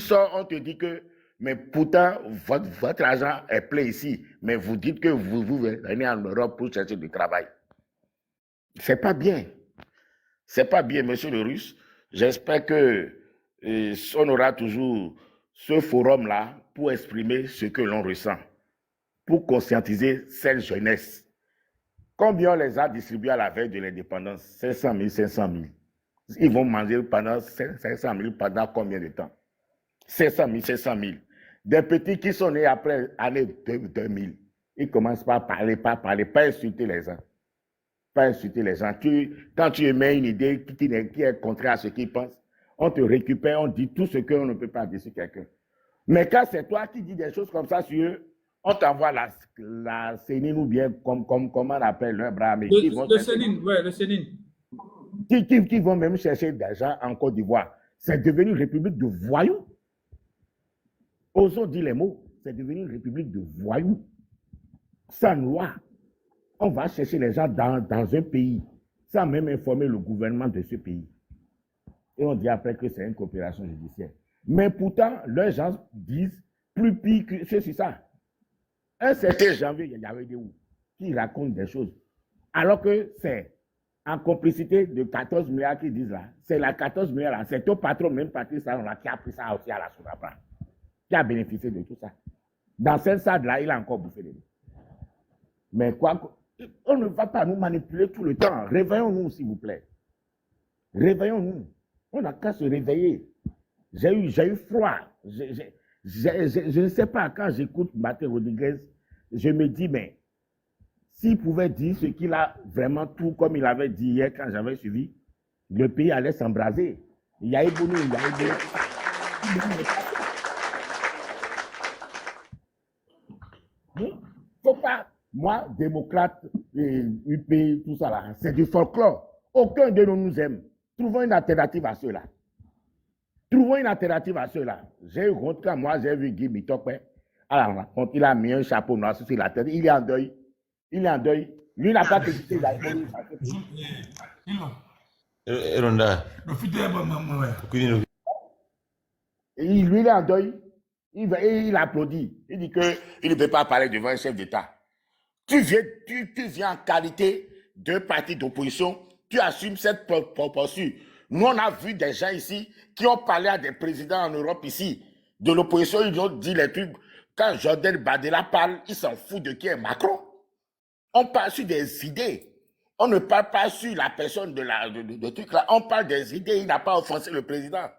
sors, on te dit que, mais pourtant, votre argent est plein ici, mais vous dites que vous venez en Europe pour chercher du travail. C'est pas bien. C'est pas bien, monsieur le Russe. J'espère que on aura toujours ce forum-là pour exprimer ce que l'on ressent, pour conscientiser cette jeunesse. Combien on les a distribués à la veille de l'indépendance? 500 000, 500 000. Ils vont manger pendant 500 000 pendant combien de temps? 500 000, 500 000. Des petits qui sont nés après l'année 2000, ils commencent pas à parler, pas insulter les gens. Pas insulter les gens. Quand tu émets une idée qui est contraire à ce qu'ils pensent, on te récupère, on dit tout ce qu'on ne peut pas dire sur quelqu'un. Mais quand c'est toi qui dis des choses comme ça sur eux, on t'envoie la Sénine ou bien comment on appelle le bras. Le Sénine, ouais, le Sénine. Qui vont même chercher des gens en Côte d'Ivoire. C'est devenu une république de voyous. Osons dire les mots. C'est devenu une république de voyous. Sans loi. On va chercher les gens dans un pays sans même informer le gouvernement de ce pays. Et on dit après que c'est une coopération judiciaire. Mais pourtant, leurs gens disent plus pire que c'est ça. Un certain janvier, il y avait des qui racontent des choses. Alors que c'est en complicité de 14 milliards qui disent là. C'est la 14 milliards là. C'est ton patron, même Patrice Talon là, qui a pris ça aussi à la Sourapra. Qui a bénéficié de tout ça. Dans cette salle là, il a encore bouffé des deux. Mais quoi, on ne va pas nous manipuler tout le temps. Réveillons-nous, s'il vous plaît. Réveillons-nous. On n'a qu'à se réveiller. J'ai eu froid. Je ne sais pas, quand j'écoute Martin Rodriguez, je me dis, mais s'il pouvait dire ce qu'il a vraiment tout comme il avait dit hier quand j'avais suivi, le pays allait s'embraser. Il y a eu Bounou, il y a eu il ne faut pas, moi, démocrate, UP, tout ça là, c'est du folklore. Aucun de nous aime. Trouvons une alternative à cela. Trouvons une alternative à cela. J'ai eu honte quand moi j'ai vu Guy Mitokpe à la rencontre. Il a mis un chapeau noir sur la tête. Il est en deuil. Il est en deuil. Lui n'a pas critiqué. Lui, il est en deuil. il applaudit. Il dit qu'il ne peut pas parler devant un chef d'État. Tu viens en qualité de parti d'opposition, tu assumes cette posture. Nous, on a vu des gens ici qui ont parlé à des présidents en Europe ici, de l'opposition, ils ont dit les trucs. Quand Jordan Bardella parle, il s'en fout de qui est Macron. On parle sur des idées. On ne parle pas sur la personne de truc là. On parle des idées. Il n'a pas offensé le président.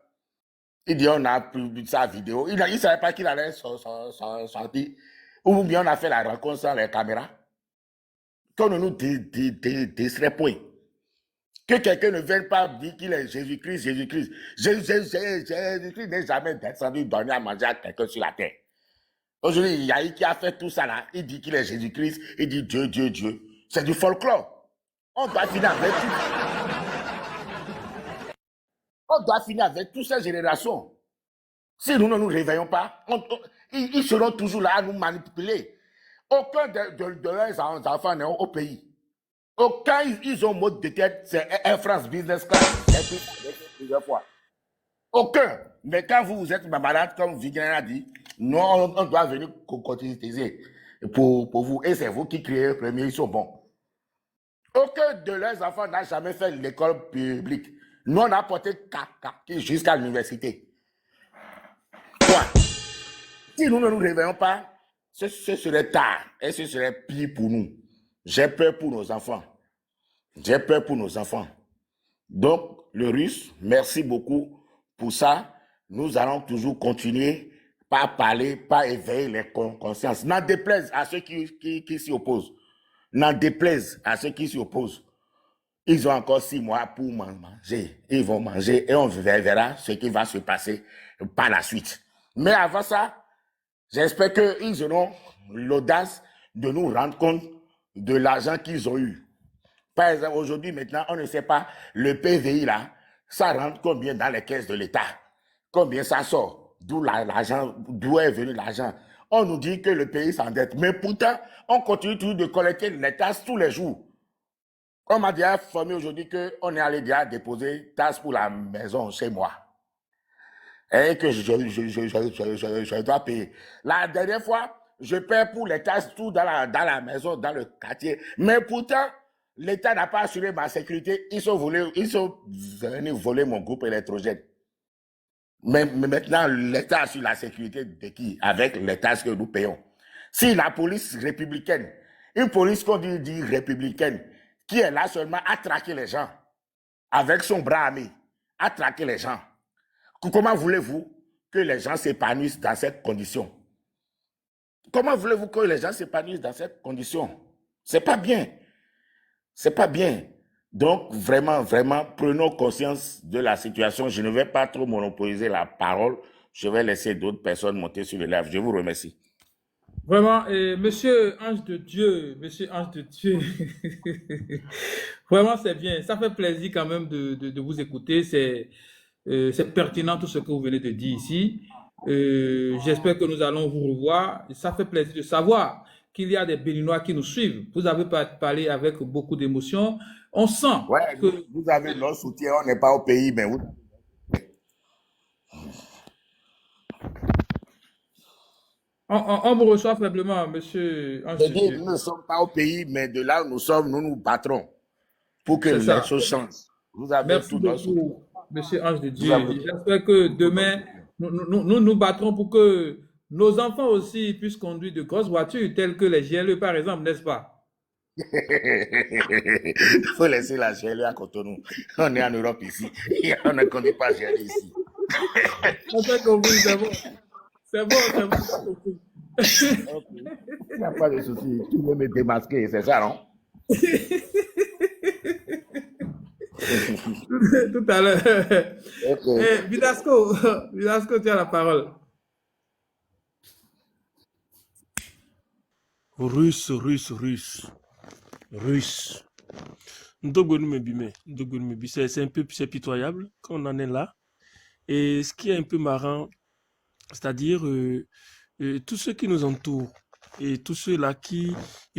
Il dit on a publié sa vidéo. Il ne savait pas qu'il allait sortir. Ou bien on a fait la rencontre sans les caméras. Qu'on ne nous distrait point. Que quelqu'un ne vienne pas dire qu'il est Jésus-Christ, Jésus-Christ. Jésus-Christ n'est jamais descendu donner à manger à quelqu'un sur la terre. Aujourd'hui, il y a qui a fait tout ça là. Il dit qu'il est Jésus-Christ. Il dit Dieu, Dieu, Dieu. C'est du folklore. On doit finir avec tout. On doit finir avec toutes ces générations. Si nous ne nous réveillons pas, ils seront toujours là à nous manipuler. Aucun de leurs enfants n'est au pays. Aucun, ils ont mode de tête, c'est Air France Business Class. C'est plusieurs fois. Aucun. Mais quand vous êtes malade, comme Vignan a dit, nous, on doit venir cotiser pour vous. Et c'est vous qui créez le premier, ils sont bons. Aucun de leurs enfants n'a jamais fait l'école publique. Nous, on a porté jusqu'à l'université. Quoi? Si nous ne nous réveillons pas, ce serait tard et ce serait pire pour nous. J'ai peur pour nos enfants. J'ai peur pour nos enfants. Donc, le Russe, merci beaucoup pour ça. Nous allons toujours continuer par parler, par éveiller les consciences. N'en déplaise à ceux qui s'y opposent. N'en déplaise à ceux qui s'y opposent. Ils ont encore 6 mois pour manger. Ils vont manger et on verra ce qui va se passer par la suite. Mais avant ça, j'espère qu'ils auront l'audace de nous rendre compte de l'argent qu'ils ont eu. Par exemple, aujourd'hui, maintenant, on ne sait pas, le PVI là, ça rentre combien dans les caisses de l'État? Combien ça sort? D'où l'argent, d'où est venu l'argent? On nous dit que le pays s'endette, mais pourtant, on continue toujours de collecter les tasses tous les jours. On m'a déjà informé aujourd'hui qu'on est allé déjà déposer tasse pour la maison chez moi. Et que je dois payer. La dernière fois, je paie pour les tasses tout dans la maison, dans le quartier. Mais pourtant, l'État n'a pas assuré ma sécurité. Ils sont venus voler mon groupe électrogène. Mais maintenant, l'État assure la sécurité de qui? Avec les taxes que nous payons. Si la police républicaine, une police qu'on dit républicaine, qui est là seulement à traquer les gens, avec son bras armé, à traquer les gens, comment voulez-vous que les gens s'épanouissent dans cette condition? Comment voulez-vous que les gens s'épanouissent dans cette condition? C'est pas bien. C'est pas bien. Donc, vraiment, prenons conscience de la situation. Je ne vais pas trop monopoliser la parole. Je vais laisser d'autres personnes monter sur le live. Je vous remercie. Vraiment, monsieur Ange de Dieu, vraiment c'est bien. Ça fait plaisir quand même de vous écouter. C'est pertinent tout ce que vous venez de dire ici. J'espère que nous allons vous revoir. Ça fait plaisir de savoir qu'il y a des Béninois qui nous suivent. Vous avez parlé avec beaucoup d'émotion. On sent que... Vous avez notre soutien. On n'est pas au pays, mais vous... On vous reçoit faiblement, monsieur Ange de Dieu. Nous ne sommes pas au pays, mais de là où nous sommes, nous nous battrons pour que les choses changent. Vous avez Merci tout notre soutien. beaucoup, monsieur Ange de Dieu. J'espère que demain, nous battrons pour que nos enfants aussi puissent conduire de grosses voitures, telles que les GLE, par exemple, n'est-ce pas? Il faut laisser la GLE à Cotonou. On est en Europe ici. On ne conduit pas GLE ici. On fait compris, c'est bon. C'est bon. Okay. Il n'y a pas de souci. Tu veux me démasquer, c'est ça, non? Tout à l'heure. Okay. Vidasco, tu as la parole. Russe. C'est un peu pitoyable quand on en est là. Et ce qui est un peu marrant, c'est-à-dire tous ceux qui nous entourent et tous ceux-là qui